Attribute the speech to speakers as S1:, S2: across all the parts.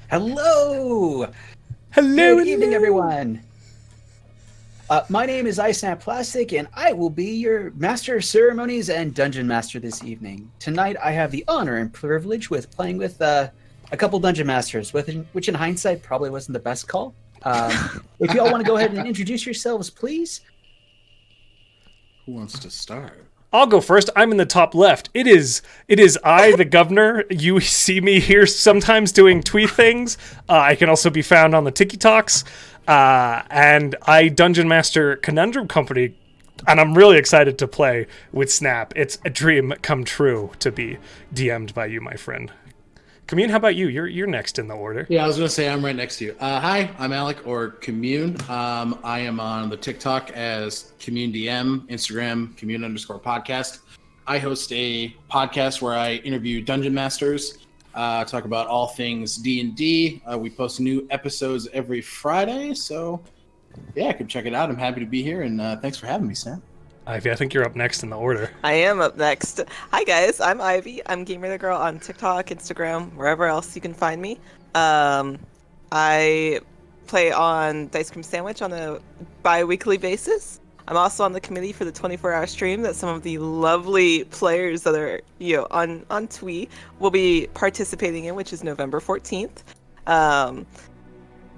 S1: Hello!
S2: Hello,
S1: Good evening, everyone. My name is iSnap Plastic, and I will be your Master of Ceremonies and Dungeon Master this evening. Tonight, I have the honor and privilege with playing with a couple Dungeon Masters, which in hindsight probably wasn't the best call. If you all want to go ahead and introduce yourselves, please.
S3: Who wants to start?
S2: I'll go first. I'm in the top left. It is I, the governor. You see me here sometimes doing tweet things. I can also be found on the TikToks. And I Dungeon Master Conundrum Company, and I'm really excited to play with Snap. It's a dream come true to be DM'd by you, my friend. Commune, how about you? You're next in the order.
S3: Yeah, I was going to say I'm right next to you. Hi, I'm Alec, or Commune. I am on the TikTok as Commune DM, Instagram, Commune_podcast. I host a podcast where I interview Dungeon Masters, talk about all things D&D. We post new episodes every Friday, so yeah, come check it out. I'm happy to be here, and thanks for having me, Sam.
S2: Ivy, I think you're up next in the order.
S4: I am up next. Hi guys, I'm Ivy. I'm Gamer the Girl on TikTok, Instagram, wherever else you can find me. I play on Dice Cream Sandwich on a bi-weekly basis. I'm also on the committee for the 24-hour stream that some of the lovely players that are on Twee will be participating in, which is November 14th.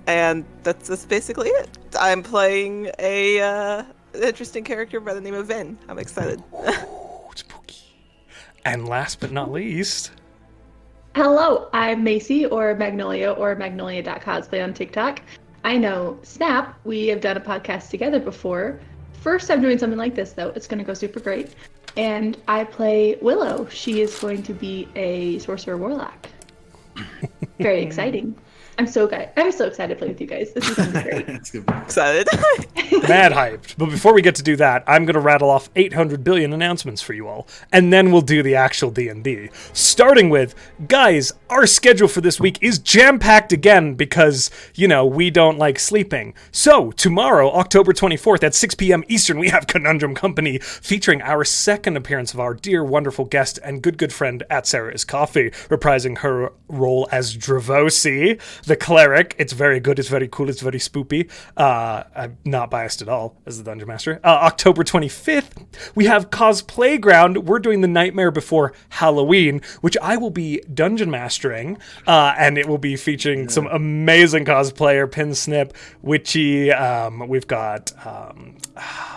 S4: And that's basically it. I'm playing a interesting character by the name of Ven. I'm excited.
S2: Ooh, spooky. And last but not least...
S5: Hello, I'm Macy, or Magnolia, or Magnolia.cosplay on TikTok. I know Snap, we have done a podcast together before. First time doing something like this, though. It's going to go super great. And I play Willow. She is going to be a Sorcerer Warlock. Very exciting. I'm so excited to play with you guys. This is going to be great.
S3: That's good.
S4: Excited.
S2: Mad hyped. But before we get to do that, I'm going to rattle off 800 billion announcements for you all, and then we'll do the actual D&D. Starting with, guys, our schedule for this week is jam-packed again because, we don't like sleeping. So, tomorrow, October 24th at 6 p.m. Eastern, we have Conundrum Company featuring our second appearance of our dear, wonderful guest and good friend at Sarah is Coffee, reprising her role as Dravosi, the cleric. It's very good, it's very cool, it's very spoopy. I'm not biased at all as the Dungeon Master. October 25th, we have Cosplayground. We're doing the Nightmare Before Halloween, which I will be Dungeon Mastering, and it will be featuring some amazing cosplayer, Pin Snip, Witchy, we've got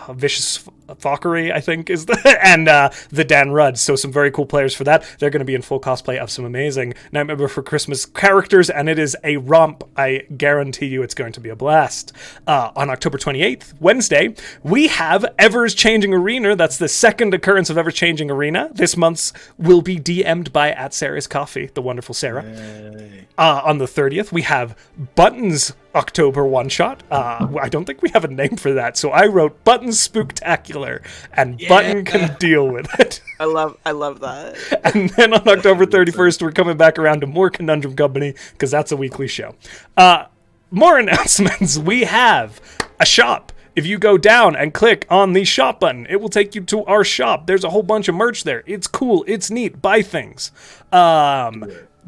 S2: Vicious Fockery, I think, is and the Dan Rudd. So some very cool players for that. They're going to be in full cosplay of some amazing Nightmare Before Christmas characters, and it is a romp. I guarantee you it's going to be a blast. On October 28th, Wednesday, we have Ever's Changing Arena. That's the second occurrence of Ever Changing Arena. This month's will be DM'd by at Sarah's Coffee, the wonderful Sarah. On the 30th, we have Buttons October one-shot. I don't think we have a name for that, so I wrote Buttons Spooktacular, and Button can deal with it.
S4: I love that.
S2: And then on October 31st, we're coming back around to more Conundrum Company, because that's a weekly show. More announcements. We have a shop. If you go down and click on the shop button, it will take you to our shop. There's a whole bunch of merch there. It's cool. It's neat. Buy things.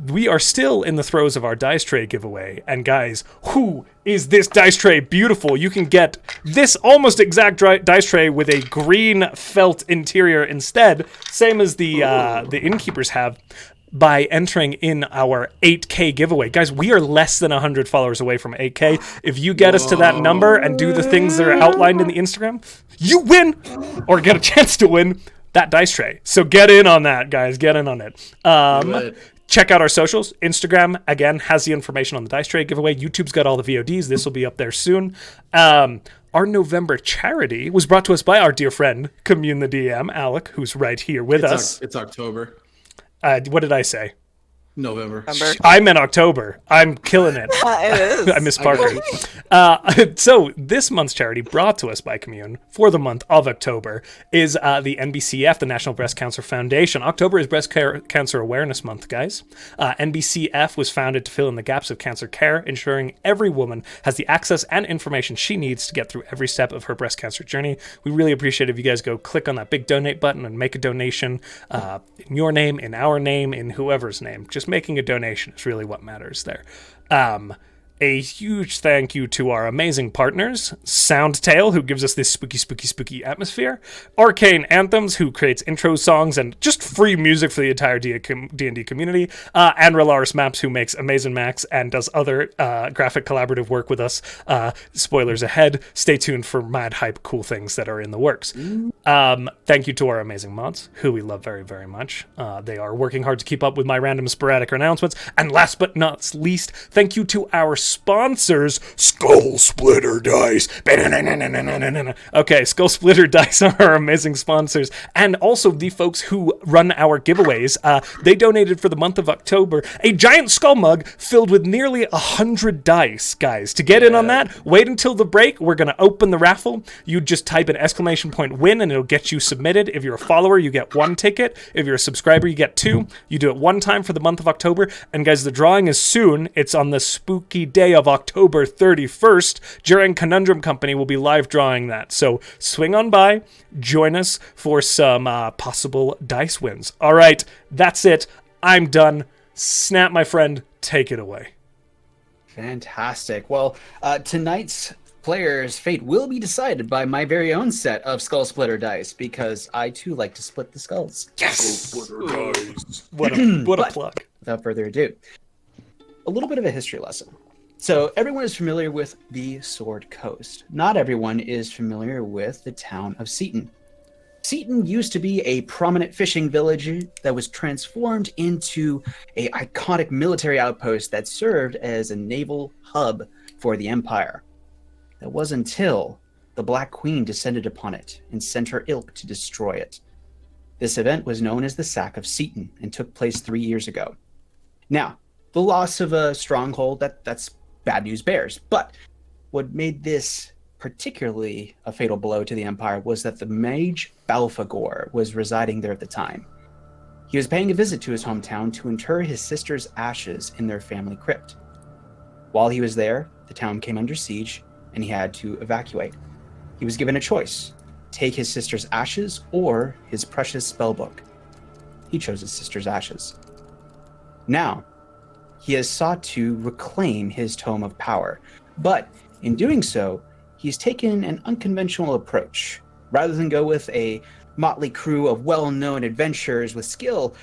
S2: We are still in the throes of our dice tray giveaway. And guys, who is this dice tray beautiful? You can get this almost exact dice tray with a green felt interior instead, same as the innkeepers have, by entering in our 8K giveaway. Guys, we are less than 100 followers away from 8K. If you get us to that number and do the things that are outlined in the Instagram, you win, or get a chance to win, that dice tray. So get in on that, guys. Get in on it. Check out our socials. Instagram, again, has the information on the dice tray giveaway. YouTube's got all the VODs. This will be up there soon. Our November charity was brought to us by our dear friend, Commune the DM, Alec, who's right here with us.
S3: It's October.
S2: What did I say?
S3: November.
S2: I meant October. I'm killing it.
S4: It is.
S2: I miss Parker. So this month's charity, brought to us by Commune for the month of October, is the NBCF, the National Breast Cancer Foundation. October is Breast Cancer Awareness Month, guys. NBCF was founded to fill in the gaps of cancer care, ensuring every woman has the access and information she needs to get through every step of her breast cancer journey. We really appreciate it if you guys go click on that big donate button and make a donation in your name, in our name, in whoever's name. Just making a donation is really what matters there. A huge thank you to our amazing partners, Soundtail, who gives us this spooky atmosphere, Arcane Anthems, who creates intro songs and just free music for the entire D&D community, and Relaris Maps, who makes amazing maps and does other graphic collaborative work with us. Spoilers ahead. Stay tuned for mad hype cool things that are in the works. Thank you to our amazing mods, who we love very, very much. They are working hard to keep up with my random sporadic announcements. And last but not least, thank you to our sponsors, Skull Splitter Dice. Okay, Skull Splitter Dice are our amazing sponsors, and also the folks who run our giveaways. They donated for the month of October a giant skull mug filled with nearly 100 dice, guys. To get in on that, wait until the break. We're going to open the raffle. You just type an !win and it'll get you submitted. If you're a follower, you get 1 ticket. If you're a subscriber, you get 2. You do it 1 time for the month of October. And guys, the drawing is soon. It's on the spooky day of October 31st. During Conundrum Company, we'll be live drawing that. So swing on by, join us for some possible dice wins. All right, that's it. I'm done. Snap, my friend, take it away.
S1: Fantastic. Well, tonight's player's fate will be decided by my very own set of Skull Splitter dice, because I too like to split the skulls.
S2: Yes! What a plug.
S1: Without further ado, a little bit of a history lesson. So everyone is familiar with the Sword Coast. Not everyone is familiar with the town of Seaton. Seaton used to be a prominent fishing village that was transformed into an iconic military outpost that served as a naval hub for the Empire. It was until the Black Queen descended upon it and sent her ilk to destroy it. This event was known as the Sack of Seton and took place 3 years ago. Now, the loss of a stronghold, that's bad news bears, but what made this particularly a fatal blow to the Empire was that the mage Balfagor was residing there at the time. He was paying a visit to his hometown to inter his sister's ashes in their family crypt. While he was there, the town came under siege, and he had to evacuate. He was given a choice: take his sister's ashes or his precious spellbook. He chose his sister's ashes. Now, he has sought to reclaim his tome of power, but in doing so, he's taken an unconventional approach. Rather than go with a motley crew of well-known adventurers with skill,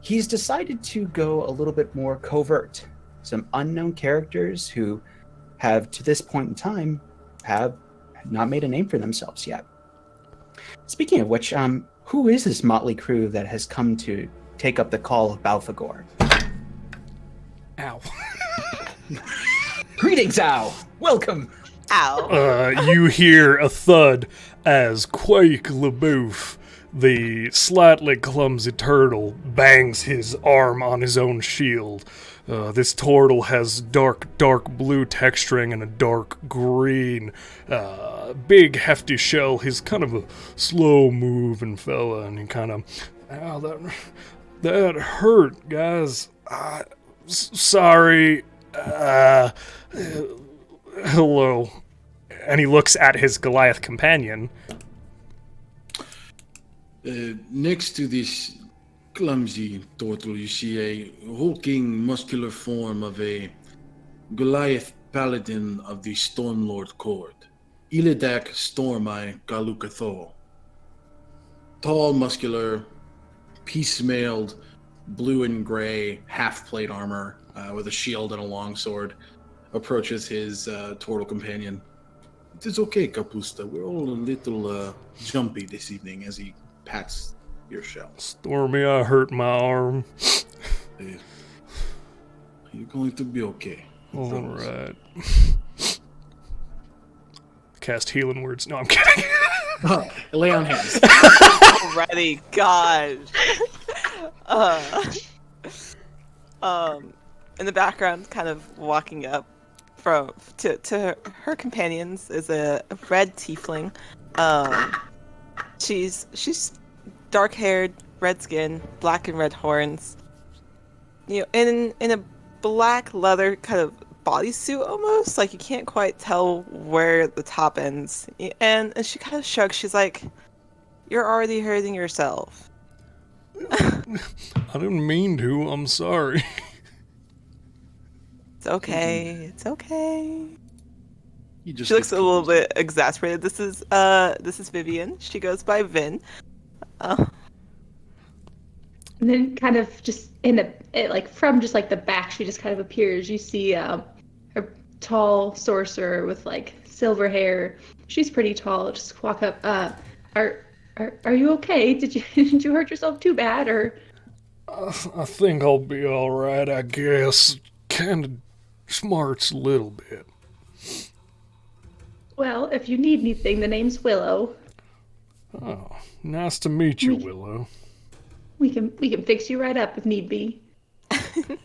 S1: he's decided to go a little bit more covert. Some unknown characters who have, to this point in time, have not made a name for themselves yet. Speaking of which, who is this motley crew that has come to take up the call of Balfagor?
S2: Ow.
S1: Greetings, Ow! Welcome!
S4: Ow.
S2: You hear a thud as Quake LaBouffe, the slightly clumsy turtle, bangs his arm on his own shield. This turtle has dark blue texturing and a dark green, big hefty shell. He's kind of a slow-moving fella, and he kind of, ow, that hurt, guys. Sorry. Hello. And he looks at his Goliath companion.
S3: Next to this clumsy turtle, you see a hulking, muscular form of a Goliath paladin of the Stormlord Court, Ilidak Stormai Galukatho. Tall, muscular, piecemealed, blue and gray half-plate armor with a shield and a longsword, approaches his turtle companion. It is okay, Kapusta. We're all a little jumpy this evening, as he pats your shell.
S2: Stormy, I hurt my arm.
S3: You're going to be okay.
S2: All right. Cast healing words. No, I'm kidding.
S3: Lay on hands.
S4: Already, God. In the background, kind of walking up to her companions is a red tiefling. She's dark-haired, red skin, black and red horns. You know, in a black leather kind of bodysuit almost, like you can't quite tell where the top ends. And she kind of shrugs. She's like, "You're already hurting yourself."
S2: I didn't mean to. I'm sorry.
S4: It's okay. It's okay.
S3: You just
S4: She looks
S3: get
S4: a little
S3: cookies.
S4: bit exasperated. This is Vivian. She goes by Vin.
S5: And then kind of just like from just like the back, she just kind of appears. You see a tall sorcerer with like silver hair. She's pretty tall. Just walk up. Are you okay? Did you hurt yourself too bad or?
S2: I think I'll be all right. I guess. Kind of smarts a little bit.
S5: Well, if you need anything, the name's Willow.
S2: Oh, nice to meet you, Willow.
S5: We can fix you right up if need be.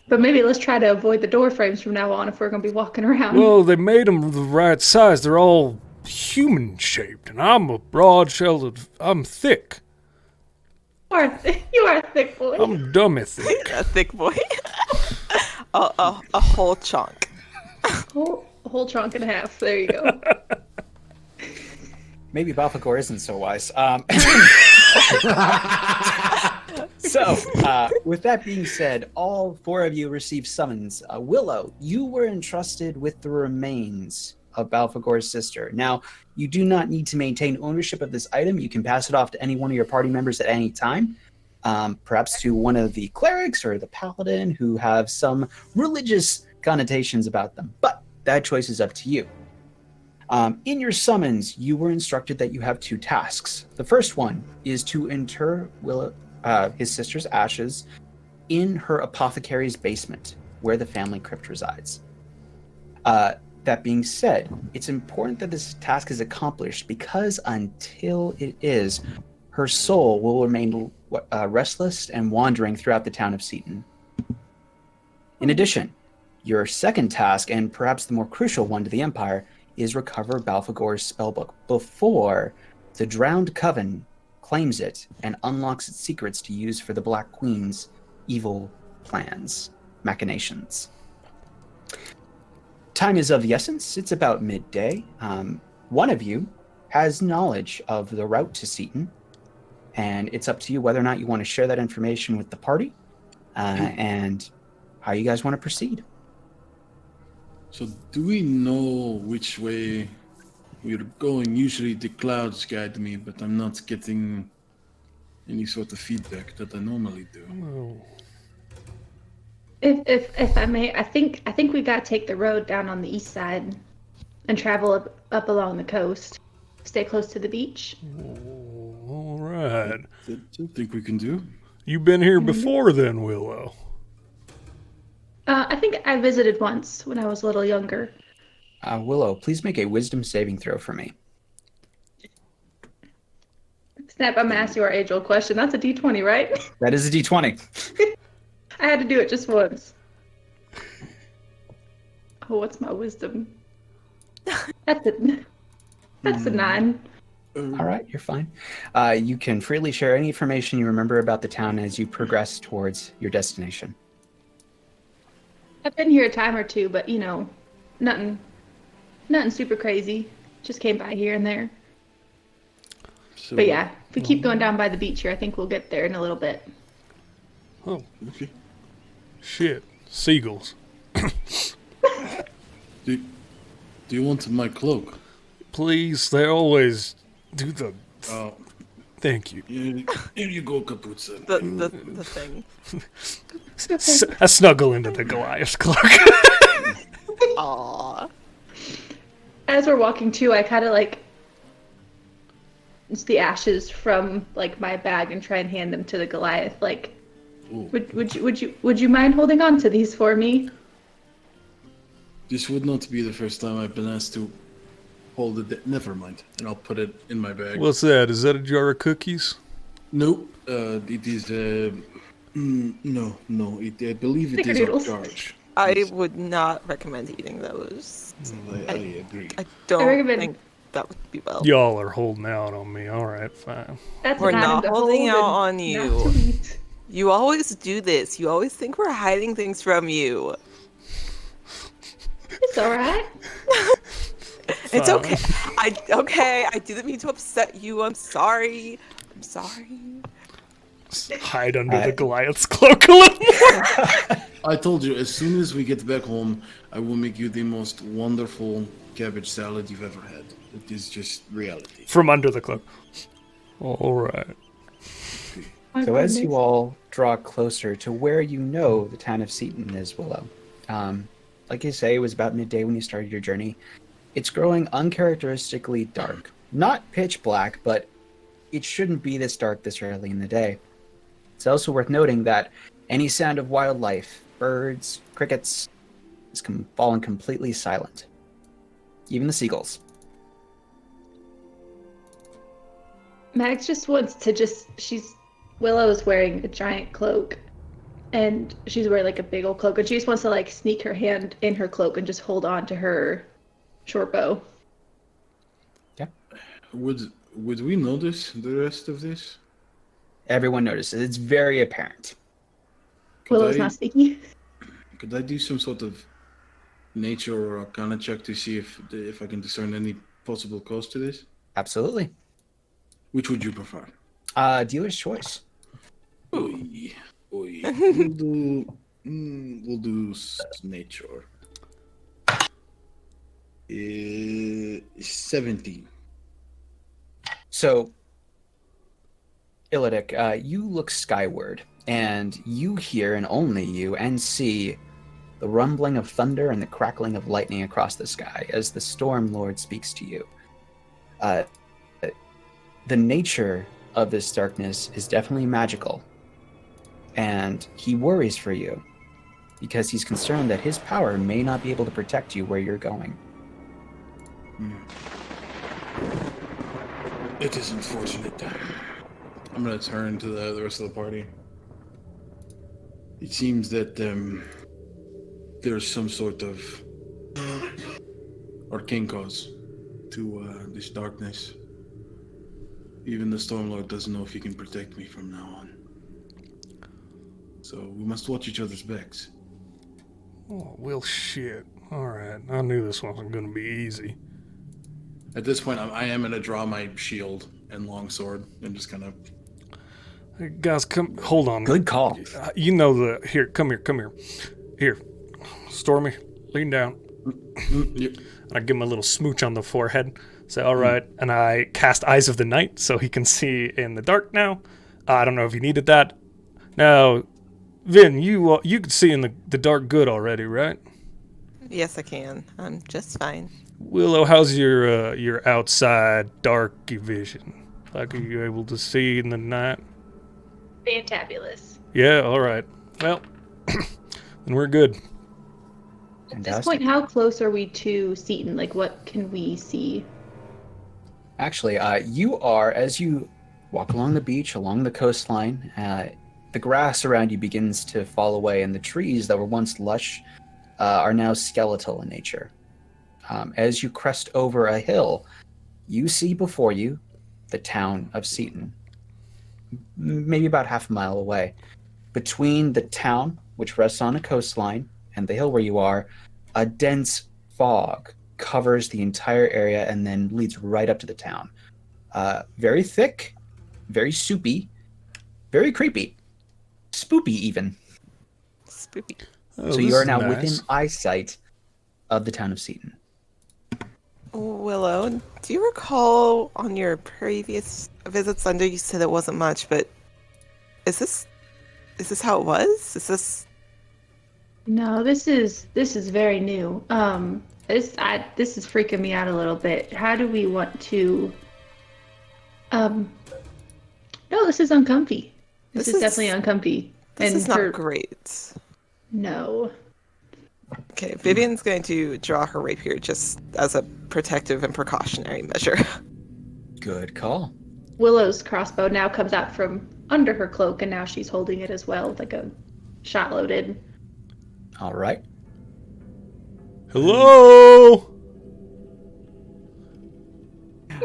S5: But maybe let's try to avoid the door frames from now on if we're gonna be walking around.
S2: Well, they made them the right size. They're all human-shaped, and I'm a broad-shouldered. I'm thick.
S5: You are a thick boy.
S2: I'm dummy thick.
S4: A thick boy. a whole chunk.
S5: A whole trunk and a half. There you go.
S1: Maybe Balfagor isn't so wise. So, with that being said, all four of you received summons. Willow, you were entrusted with the remains of Balfagor's sister. Now, you do not need to maintain ownership of this item. You can pass it off to any one of your party members at any time, perhaps to one of the clerics or the paladin who have some religious connotations about them. But that choice is up to you. In your summons, you were instructed that you have two tasks. The first one is to inter Willow, his sister's ashes in her apothecary's basement, where the family crypt resides. That being said, it's important that this task is accomplished because until it is, her soul will remain restless and wandering throughout the town of Seaton. In addition, your second task, and perhaps the more crucial one to the Empire, is recover Balfagor's spellbook before the Drowned Coven claims it and unlocks its secrets to use for the Black Queen's evil plans, machinations. Time is of the essence. It's about midday. One of you has knowledge of the route to Seaton, and it's up to you whether or not you want to share that information with the party and how you guys want to proceed.
S3: So do we know which way we're going? Usually the clouds guide me, but I'm not getting any sort of feedback that I normally do.
S2: Oh.
S5: If I may, I think we gotta take the road down on the east side and travel up along the coast. Stay close to the beach.
S2: All right.
S3: That I think we can do.
S2: You been here before then, Willow?
S5: I think I visited once when I was a little younger.
S1: Willow, please make a wisdom saving throw for me.
S5: Snap, I'm gonna ask you our age-old question. That's a D20, right?
S1: That is a d20.
S5: I had to do it just once. Oh, what's my wisdom? That's a 9.
S1: All right, you're fine. You can freely share any information you remember about the town as you progress towards your destination.
S5: I've been here a time or two, but nothing super crazy. Just came by here and there.
S3: So,
S5: But yeah, if we keep going down by the beach here, I think we'll get there in a little bit.
S2: Oh,
S3: okay.
S2: shit. Seagulls.
S3: Do you want my cloak?
S2: Please, they always do the...
S3: Oh,
S2: Thank you.
S3: here you go, Kaputsa.
S4: The thing.
S2: I snuggle into the Goliath cloak.
S4: Aww.
S5: As we're walking too, I kind of like it's the ashes from like my bag and try and hand them to the Goliath. Like,
S3: Ooh.
S5: would you mind holding on to these for me?
S3: This would not be the first time I've been asked to hold it. Never mind, and I'll put it in my bag.
S2: What's that? Is that a jar of cookies?
S3: Nope. It is. No. I believe it is
S5: Snickerdoodles.
S3: our charge.
S4: I would not recommend eating those.
S3: I agree.
S4: I don't
S5: recommend-
S4: think that would be well.
S2: Y'all are holding out on me. All right, fine.
S5: That's
S4: We're
S5: an item
S4: not
S5: to
S4: holding
S5: hold
S4: out
S5: and
S4: on
S5: not
S4: you.
S5: to eat.
S4: You always do this. You always think we're hiding things from you.
S5: It's all right.
S4: It's
S2: Fine.
S4: okay. I didn't mean to upset you. I'm sorry.
S2: Hide under the Goliath's cloak a little more.
S3: I told you, as soon as we get back home, I will make you the most wonderful cabbage salad you've ever had. It is just reality.
S2: From under the cloak. All right.
S1: So as you all draw closer to where you know the town of Seaton is, Willow, like you say, it was about midday when you started your journey. It's growing uncharacteristically dark. Not pitch black, but it shouldn't be this dark this early in the day. It's also worth noting that any sound of wildlife, birds, crickets, is fallen completely silent. Even the seagulls.
S5: Max just wants to Willow's wearing a giant cloak, and she's wearing like a big old cloak, and she just wants to like sneak her hand in her cloak and just hold on to her short bow.
S1: Yeah.
S3: Would we notice the rest of this?
S1: Everyone notices. It's very apparent.
S5: Willow's not sneaky.
S3: Could I do some sort of nature or arcana check to see if I can discern any possible cause to this?
S1: Absolutely.
S3: Which would you prefer?
S1: Dealer's choice.
S3: Oy. We'll do nature. 17.
S1: So, Illidic, you look skyward, and you hear, and only you, and see the rumbling of thunder and the crackling of lightning across the sky as the Storm Lord speaks to you. The nature of this darkness is definitely magical, and he worries for you because he's concerned that his power may not be able to protect you where you're going.
S3: It is unfortunate. I'm going to turn to the rest of the party. It seems that there's some sort of arcane cause to this darkness. Even the Stormlord doesn't know if he can protect me from now on. So we must watch each other's backs.
S2: Oh, well, shit. All right. I knew this wasn't going to be easy.
S3: At this point, I am going to draw my shield and longsword and just kind of...
S2: Hey, guys, come. Hold on.
S1: Good call.
S2: You know the... Here, come here. Here. Stormy, lean down.
S3: Yep.
S2: I give him a little smooch on the forehead. Say, all right. And I cast Eyes of the Night so he can see in the dark now. I don't know if you needed that. Now, Vin, you can see in the dark good already, right?
S4: Yes, I can. I'm just fine.
S2: Willow, how's your outside darky vision? Like, are you able to see in the night?
S5: Fantabulous.
S2: Yeah, all right. Well, then we're good.
S5: At this point, how close are we to Seaton? Like, what can we see?
S1: Actually, you are, as you walk along the beach, along the coastline, the grass around you begins to fall away, and the trees that were once lush are now skeletal in nature. As you crest over a hill, you see before you the town of Seaton, maybe about half a mile away. Between the town, which rests on a coastline, and the hill where you are, a dense fog covers the entire area and then leads right up to the town. Very thick, very soupy, very creepy, spoopy even.
S4: Spoopy.
S2: Oh,
S1: So
S2: this
S1: you are
S2: is
S1: now
S2: nice.
S1: within eyesight of the town of Seaton.
S4: Willow, do you recall on your previous visits? I know you said it wasn't much, but is this how it was? Is this?
S5: No, this is very new. This is freaking me out a little bit. How do we want to? No, this is uncomfy. This is definitely uncomfy.
S4: This is not great.
S5: No.
S4: Okay, Vivian's going to draw her rapier just as a protective and precautionary measure.
S1: Good call.
S5: Willow's crossbow now comes out from under her cloak, and now she's holding it as well, like a shot loaded.
S1: All right.
S2: Hello.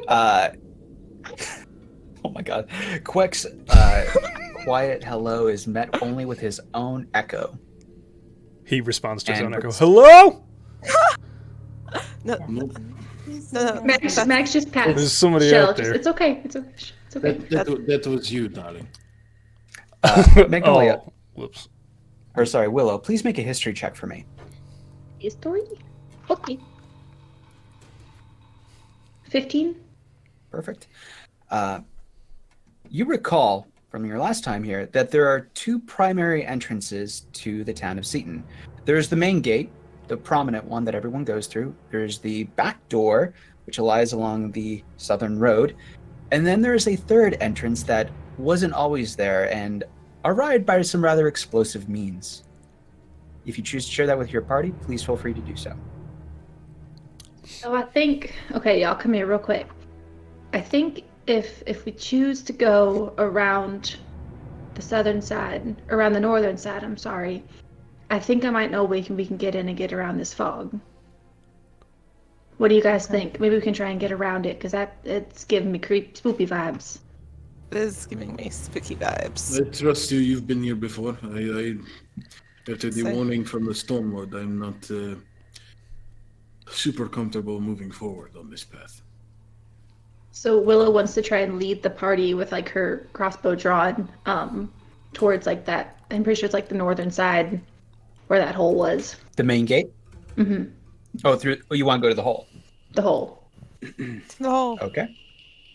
S1: Oh my God. Queck's quiet hello is met only with his own echo.
S2: He responds to his
S1: And
S2: own echo.
S1: what's-
S2: Hello.
S4: No,
S3: Nope.
S4: no.
S5: Max just passed.
S2: There's somebody
S5: Shell,
S2: out there.
S5: It's okay. It's okay. It's okay.
S3: That was you, darling.
S1: Magnolia,
S2: Whoops.
S1: or sorry, Willow, please make a history check for me.
S5: History? Okay. 15?
S1: Perfect. You recall from your last time here that there are two primary entrances to the town of Seaton. There's the main gate, the prominent one that everyone goes through. There's the back door, which lies along the southern road. And then there's a third entrance that wasn't always there and arrived by some rather explosive means. If you choose to share that with your party, please feel free to do so.
S5: So I think, okay, y'all come here real quick. I think if we choose to go around the southern side, around the northern side, I'm sorry, I think I might know we can get in and get around this fog. What do you guys think? Maybe we can try and get around it, because it's giving me spoopy vibes.
S4: It is giving me spooky vibes.
S6: I trust you. You've been here before. I after the
S4: Same.
S6: warning from the storm lord, I'm not super comfortable moving forward on this path.
S5: So Willow wants to try and lead the party with like her crossbow drawn towards like that. I'm pretty sure it's like the northern side where that hole was.
S1: The main gate?
S5: Mm-hmm.
S1: Oh, you want to go to the hole?
S5: The hole.
S4: No.
S1: Okay.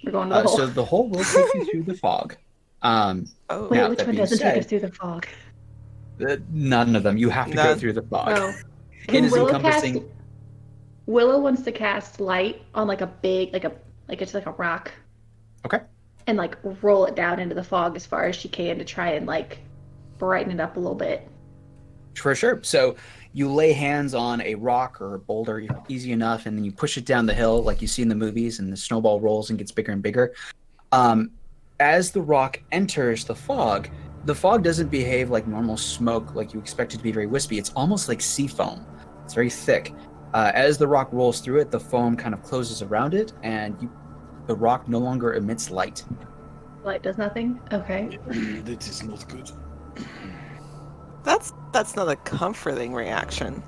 S5: We're going to the hole.
S1: So the hole will take you through the fog.
S4: Oh.
S5: Wait,
S1: now,
S5: which
S1: that
S5: one
S1: being
S5: doesn't take
S1: said-
S5: us through the fog?
S1: None of them. You have to go
S4: None?
S1: through the fog.
S5: Oh.
S1: It
S5: Can
S1: is encompassing.
S5: Willow wants to cast light on like a big, like it's like a rock.
S1: Okay.
S5: And like roll it down into the fog as far as she can to try and like brighten it up a little bit.
S1: For sure. So you lay hands on a rock or a boulder, easy enough, and then you push it down the hill like you see in the movies, and the snowball rolls and gets bigger and bigger. As the rock enters the fog doesn't behave like normal smoke, like you expect it to be very wispy. It's almost like sea foam. It's very thick. As the rock rolls through it, the foam kind of closes around it, and the rock no longer emits light.
S5: Light does nothing? Okay.
S6: That is not good.
S4: That's not a comforting reaction.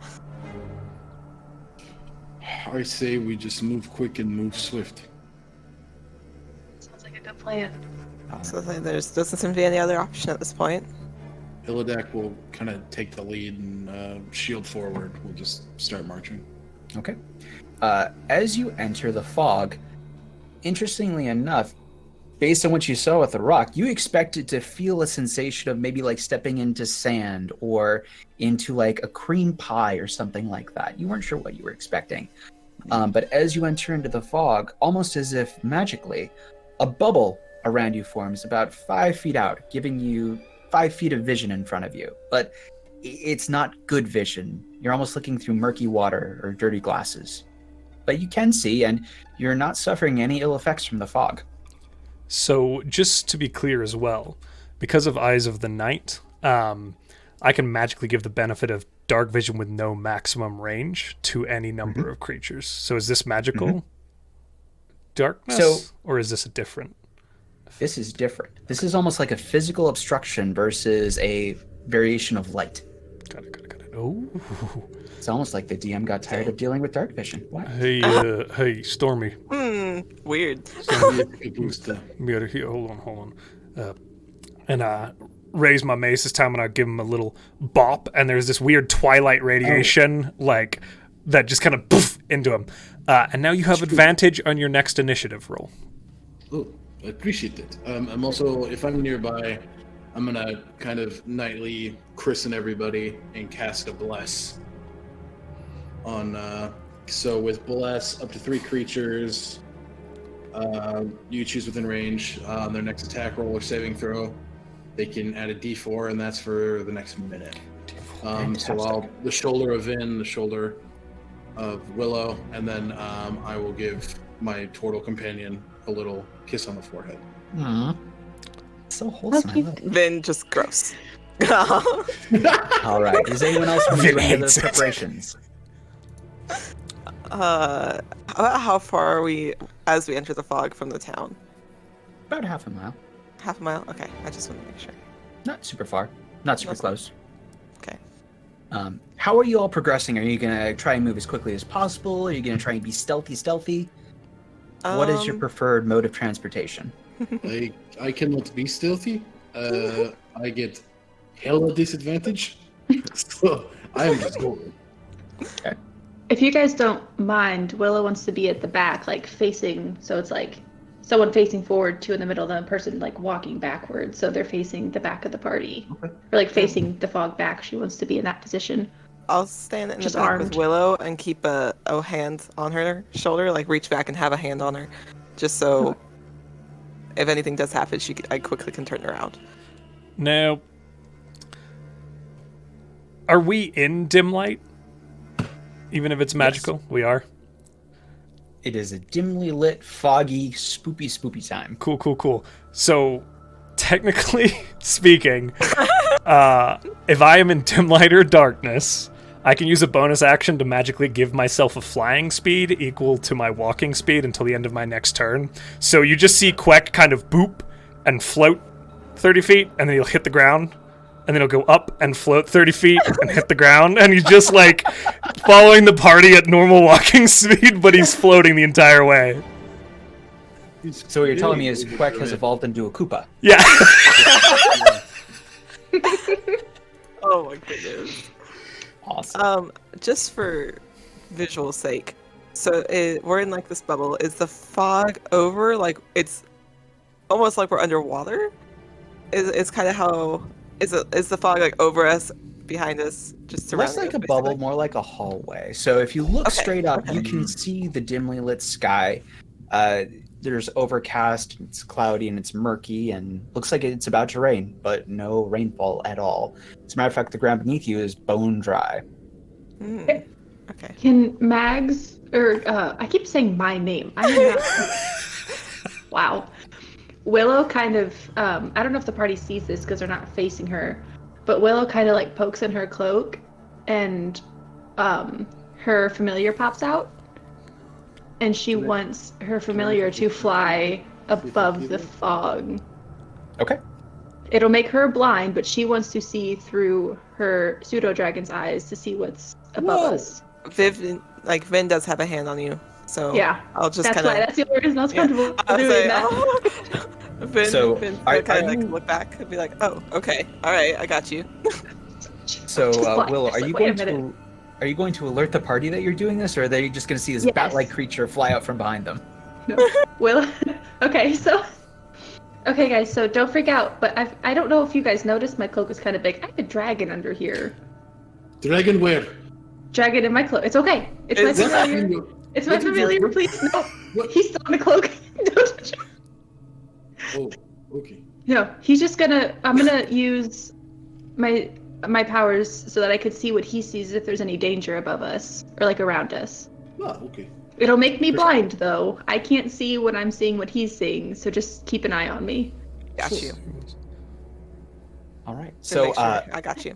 S6: I say we just move quick and move swift.
S5: Sounds like a good plan.
S4: So there doesn't seem to be any other option at this point.
S3: Illidak will kind of take the lead and shield forward. We'll just start marching.
S1: Okay. As you enter the fog, interestingly enough, based on what you saw with the rock, you expected to feel a sensation of maybe like stepping into sand or into like a cream pie or something like that. You weren't sure what you were expecting. But as you enter into the fog, almost as if magically, a bubble around you forms about 5 feet out, giving you 5 feet of vision in front of you. But it's not good vision. You're almost looking through murky water or dirty glasses. But you can see, and you're not suffering any ill effects from the fog.
S2: So just to be clear as well, because of Eyes of the Night, I can magically give the benefit of dark vision with no maximum range to any number of creatures. So is this magical darkness, or is this a different?
S1: This is different. This is almost like a physical obstruction versus a variation of light.
S2: Got it. Oh.
S1: It's almost like the DM got tired of dealing with dark vision. What?
S2: Hey, Stormy.
S4: Weird.
S2: Me out of here. Hold on. And I raise my mace this time, and I give him a little bop, and there's this weird twilight radiation, like that, just kind of poof into him. And now you have advantage on your next initiative roll.
S3: Oh, I appreciate it. I'm also, if I'm nearby, I'm gonna kind of nightly christen everybody and cast a bless on. So with bless, up to 3 creatures. You choose within range on their next attack roll or saving throw. They can add a D4, and that's for the next minute. So I'll the shoulder of Vin, the shoulder of Willow, and then I will give my turtle companion a little kiss on the forehead.
S1: Aww. So wholesome. I love it.
S4: Then just gross.
S1: All right. Does anyone else want to do any of those
S2: Hates it.
S1: preparations?
S4: How far are we as we enter the fog from the town?
S1: About half a mile.
S4: Half a mile? Okay, I just want to make sure.
S1: Not super far. Not super
S4: That's-
S1: close.
S4: Okay.
S1: How are you all progressing? Are you going to try and move as quickly as possible? Are you going to try and be stealthy? What is your preferred mode of transportation?
S3: I cannot be stealthy.
S6: I get hella disadvantage. So I am just going.
S5: If you guys don't mind, Willow wants to be at the back, like facing, so it's like someone facing forward, two in the middle, then a person like walking backwards, so they're facing the back of the party.
S6: Okay.
S5: Or like facing the fog back. She wants to be in that position.
S4: I'll stand in
S5: Just
S4: the back
S5: armed.
S4: with Willow and keep a hand on her shoulder, like reach back and have a hand on her, just so if anything does happen, I quickly can turn around.
S2: Now, are we in dim light? Even if it's magical, we are.
S1: It is a dimly lit, foggy, spoopy time.
S2: Cool. So, technically speaking, if I am in dim light or darkness, I can use a bonus action to magically give myself a flying speed equal to my walking speed until the end of my next turn. So you just see Quek kind of boop and float 30 feet, and then he'll hit the ground, and then he'll go up and float 30 feet and hit the ground, and he's just like following the party at normal walking speed, but he's floating the entire way.
S1: So what you're telling me is Quek has evolved into a Koopa.
S2: Yeah.
S4: Oh my goodness.
S1: Awesome.
S4: Just for visual sake, so we're in like this bubble. Is the fog over? Like it's almost like we're underwater. It's kind of how is the fog like over us, behind us, just surrounding
S1: Less like
S4: us,
S1: a bubble,
S4: basically?
S1: more like a hallway. So if you look
S4: Okay,
S1: straight up,
S4: okay.
S1: you can see the dimly lit sky. There's overcast, it's cloudy, and it's murky, and looks like it's about to rain, but no rainfall at all. As a matter of fact, the ground beneath you is bone dry.
S4: Okay.
S5: Can Mags, or I keep saying my name. I am not. Wow. Willow kind of, I don't know if the party sees this because they're not facing her, but Willow kind of like pokes in her cloak and her familiar pops out. And she wants her familiar to fly above the fog.
S1: Okay.
S5: It'll make her blind, but she wants to see through her pseudo-dragon's eyes to see what's above us.
S4: Vin does have a hand on you, so
S5: Yeah,
S4: I'll just
S5: that's
S4: kind of.
S5: why. That's the only reason I was comfortable
S4: I was
S5: doing
S4: like,
S5: that.
S4: oh. Vin
S1: are
S4: kind of
S1: you-
S4: like look back and be like, oh, okay, all right, I got you.
S1: So
S5: Just like-
S1: Willow,
S5: just
S1: are
S5: like,
S1: you
S5: wait a
S1: going
S5: minute.
S1: to are you going to alert the party that you're doing this, or are they just going to see this
S5: Yes.
S1: bat-like creature fly out from behind them?
S5: Willow. Okay, guys, so don't freak out. But I don't know if you guys noticed my cloak is kind of big. I have a dragon under here.
S6: Dragon where?
S5: Dragon in my cloak. It's okay. It's my
S4: Is that
S5: familiar. It's my
S6: What did you-
S5: familiar.
S6: what-
S5: Please, no.
S6: what-
S5: He's still in the cloak. Don't touch him.
S6: Oh, okay.
S5: No, he's just gonna. I'm gonna use my powers so that I could see what he sees if there's any danger above us or like around us.
S6: Ah, okay.
S5: It'll make me blind though. I can't see when I'm seeing what he's seeing, so just keep an eye on me.
S4: Got you.
S1: All right.
S4: So
S1: So
S4: make sure I got you.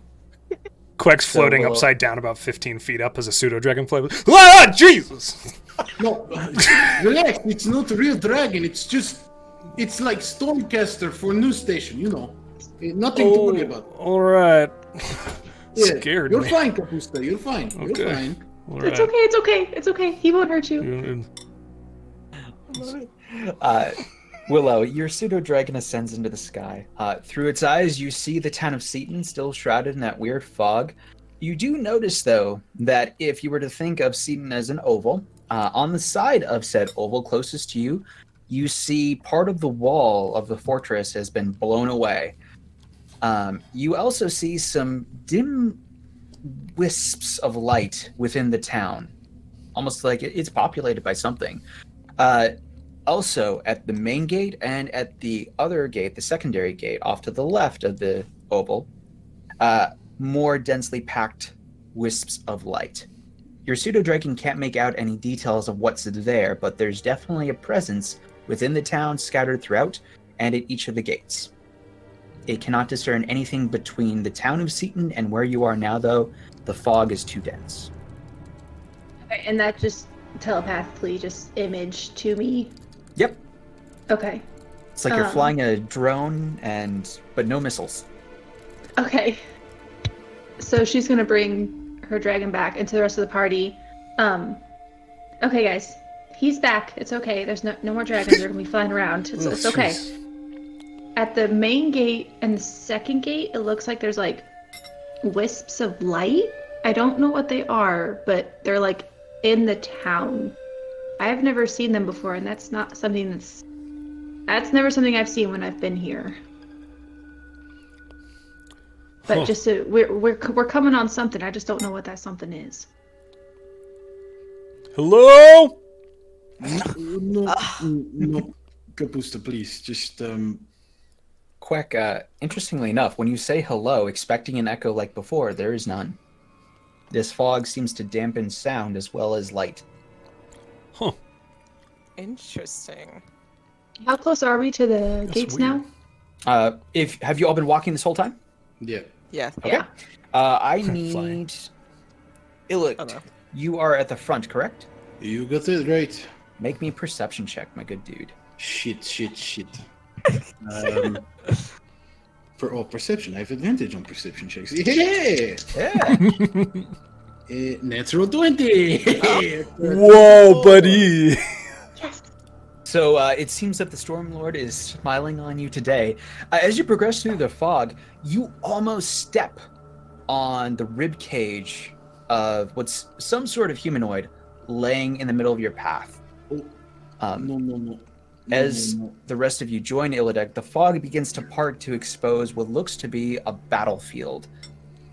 S2: Quek's floating
S1: Willow-
S2: upside down about 15 feet up as a pseudo-dragon floats. Ah, Jesus!
S6: No, relax. It's not a real dragon. It's like Stormcaster for news station. You know, nothing to worry about.
S2: All right.
S6: Yeah,
S2: Scared
S6: You're
S2: me.
S6: fine, Kapusta. You're fine.
S2: Okay.
S6: You're fine.
S2: All
S5: It's
S2: right.
S5: okay. It's okay. It's okay. He won't hurt you.
S1: Willow, your pseudo-dragon ascends into the sky. Through its eyes, you see the town of Seaton still shrouded in that weird fog. You do notice, though, that if you were to think of Seaton as an oval, on the side of said oval closest to you, you see part of the wall of the fortress has been blown away. You also see some dim wisps of light within the town, almost like it's populated by something. Also, at the main gate and at the other gate, the secondary gate off to the left of the oval, more densely packed wisps of light. Your pseudo-dragon can't make out any details of what's there, but there's definitely a presence within the town scattered throughout and at each of the gates. It cannot discern anything between the town of Seaton and where you are now, though. The fog is too dense.
S5: Okay, and that just telepathically just image to me.
S1: Yep.
S5: Okay.
S1: It's like you're flying a drone, but no missiles.
S5: Okay. So she's gonna bring her dragon back into the rest of the party. Okay, guys. He's back. It's okay. There's no more dragons. They're gonna be flying around. It's okay. at the main gate and the second gate, it looks like there's like wisps of light. I don't know what they are, but they're like in the town. I've never seen them before, and that's not something that's never something I've seen when I've been here. But
S2: Huh.
S5: just we're coming on something. I just don't know what that something is.
S2: Hello?
S6: No, Kapusta, please. Just,
S1: Quack, interestingly enough, when you say hello, expecting an echo like before, there is none. This fog seems to dampen sound as well as light.
S2: Huh.
S4: Interesting.
S5: How close are we to the
S2: That's
S5: gates
S2: weird.
S5: now?
S1: Have you all been walking this whole time?
S3: Yeah.
S4: Yeah.
S1: Okay.
S5: Yeah.
S1: I
S2: Flying.
S1: need Illick.
S4: Oh, no.
S1: You are at the front, correct?
S6: you got it right.
S1: Make me a perception check, my good dude.
S6: Shit. For all perception, I have advantage on perception checks. Yeah!
S1: Yeah.
S6: Natural 20!
S2: Whoa, buddy.
S1: So it seems that the Stormlord is smiling on you today. As you progress through the fog, you almost step on the rib cage of what's some sort of humanoid laying in the middle of your path.
S6: No.
S1: As the rest of you join Illidan, the fog begins to part to expose what looks to be a battlefield,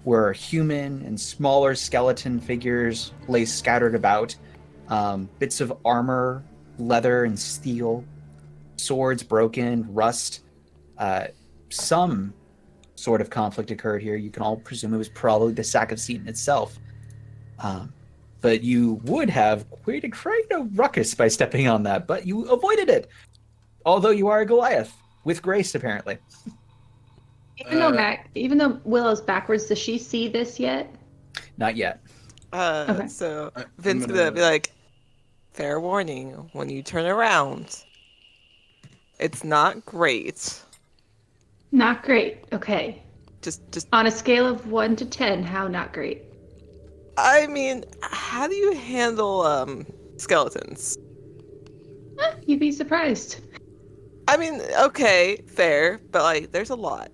S1: where human and smaller skeleton figures lay scattered about, bits of armor, leather and steel, swords broken, rust. Some sort of conflict occurred here. You can all presume it was probably the Sack of Seton itself. But you would have created quite a ruckus by stepping on that, but you avoided it. Although you are a Goliath, with grace, apparently.
S5: Even though Willow's backwards, does she see this yet?
S1: Not yet.
S5: Okay.
S4: So
S3: I'm
S4: Vin's gonna be like, fair warning, when you turn around, it's not great.
S5: Not great. Okay.
S4: Just
S5: On a scale of 1 to 10, how not great?
S4: I mean, how do you handle skeletons?
S5: You'd be surprised.
S4: I mean, okay, fair, but like there's a lot.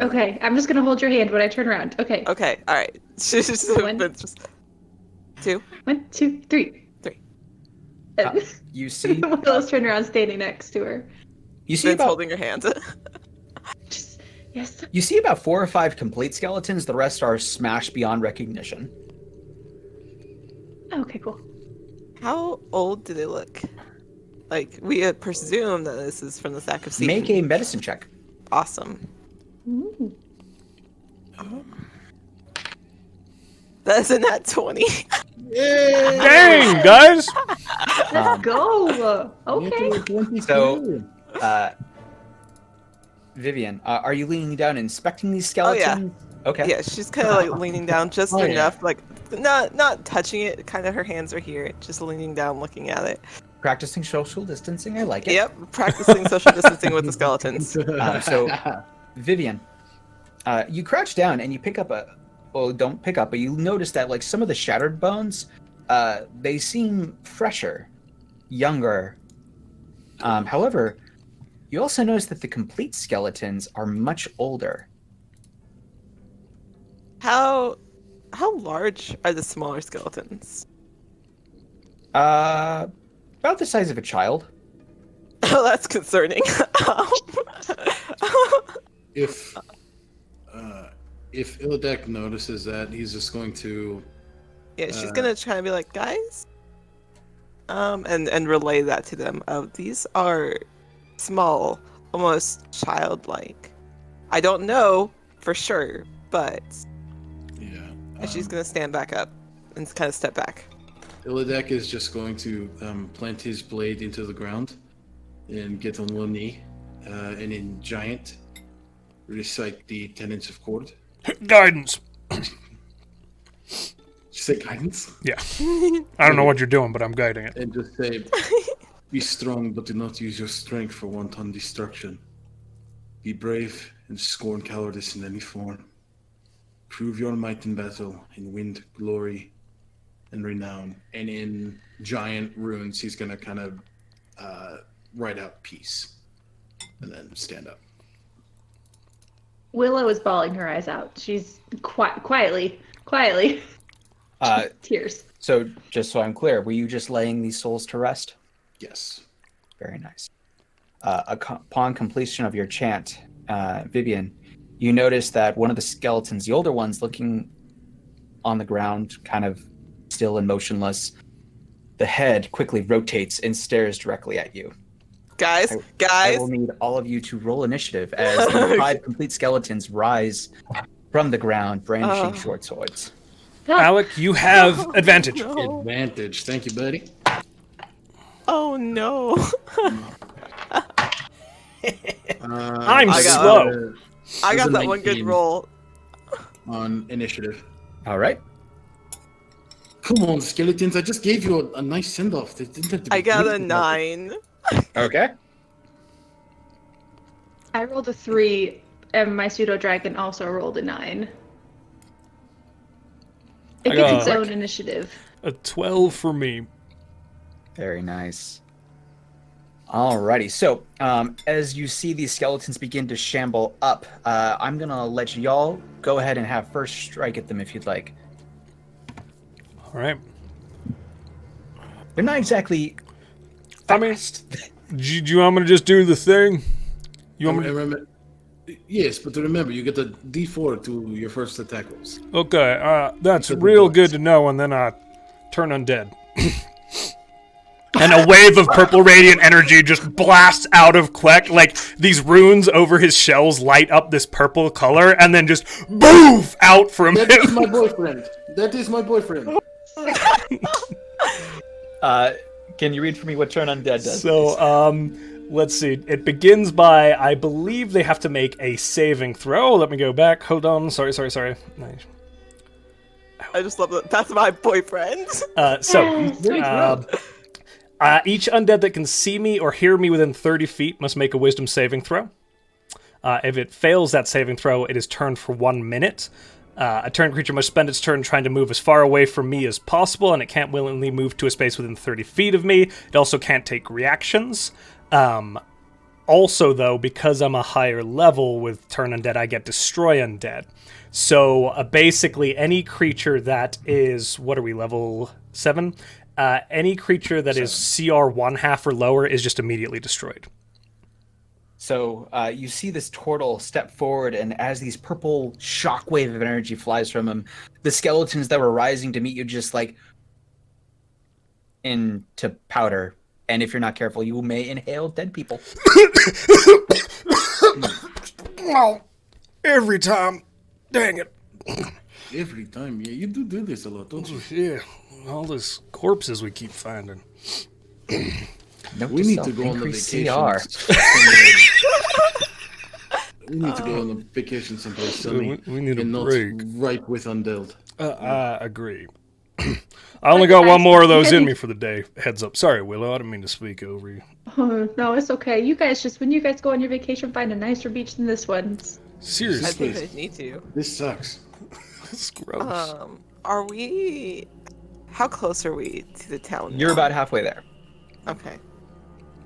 S5: Okay, I'm just gonna hold your hand when I turn around. Okay.
S4: Okay, alright.
S5: One.
S4: Vin's just 2,
S5: 1, 2, 3.
S4: 3.
S1: You see,
S5: Willow's turned around, standing next to her.
S1: you see
S4: Vin's
S1: about
S4: holding your hand.
S5: Just yes.
S1: you see about 4 or 5 complete skeletons. The rest are smashed beyond recognition.
S5: Okay, cool.
S4: How old do they look? Like, we had presumed that this is from the Sack of Seton.
S1: Make a medicine check.
S4: Awesome.
S5: Ooh.
S4: That's a nat 20.
S2: Dang, guys.
S5: Let's go. Okay.
S6: Natural 22.
S1: So, Vivian, are you leaning down and inspecting these skeletons? Okay.
S4: Yeah, she's kind of like leaning down just
S3: Oh, yeah.
S4: enough, like not touching it. Kind of her hands are here, just leaning down, looking at it.
S1: Practicing social distancing. I like it.
S4: Yep, practicing social distancing with the skeletons.
S1: So, Vivian, you crouch down and you pick up don't pick up, but you notice that like some of the shattered bones, they seem fresher, younger. However, you also notice that the complete skeletons are much older.
S4: How large are the smaller skeletons?
S1: About the size of a child.
S4: Oh, that's concerning.
S3: If Ildek notices that, he's just going to
S4: Yeah, she's gonna try to be like, guys, and relay that to them. Oh, these are small, almost childlike. I don't know for sure, but and she's gonna stand back up and kind of step back.
S3: Illidak is just going to plant his blade into the ground and get on one knee, and in giant recite the tenets of chord.
S2: Guidance.
S3: Did you say guidance?
S2: Yeah. I don't know what you're doing, but I'm guiding it.
S3: And just say, be strong, but do not use your strength for wanton destruction. Be brave and scorn cowardice in any form. Prove your might in battle and win glory and renown. And in giant runes, he's going to kind of write out peace. and then stand up.
S5: Willow is bawling her eyes out. She's quietly. Tears.
S1: So, just so I'm clear, were you just laying these souls to rest?
S3: Yes.
S1: Very nice. Upon completion of your chant, Vivian, you notice that one of the skeletons, the older ones, looking on the ground, kind of still and motionless, the head quickly rotates and stares directly at you.
S4: Guys,
S1: I will need all of you to roll initiative as the 5 complete skeletons rise from the ground, brandishing short swords.
S2: Alec, you have advantage.
S4: No.
S3: Advantage. Thank you, buddy.
S4: Oh no.
S2: I'm
S4: I got-
S2: slow.
S4: I got
S3: This is
S4: that one good
S3: 19
S4: roll.
S3: on initiative.
S1: All right.
S6: Come on, skeletons. I just gave you a nice send-off. They didn't have to be
S4: I got a
S6: brutal about it.
S4: 9.
S1: Okay.
S5: I rolled a 3, and my pseudo dragon also rolled a 9. It
S2: I
S5: gets
S2: got
S5: its own initiative.
S2: A 12 for me.
S1: Very nice. Alrighty, so as you see these skeletons begin to shamble up, I'm gonna let y'all go ahead and have first strike at them if you'd like.
S2: All right.
S1: They're not exactly
S2: I mean,
S1: fast.
S2: do you want me to just do the thing? You want me to...
S6: Remember, yes, but remember, you get a D4 to your first attack rolls.
S2: Okay, that's
S6: Good
S2: real
S6: advice.
S2: good to know, and then I turn undead. And a wave of purple radiant energy just blasts out of Queck, like these runes over his shells light up this purple color, and then just boof out from
S6: That is
S2: him.
S6: my boyfriend. That is my boyfriend.
S1: Can you read for me what Turn Undead does?
S2: So, let's see. It begins by, I believe they have to make a saving throw. Let me go back. Hold on. Sorry. Nice.
S4: I just love that. That's my boyfriend.
S2: Each undead that can see me or hear me within 30 feet must make a wisdom saving throw. If it fails that saving throw, it is turned for 1 minute. A turn creature must spend its turn trying to move as far away from me as possible, and it can't willingly move to a space within 30 feet of me. It also can't take reactions. Also, though, because I'm a higher level with Turn Undead, I get Destroy Undead. So, basically, any creature that is... What are we, level 7? Any creature that is CR 1/2 or lower is just immediately destroyed.
S1: So you see this turtle step forward, and as these purple shockwave of energy flies from him, the skeletons that were rising to meet you just like into powder. And if you're not careful, you may inhale dead people.
S2: Every time. Dang it.
S6: Every time, yeah, you do this a lot, don't you?
S2: Yeah, all those corpses we keep finding.
S1: Note
S6: We
S1: to
S6: need
S1: self,
S6: to go on the
S1: increase
S6: vacation. We need to go on a vacation someplace sunny.
S2: We need a
S6: and not
S2: break.
S6: right with undead.
S2: I agree. I only got one more of those in me for the day. Heads up. Sorry, Willow. I didn't mean to speak over you.
S5: Oh, no, it's okay. You guys when you guys go on your vacation, find a nicer beach than this one.
S4: I
S2: Seriously,
S4: think I need to.
S6: This sucks.
S2: it's gross.
S4: Are we... How close are we to the town
S1: You're
S4: now?
S1: about halfway there.
S4: Okay.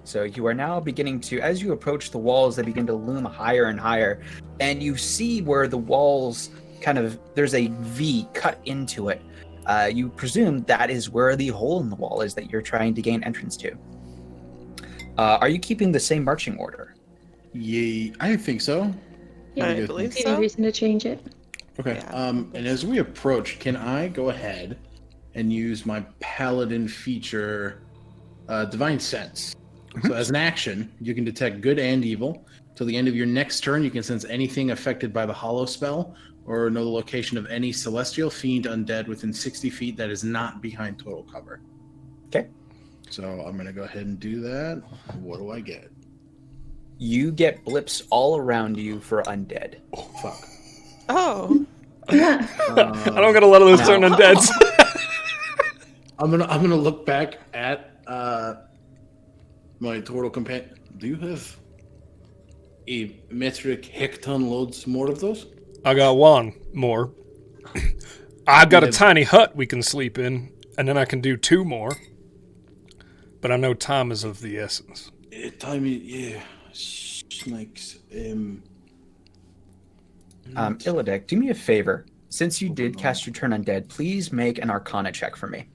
S1: So you are now beginning to, as you approach the walls, they begin to loom higher and higher. And you see where the walls there's a V cut into it. You presume that is where the hole in the wall is that you're trying to gain entrance to. Are you keeping the same marching order?
S6: Yay, I think so.
S5: Yeah,
S4: I believe
S5: any
S4: so.
S5: reason to change it?
S6: Okay.
S4: Yeah.
S6: And as we approach, can I go ahead and use my paladin feature, Divine Sense? So as an action, you can detect good and evil. Till the end of your next turn, you can sense anything affected by the Hollow spell, or know the location of any celestial fiend undead within 60 feet that is not behind total cover.
S1: Okay.
S6: So I'm gonna go ahead and do that. What do I get?
S1: You get blips all around you for undead.
S6: Oh, fuck.
S4: Oh.
S2: I don't got a lot of those turn undeads.
S6: I'm gonna look back at my total companion. Do you have a metric hecton loads more of those?
S2: I got one more. I've got a tiny hut we can sleep in, and then I can do 2 more. But I know time is of the essence.
S6: Time is, yeah. Snakes.
S1: Illidic, do me a favor. Since you did cast your turn undead, please make an Arcana check for me.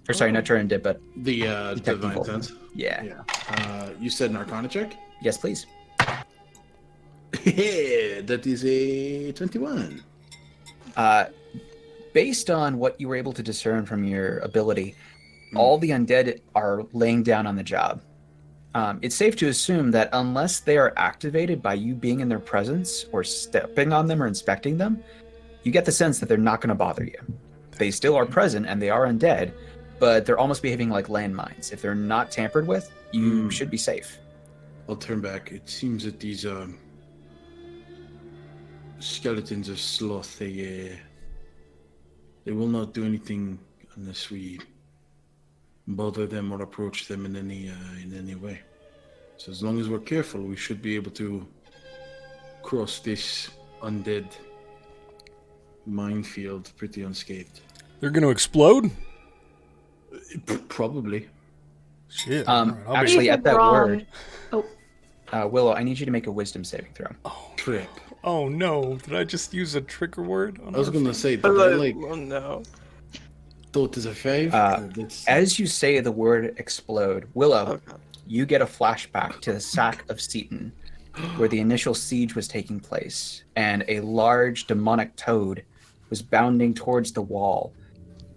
S1: Or sorry, not turn undead, but
S6: The
S1: Detect
S6: divine
S1: evil.
S6: sense.
S1: yeah.
S6: You said an Arcana check?
S1: Yes, please.
S6: Yeah, that is a 21.
S1: Based on what you were able to discern from your ability, all the undead are laying down on the job. It's safe to assume that unless they are activated by you being in their presence or stepping on them or inspecting them, you get the sense that they're not going to bother you. They still are present and they are undead, but they're almost behaving like landmines. If they're not tampered with, you should be safe.
S6: I'll turn back. It seems that these skeletons of sloth, they will not do anything unless we bother them or approach them in any way. So as long as we're careful, we should be able to cross this undead minefield pretty unscathed.
S2: They're going to explode?
S6: Probably.
S2: Shit. all right, I'll be-
S1: Actually, at that
S5: Wrong.
S1: word,
S5: Oh,
S1: Willow, I need you to make a wisdom saving throw.
S6: Trip.
S2: Oh no, did I just use a trigger word?
S6: I was gonna say, but I
S4: Oh no.
S6: thought as a 5. That's
S1: As you say the word explode, Willow,
S4: Oh god.
S1: you get a flashback to the Sack of Seton, where the initial siege was taking place, and a large demonic toad was bounding towards the wall,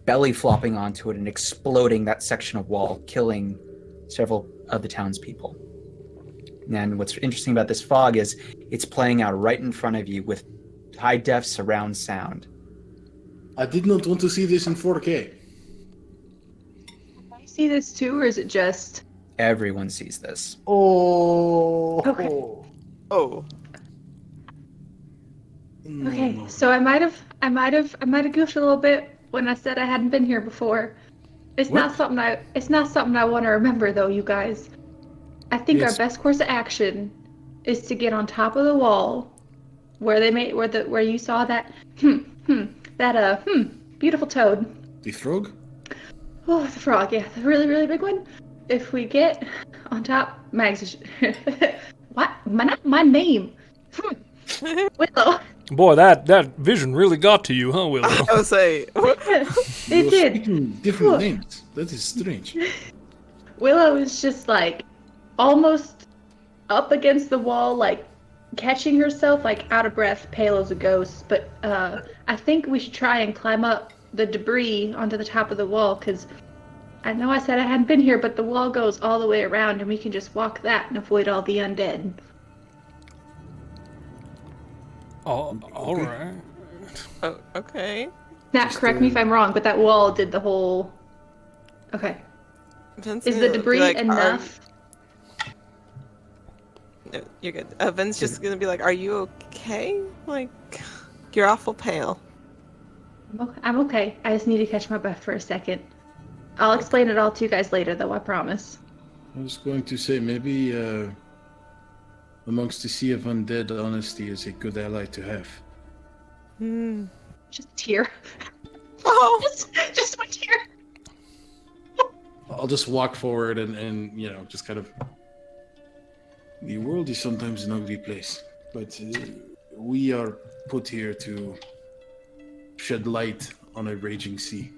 S1: belly flopping onto it and exploding that section of wall, killing several of the townspeople. And what's interesting about this fog is it's playing out right in front of you with high-def surround sound.
S6: I did not want to see this in 4K.
S5: I see this too, or is it just?
S1: Everyone sees this.
S6: Oh.
S5: Okay.
S4: Oh.
S5: Okay, so I might have goofed a little bit when I said I hadn't been here before. It's not something I want to remember though, you guys. I think
S6: Yes.
S5: our best course of action is to get on top of the wall where you saw that beautiful toad.
S6: The frog?
S5: Oh, the frog, yeah, the really, really big one. If we get on top, Mags, what? My name. Willow.
S2: Boy, that vision really got to you, huh, Willow?
S4: I would say.
S5: It
S6: You're
S5: did.
S6: speaking different
S5: Whoa.
S6: names. That is strange.
S5: Willow is just like almost up against the wall, like catching herself, like out of breath, pale as a ghost. But I think we should try and climb up the debris onto the top of the wall, because I know I said I hadn't been here, but the wall goes all the way around, and we can just walk that and avoid all the undead.
S2: Oh, all right.
S4: Oh, okay.
S5: Now, correct me if I'm wrong, but that wall did the whole. Okay.
S4: Vince
S5: Is the
S4: gonna be
S5: debris
S4: like,
S5: enough?
S4: No, you're good. Vin's just gonna be like, "Are you okay? Like, you're awful pale."
S5: I'm okay. I just need to catch my breath for a second. I'll explain it all to you guys later, though, I promise.
S6: I was going to say, maybe amongst the sea of undead, honesty is a good ally to have.
S4: Hmm.
S5: Just a tear.
S4: Oh.
S5: just one tear.
S6: I'll just walk forward and just kind of... The world is sometimes an ugly place, but we are put here to shed light on a raging sea.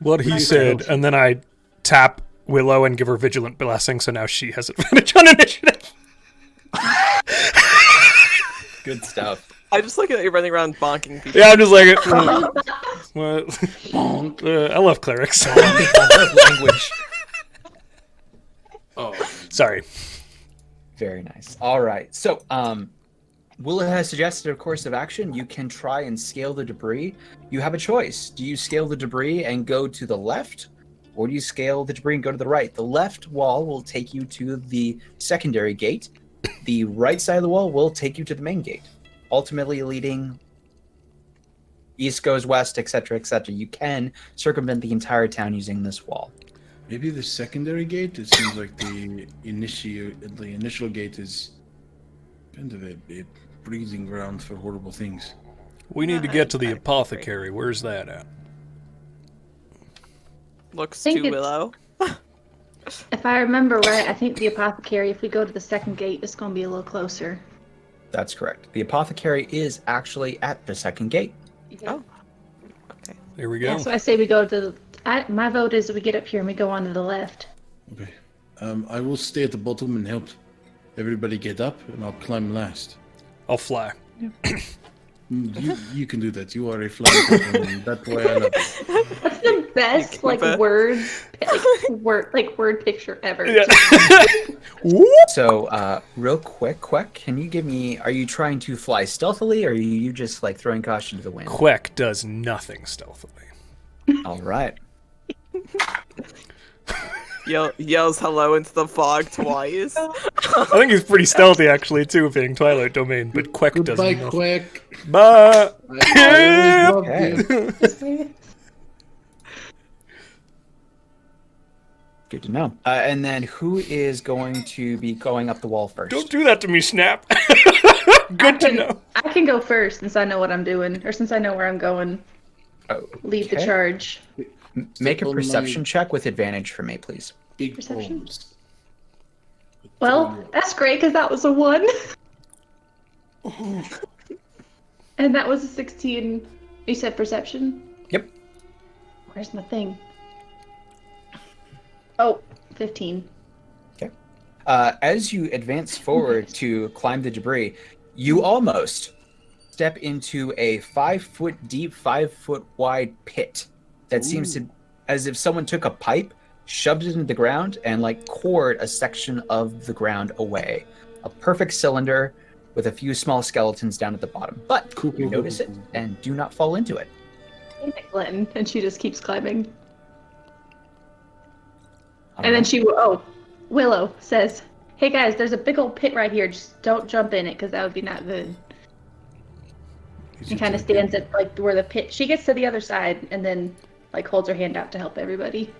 S2: What he said, and then I tap Willow and give her vigilant blessing, so now she has advantage on initiative.
S1: Good stuff.
S4: I just like that you're running around bonking people.
S2: Yeah, I'm just like, what?
S6: Bonk.
S2: I love clerics.
S1: Language.
S6: Oh,
S2: Sorry.
S1: Very nice. All right. So, Willow has suggested a course of action. You can try and scale the debris. You have a choice. Do you scale the debris and go to the left, or do you scale the debris and go to the right? The left wall will take you to the secondary gate. The right side of the wall will take you to the main gate, ultimately leading east goes west, etc., etc. You can circumvent the entire town using this wall.
S6: maybe the secondary gate? It seems like the initial gate is kind of a breeding ground for horrible things.
S2: We need to get to the apothecary. Where's that at?
S4: Looks
S5: Think
S4: to
S5: it's-
S4: Willow.
S5: If I remember right, I think the apothecary, if we go to the second gate, is going to be a little closer.
S1: That's correct. The apothecary is actually at the second gate.
S4: Oh. Okay.
S2: There we go.
S5: Yeah, so I say we go to my vote is we get up here and we go on to the left.
S6: Okay. I will stay at the bottom and help everybody get up, and I'll climb last.
S2: I'll fly.
S6: You can do that. You are a flying person, and that's why I love you.
S5: That's the best word picture ever.
S2: Yeah.
S1: So, real quick, can you give me? Are you trying to fly stealthily, or are you just like throwing caution to the wind?
S2: Queck does nothing stealthily.
S1: All right.
S4: Yells hello into the fog twice.
S2: I think he's pretty stealthy actually too, being Twilight Domain, but Queck does
S6: Goodbye,
S2: nothing.
S6: Quick.
S2: Bye.
S6: I always loved
S1: Okay.
S6: you.
S1: Good to know. And then who is going to be going up the wall first?
S2: Don't do that to me, Snap. Good to know.
S5: I can go first since I know what I'm doing, or since I know where I'm going. Lead the
S1: Okay.
S5: charge.
S1: Make a
S6: Step on
S1: perception
S6: my
S1: check with advantage for me, please.
S6: Big
S5: Perception?
S6: bones.
S5: Well, that's great because that was a 1. And that was a 16. You said perception?
S1: Yep.
S5: Where's my thing? Oh, 15.
S1: Okay. As you advance forward to climb the debris, you almost step into a 5-foot deep, 5-foot wide pit that seems to, as if someone took a pipe, shoved it into the ground, and like cored a section of the ground away. A perfect cylinder with a few small skeletons down at the bottom. But you notice it and do not fall into it.
S5: Damn it, Glenn. And she just keeps climbing.
S1: All
S5: And then
S1: right.
S5: Willow says, "Hey guys, there's a big old pit right here. Just don't jump in it because that would be not good." And kind of stands at like where the pit. She gets to the other side and then like holds her hand out to help everybody.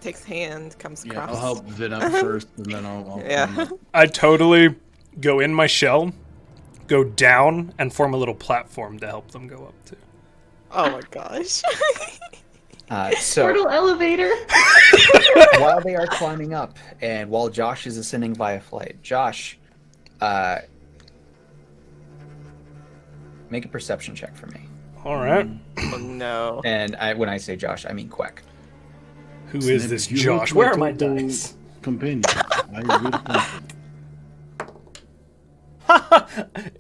S4: Takes hand, comes
S6: Yeah,
S4: across.
S6: I'll help Vin up first, and then I'll
S4: Yeah.
S6: climb up.
S2: I totally go in my shell, go down, and form a little platform to help them go up to.
S4: Oh my gosh.
S1: So
S5: Portal elevator.
S1: while they are climbing up, and while Josh is ascending via flight, Josh, make a perception check for me.
S2: All right.
S4: Oh no.
S1: And when I say Josh, I mean Queck.
S2: Who is this
S6: You
S2: Josh?
S6: look
S2: Where
S6: like
S2: are my
S6: a total
S2: dice?
S6: Companion. I will companion.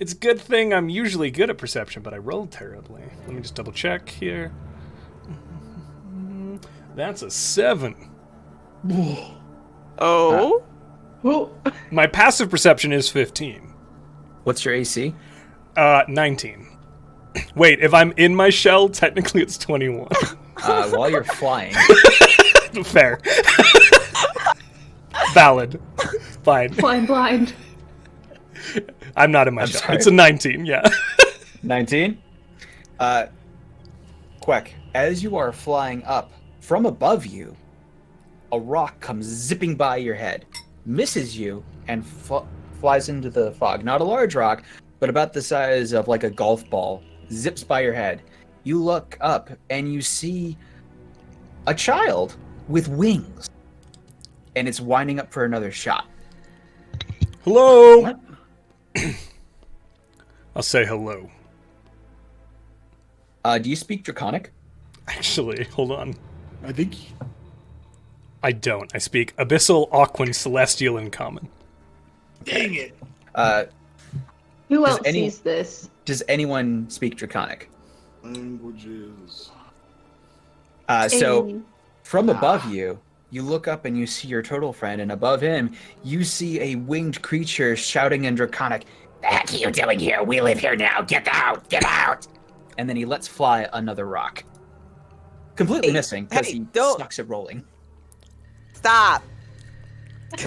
S2: It's a good thing I'm usually good at perception, but I rolled terribly. Let me just double check here. That's a 7.
S4: Oh.
S5: Whoa.
S2: My passive perception is 15.
S1: What's your AC?
S2: 19. Wait, if I'm in my shell, technically it's 21.
S1: While you're flying,
S2: Fair. Valid. Fine.
S5: Flying blind.
S2: I'm not in my
S1: I'm
S2: shell.
S1: sorry.
S2: It's a 19, yeah.
S1: 19. Queck, as you are flying up, from above you, a rock comes zipping by your head, misses you, and flies into the fog. Not a large rock, but about the size of like a golf ball, zips by your head. You look up and you see a child with wings, and it's winding up for another shot.
S2: Hello.
S1: What?
S2: I'll say hello.
S1: Do you speak Draconic?
S2: Actually, hold on.
S6: I think
S2: I don't. I speak Abyssal, Aquan, Celestial, and Common.
S6: Dang it.
S5: Who
S1: Does
S5: else
S1: any-
S5: sees this?
S1: Does anyone speak Draconic?
S6: Languages.
S1: So
S5: Hey.
S1: from above you, you look up and you see your turtle friend, and above him, you see a winged creature shouting in Draconic, "The heck are you doing here? We live here now. Get out! Get out!" And then he lets fly another rock. Completely missing because
S4: hey,
S1: he
S4: don't-
S1: sucks at rolling.
S4: Stop.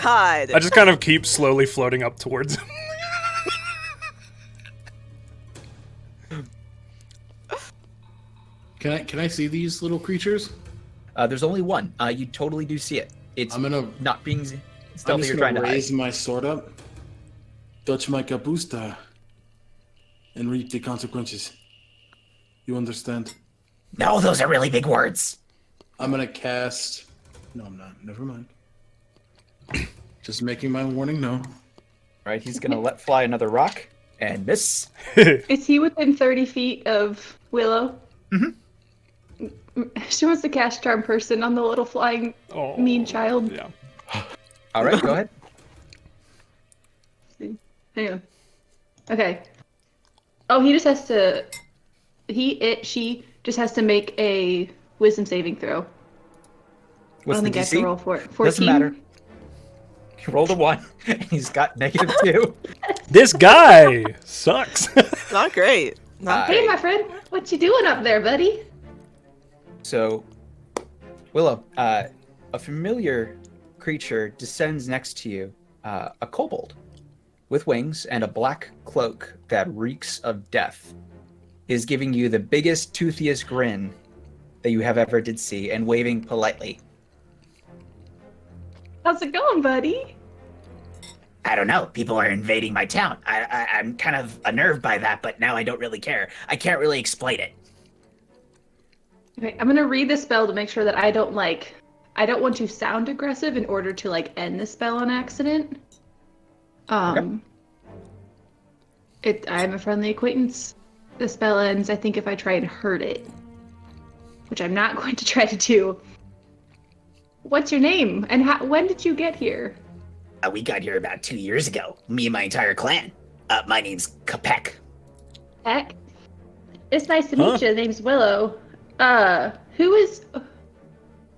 S4: God.
S2: I just kind of keep slowly floating up towards him.
S6: Can I see these little creatures?
S1: There's only one. You totally do see it. It's
S6: I'm gonna
S1: not being
S6: I'm
S1: stealthy
S6: just
S1: or
S6: gonna
S1: trying to hide.
S6: raise my sword up, touch my capusta, and reap the consequences. You understand?
S1: No, those are really big words.
S6: I'm gonna cast No, I'm not. Never mind. Just making my warning known.
S1: Right, he's gonna let fly another rock and miss.
S5: Is he within 30 feet of Willow? She wants to cast Charm Person on the little flying mean child.
S2: Yeah.
S1: All right, go ahead.
S5: Hang on. Okay. Oh, he just has to. She just has to make a wisdom saving throw.
S1: What's
S5: I don't
S1: the
S5: think I have
S1: DC?
S5: to roll for it. 14?
S1: Doesn't matter. He rolled a 1, and he's got -2.
S2: This guy sucks.
S4: Not great. Not
S5: Hey,
S4: great.
S5: my friend, what you doing up there, buddy?
S1: So, Willow, a familiar creature descends next to you, a kobold with wings and a black cloak that reeks of death, is giving you the biggest, toothiest grin that you have ever did see and waving politely.
S5: How's it going, buddy?
S7: I don't know. People are invading my town. I'm kind of unnerved by that, but now I don't really care. I can't really explain it.
S5: Okay, I'm gonna read the spell to make sure that I don't want to sound aggressive in order to end the spell on accident. I'm a friendly acquaintance. The spell ends, I think, if I try and hurt it, which I'm not going to try to do. What's your name, and when did you get here?
S7: We got here about 2 years ago. Me and my entire clan. My name's Kapek.
S5: Heck, it's nice to meet you. The name's Willow. Who is?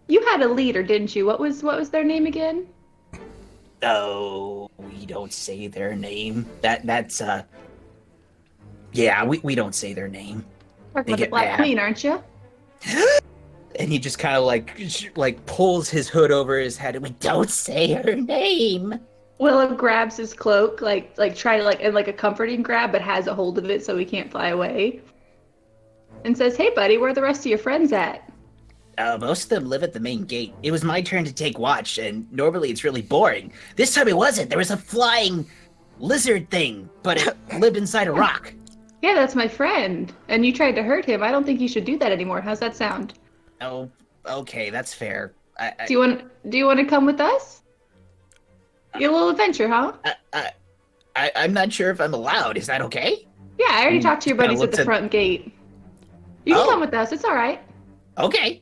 S5: You had a leader, didn't you? What was their name again?
S7: Oh, we don't say their name. That's yeah, we don't say their name.
S5: Talking about the
S7: get
S5: Black
S7: mad.
S5: Queen, aren't you?
S1: And he just kind of like pulls his hood over his head and
S7: We don't say her name.
S5: Willow grabs his cloak, try to and a comforting grab, but has a hold of it so he can't fly away. And says, "Hey, buddy, where are the rest of your friends at?"
S7: Most of them live at the main gate. It was my turn to take watch, and normally it's really boring. This time it wasn't. There was a flying lizard thing, but it lived inside a rock.
S5: Yeah, that's my friend. And you tried to hurt him. I don't think you should do that anymore. How's that sound?
S7: Oh, okay, that's fair.
S5: Do you want to come with us? Your little adventure, huh?
S7: I'm not sure if I'm allowed. Is that okay?
S5: Yeah, I already talked to your buddies at
S1: looks
S5: the
S1: at-
S5: front gate. You can
S7: Oh.
S5: come with us. It's all right.
S7: Okay.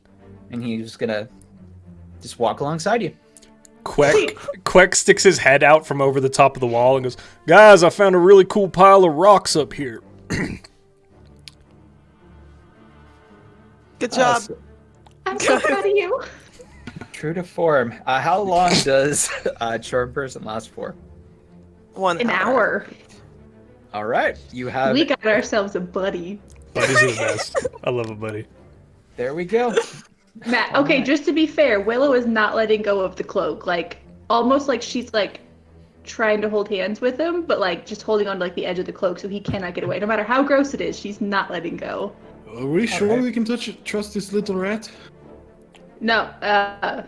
S1: and he's gonna just walk alongside you.
S2: Queck sticks his head out from over the top of the wall and goes, "Guys, I found a really cool pile of rocks up here."
S4: Good job.
S1: So,
S5: I'm so proud of you.
S1: true to form. How long does Charm Person last for?
S4: 1
S5: An hour.
S1: All right, you have.
S5: We got ourselves a buddy.
S2: Buddies are the best. I love a buddy.
S1: There we go.
S5: Matt, okay, just to be fair, Willow is not letting go of the cloak. Almost like she's trying to hold hands with him, but just holding on to the edge of the cloak so he cannot get away. No matter how gross it is, she's not letting go.
S6: Are we sure
S1: right.
S6: we can trust this little rat?
S5: No,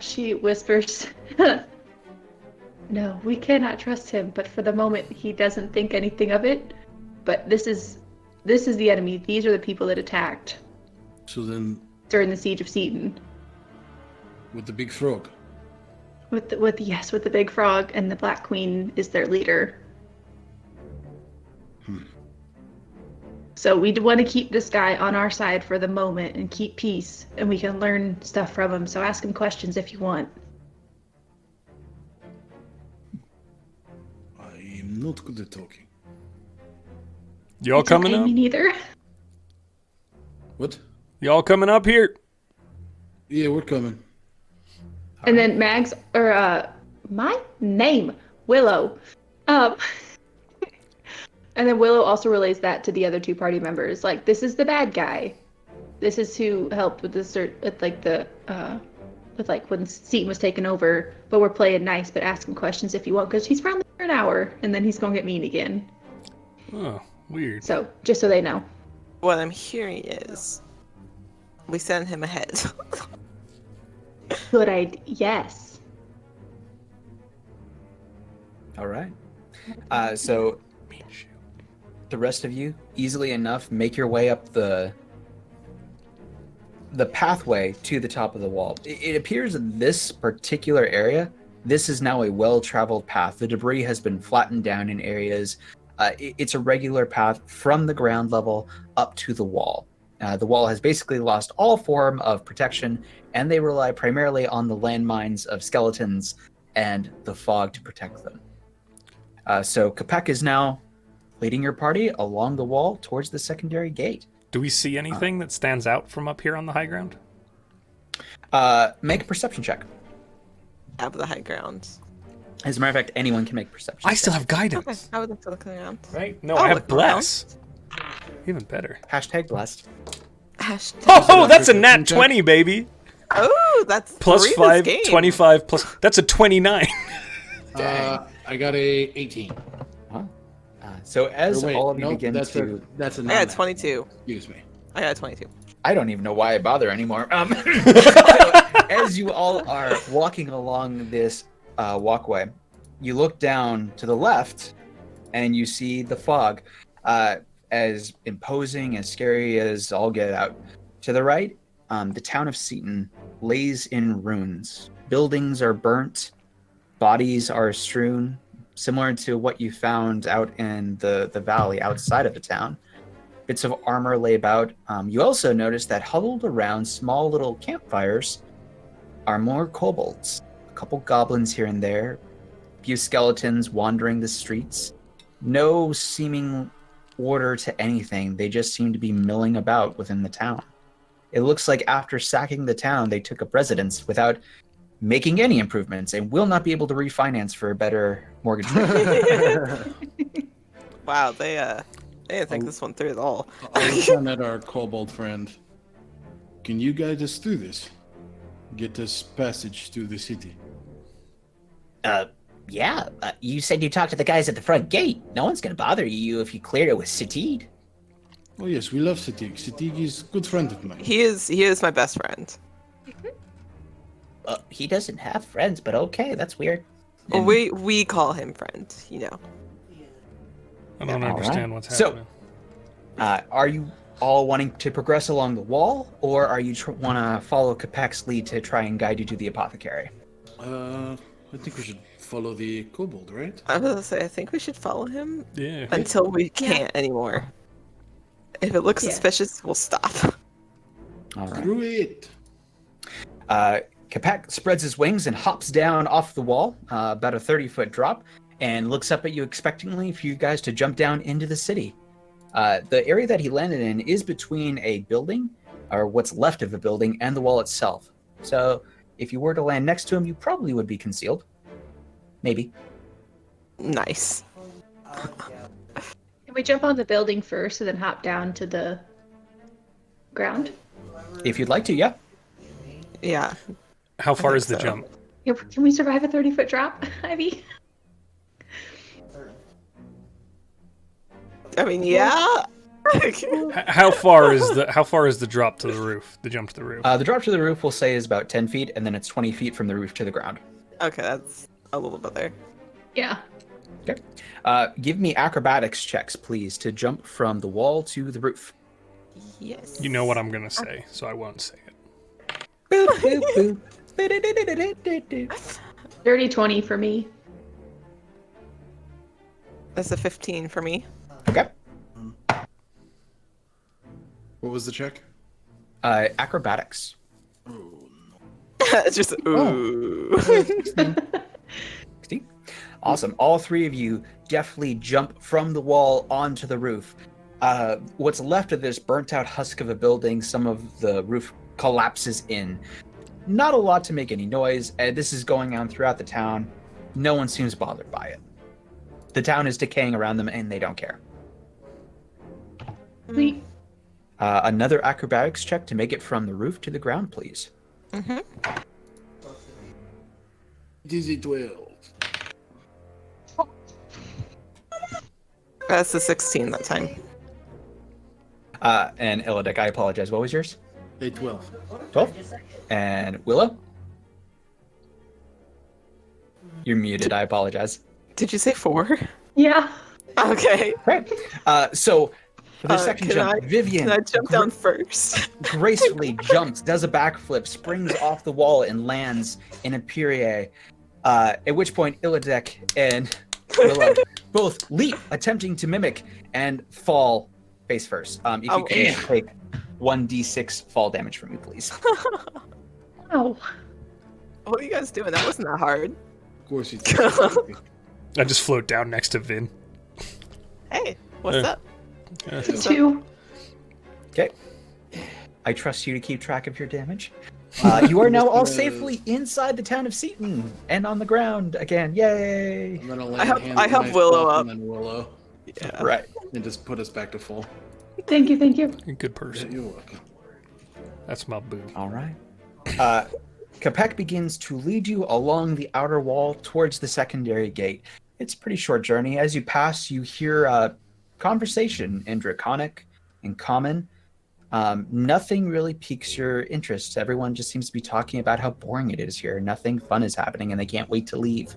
S5: she whispers, "No, we cannot trust him, but for the moment he doesn't think anything of it. But this is the enemy. These are the people that attacked
S6: So then,
S5: during the siege of Seaton.
S6: with the big frog.
S5: With the big frog, and the Black Queen is their leader. So we want to keep this guy on our side for the moment and keep peace, and we can learn stuff from him. So ask him questions if you want."
S6: I am not good at talking.
S2: Y'all
S5: It's
S2: coming
S5: okay,
S2: up?
S5: Me neither.
S6: What?
S2: Y'all coming up here?
S6: Yeah, we're coming.
S5: And then Mags, my name, Willow. And then Willow also relays that to the other two party members. This is the bad guy. This is who helped with when Seaton was taken over. But we're playing nice, but ask him questions if you want, because he's friendly for an hour, and then he's gonna get mean again.
S2: Oh, weird.
S5: So just so they know.
S4: What I'm hearing is we send him ahead.
S5: Good idea. Yes.
S1: All right. So the rest of you, easily enough, make your way up the the pathway to the top of the wall. It appears in this particular area, this is now a well-traveled path. The debris has been flattened down in areas. It's a regular path from the ground level up to the wall. The wall has basically lost all form of protection, and they rely primarily on the landmines of skeletons and the fog to protect them. So Capek is now leading your party along the wall towards the secondary gate.
S2: Do we see anything that stands out from up here on the high ground?
S1: Make a perception check.
S4: Out of the high ground.
S1: As a matter of fact, anyone can make a perception
S2: I
S1: check.
S2: still have guidance.
S4: Okay, I would look to look around.
S2: Right? No,
S4: I'll
S2: I have
S4: look around.
S2: bless. Even better.
S1: Hashtag blessed.
S4: Hashtag.
S2: Oh, that's a nat 20, baby.
S4: Oh, that's
S2: Plus
S4: three
S2: 5,
S4: this game.
S2: 25 plus. That's a 29.
S3: I got a 18.
S1: So as
S3: Or wait,
S1: all of you
S3: nope,
S1: begin
S3: that's
S1: to...
S3: that's a
S4: I
S3: non-mat.
S4: got 22.
S3: Excuse me.
S4: I got 22.
S1: I don't even know why I bother anymore. As you all are walking along this walkway, you look down to the left and you see the fog, as imposing, as scary as all get out. To the right, the town of Seaton lays in ruins. Buildings are burnt, bodies are strewn, similar to what you found out in the valley outside of the town. Bits of armor lay about. You also notice that huddled around small little campfires are more kobolds. A couple goblins here and there. A few skeletons wandering the streets. No seeming order to anything. They just seem to be milling about within the town. It looks like after sacking the town, they took up residence without making any improvements and will not be able to refinance for a better mortgage rate.
S4: Wow, they didn't think this one through at all.
S6: I'll look down at our kobold friend. Can you guide us through this? Get us passage to the city.
S7: Yeah. You said you talked to the guys at the front gate. No one's gonna bother you if you cleared it with Seaton.
S6: Oh yes, we love Satig. Satig is a good friend of mine.
S4: He is my best friend.
S7: He doesn't have friends, but okay, that's weird.
S4: Well, we call him friend, you know.
S2: I don't understand what's
S1: So-
S2: happening.
S1: Are you all wanting to progress along the wall, or are you want to follow Capek's lead to try and guide you to the apothecary?
S6: I think we should follow the kobold, right?
S4: I was gonna say I think we should follow him
S2: Yeah.
S4: until we can't anymore. If it looks
S5: Yeah.
S4: suspicious, we'll stop.
S1: All right.
S6: Through it.
S1: Capek spreads his wings and hops down off the wall, about a 30-foot drop, and looks up at you expectantly for you guys to jump down into the city. The area that he landed in is between a building, or what's left of a building, and the wall itself. So if you were to land next to him, you probably would be concealed. Maybe.
S4: Nice.
S5: Can we jump on the building first and then hop down to the ground?
S1: If you'd like to, yeah.
S4: Yeah.
S2: How far
S4: think
S2: is the
S4: so.
S2: jump?
S5: Yeah, can we survive a 30-foot drop, Ivy?
S4: I mean, yeah.
S2: How far is the drop to the roof? The jump to the roof?
S1: The drop to the roof, we'll say, is about 10 feet, and then it's 20 feet from the roof to the ground.
S4: Okay, that's a little bit there.
S5: Yeah.
S1: Okay. Give me acrobatics checks, please, to jump from the wall to the roof.
S4: Yes.
S2: You know what I'm gonna say, so I won't say it.
S1: Boop, boop, boop.
S5: Dirty 20 for me.
S4: That's a 15 for me.
S1: Okay.
S6: What was the check?
S1: Acrobatics.
S4: It's just ooh.
S1: 16. Awesome. All three of you deftly jump from the wall onto the roof. What's left of this burnt out husk of a building, some of the roof collapses in. Not a lot to make any noise, and this is going on throughout the town. No one seems bothered by it. The town is decaying around them, and they don't care.
S5: Sweet.
S1: Another acrobatics check to make it from the roof to the ground, please.
S4: Mhm.
S6: Dizzy 12.
S4: That's a 16 that time.
S1: And Illidic, I apologize. What was yours?
S6: A 12.
S1: 12? And Willow? You're muted. I apologize.
S4: Did you say 4?
S5: Yeah.
S4: Okay.
S1: Right. So For the second
S4: can
S1: jump,
S4: I-
S1: Vivian
S4: Can I jump down first?
S1: gracefully jumps, does a backflip, springs off the wall, and lands in a Pyrrhic. At which point, Illidic and Willow both leap, attempting to mimic, and fall face first. If you could each take 1d6 fall damage from me, please.
S5: Oh.
S4: What are you guys doing? That wasn't that hard.
S6: Of course you think.
S2: I just float down next to Vin.
S4: Hey, what's
S2: Yeah.
S4: up?
S5: 2.
S1: Okay. I trust you to keep track of your damage. You are now all safely inside the town of Seaton and on the ground again. Yay!
S6: I'm gonna
S4: I
S6: land
S4: help-
S6: hands
S4: I
S6: on
S4: help
S6: myself
S4: Willow up.
S6: and then Willow,
S4: Yeah.
S1: Right.
S6: and just put us back to full.
S5: Thank you, thank you.
S2: Good person.
S6: You're welcome.
S2: That's my boo.
S1: All right. Capek begins to lead you along the outer wall towards the secondary gate. It's a pretty short journey. As you pass, you hear conversation in Draconic and Common. Nothing really piques your interest. Everyone just seems to be talking about how boring it is here. Nothing fun is happening, and they can't wait to leave.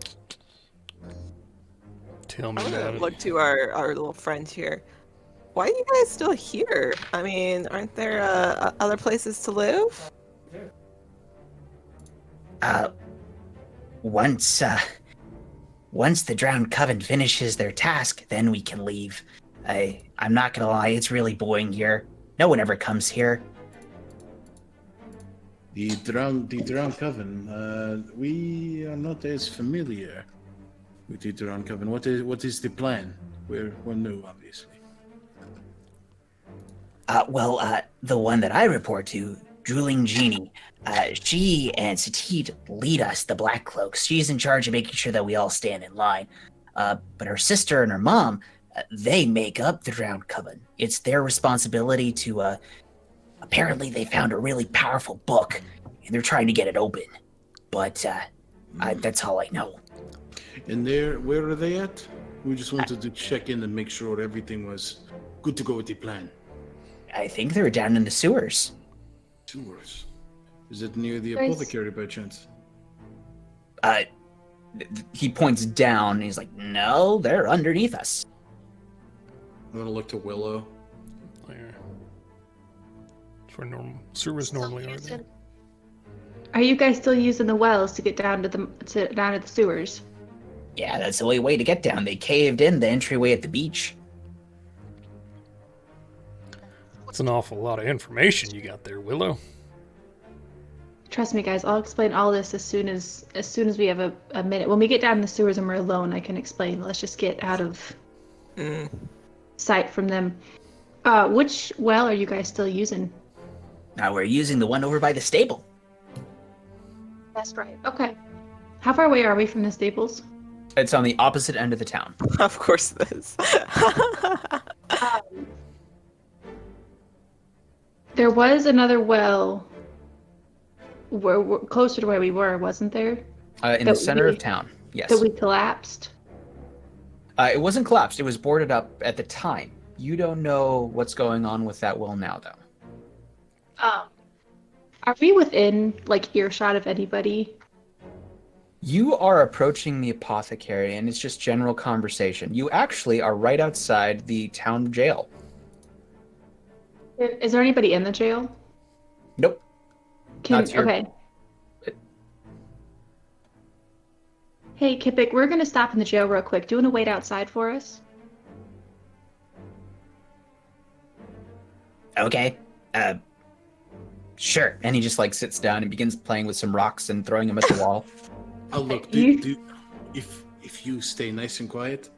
S2: Tell me
S4: I'm
S2: about
S4: gonna
S2: it.
S4: look to our little friend here. Why are you guys still here? I mean, aren't there other places to live?
S7: Once the Drowned Coven finishes their task, then we can leave. I'm not gonna lie, it's really boring here. No one ever comes here.
S6: The Drowned Coven. We are not as familiar with the Drowned Coven. What is the plan? We're new, obviously.
S7: The one that I report to, Drooling Genie, she and Seaton lead us, the Black Cloaks. She's in charge of making sure that we all stand in line. But her sister and her mom, they make up the Drowned Coven. It's their responsibility to, apparently they found a really powerful book, and they're trying to get it open. But, that's all I know.
S6: And where are they at? We just wanted to check in and make sure everything was good to go with the plan.
S7: I think they're down in the sewers.
S6: Sewers. Is it near the
S5: Nice.
S6: apothecary by chance?
S1: He points down, and he's like,
S7: No, they're underneath us.
S6: I'm gonna look to Willow.
S2: There. That's where sewers normally are. There.
S5: Are you guys still using the wells to get down to the sewers?
S7: Yeah, that's the only way to get down. They caved in the entryway at the beach.
S2: That's an awful lot of information you got there, Willow.
S5: Trust me, guys. I'll explain all this as soon as we have a minute. When we get down in the sewers and we're alone, I can explain. Let's just get out of sight from them. Which well are you guys still using?
S7: Now we're using the one over by the stable.
S5: That's right. Okay. How far away are we from the stables?
S1: it's on the opposite end of the town.
S4: Of course it is.
S5: There was another well closer to where we were, wasn't there?
S1: In the
S5: That
S1: center
S5: we-
S1: of town, yes.
S5: That we collapsed.
S1: It wasn't collapsed. It was boarded up at the time. You don't know what's going on with that well now, though.
S5: Are we within earshot of anybody?
S1: You are approaching the apothecary, and it's just general conversation. You actually are right outside the town jail.
S5: Is there anybody in the jail?
S1: Nope. Not here.
S5: Okay. Hey, Kipik, we're gonna stop in the jail real quick. Do you want to wait outside for us?
S7: Okay. Sure.
S1: And he just sits down and begins playing with some rocks and throwing them at the wall.
S6: Oh, look,
S5: You-
S6: if you stay nice and quiet,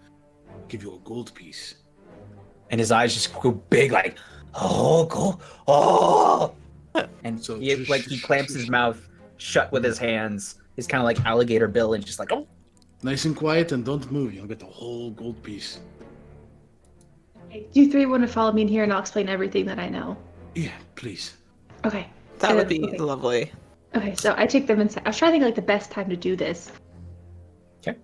S6: I'll give you a gold piece.
S1: And his eyes just go big, oh, go, oh. And
S6: So-
S1: he clamps his mouth shut with his hands. He's kind of like Alligator Bill, and just oh.
S6: Nice and quiet and don't move. You'll get the whole gold piece.
S5: Hey, do you three want to follow me in here and I'll explain everything that I know?
S6: Yeah, please.
S5: Okay.
S4: That would be
S5: Okay.
S4: lovely.
S5: Okay, so I take them inside. I was trying to think the best time to do this.
S1: Okay.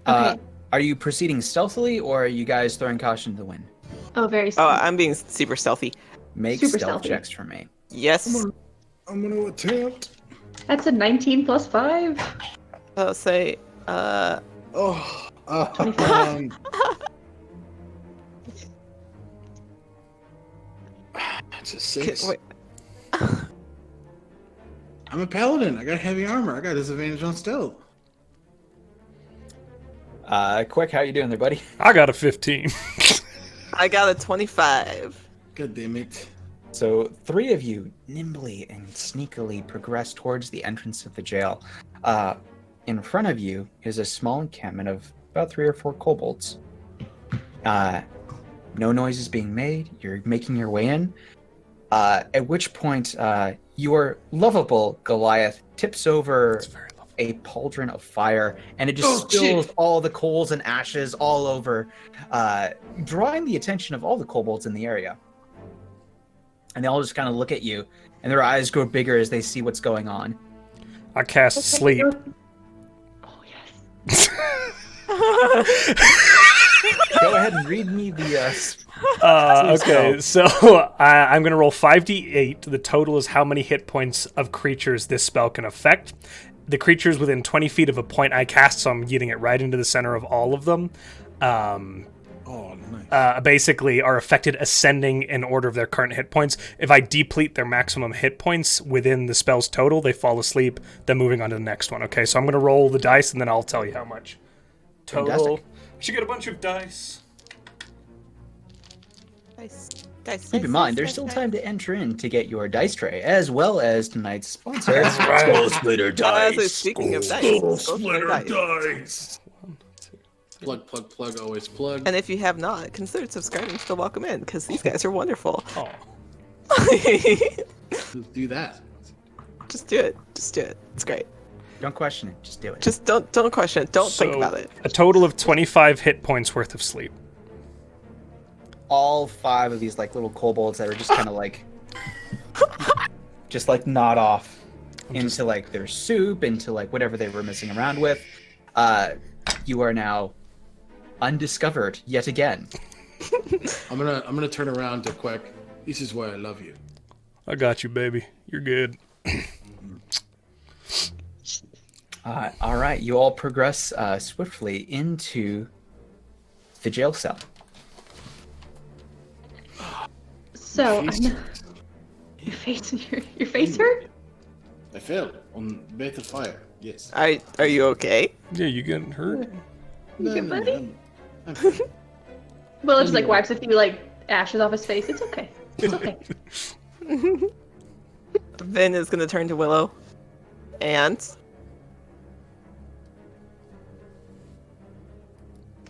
S5: Okay.
S1: Are you proceeding stealthily, or are you guys throwing caution to the wind?
S5: Oh, very
S4: Oh,
S5: smart.
S4: I'm being super stealthy.
S1: Make
S5: Super
S1: stealth
S5: stealthy.
S1: checks for me.
S4: Yes.
S6: I'm gonna attempt.
S5: That's a 19 plus 5.
S4: I'll say,
S6: It's a 6.
S4: Wait.
S6: I'm a paladin. I got heavy armor. I got disadvantage on stealth.
S1: Quick, how you doing there, buddy?
S2: I got a 15.
S4: I got a 25.
S6: God damn it.
S1: So 3 of you nimbly and sneakily progress towards the entrance of the jail. In front of you is a small encampment of about 3 or 4 kobolds. No noise is being made. You're making your way in. At which point, your lovable Goliath tips over a pauldron of fire, and it just spills all the coals and ashes all over, drawing the attention of all the kobolds in the area. And they all just kind of look at you, and their eyes grow bigger as they see what's going on.
S2: I cast sleep.
S5: Oh, yes.
S1: Go ahead and read me the...
S2: Okay, so I'm going to roll 5d8. The total is how many hit points of creatures this spell can affect. The creatures within 20 feet of a point I cast, so I'm getting it right into the center of all of them.
S6: Nice.
S2: Basically are affected ascending in order of their current hit points. If I deplete their maximum hit points within the spell's total, they fall asleep, then moving on to the next one. Okay, so I'm going to roll the dice, and then I'll tell you how much. Total.
S1: Fantastic.
S2: We should get a bunch of dice.
S1: Keep in mind, there's still time to enter in to get your dice tray, as well as tonight's sponsor,
S6: Skull Splitter
S4: Dice. Speaking of dice,
S6: Skull
S4: Skull
S6: Splitter
S4: Splitter
S6: Dice. Plug, always plug.
S4: And if you have not, consider subscribing to Welcome In, because these guys are wonderful.
S2: Oh.
S6: Let's do that.
S4: Just do it. Just do it. It's great.
S1: Don't question it, just do it.
S4: Just don't question it. Don't think about it.
S2: A total of 25 hit points worth of sleep.
S1: All 5 of these like little kobolds that are just kind of like, just like nod off into like their soup, into like whatever they were messing around with. You are now undiscovered yet again.
S6: I'm gonna turn around to Quack. This is why I love you.
S2: I got you, baby. You're good.
S1: All right, you all progress swiftly into the jail cell.
S5: So, your face hurt?
S6: I fell on bed of fire. Yes.
S4: Are you okay?
S2: Yeah, you getting hurt?
S5: You good, buddy?
S6: I'm fine.
S5: Willow just like wipes a few like ashes off his face. It's okay. It's okay.
S4: Vin is gonna turn to Willow, and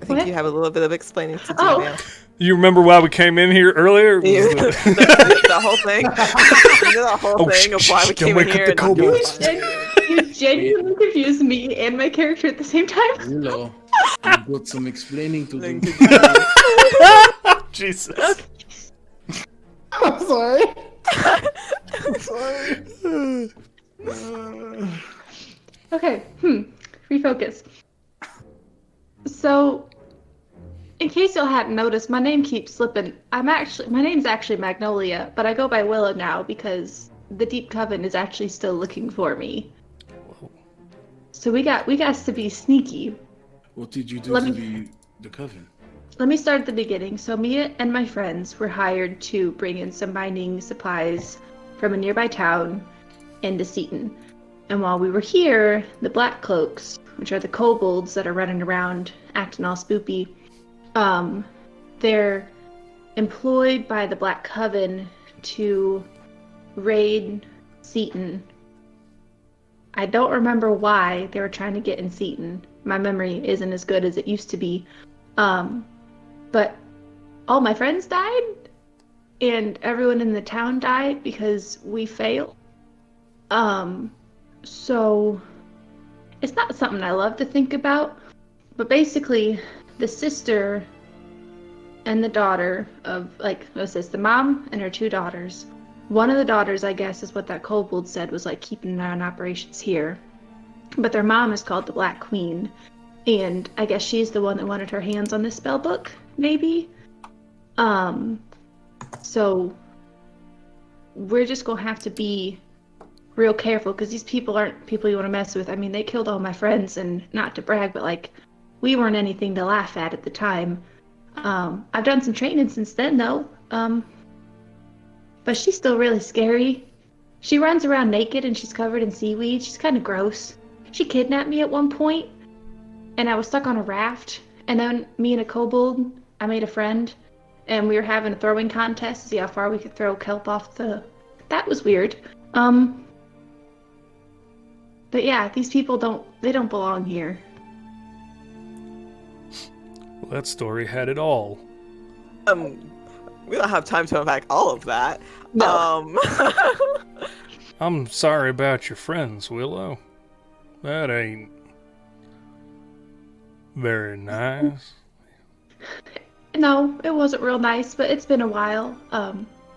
S4: I think
S5: What?
S4: you have a little bit of explaining to do
S5: Oh.
S4: now.
S2: You remember why we came in here earlier?
S4: The whole thing. The whole
S2: Oh,
S4: thing of why we
S2: don't
S4: came
S2: wake
S4: in
S2: up
S4: here.
S2: the
S4: and not doing
S2: kobolds.
S4: fine.
S5: You genuinely confused me and my character at the same time.
S6: Willow, you've got some explaining to
S4: Thing
S6: do.
S4: to do.
S2: Jesus.
S6: I'm sorry.
S5: Okay, refocus. So, in case y'all hadn't noticed, my name keeps slipping. My name's actually Magnolia, but I go by Willow now because the Deep Coven is actually still looking for me. So we got to be sneaky.
S6: What did you do
S5: Let
S6: to
S5: me-
S6: the coven?
S5: Let me start at the beginning. So me and my friends were hired to bring in some mining supplies from a nearby town into Seaton. And while we were here, the Black Cloaks, which are the kobolds that are running around acting all spoopy, they're employed by the Black Coven to raid Seaton. I don't remember why they were trying to get in Seaton. My memory isn't as good as it used to be. But all my friends died, and everyone in the town died because we failed. So it's not something I love to think about, but basically the sister and the daughter of, like, what's this, the mom and her 2 daughters. One of the daughters, I guess, is what that kobold said, was like keeping an eye on operations here. But their mom is called the Black Queen, and I guess she's the one that wanted her hands on this spell book, maybe? So we're just gonna have to be real careful, because these people aren't people you want to mess with. I mean, they killed all my friends, and not to brag, but like, we weren't anything to laugh at the time. I've done some training since then, though. but she's still really scary. She runs around naked and she's covered in seaweed. She's kind of gross. She kidnapped me at one point, and I was stuck on a raft. And then me and a kobold, I made a friend, and we were having a throwing contest to see how far we could throw kelp off the... That was weird. But yeah, these people don't belong here.
S2: Well, that story had it all.
S4: We don't have time to unpack all of that.
S5: No.
S2: I'm sorry about your friends, Willow. That ain't very nice.
S5: No, it wasn't real nice, but it's been a while.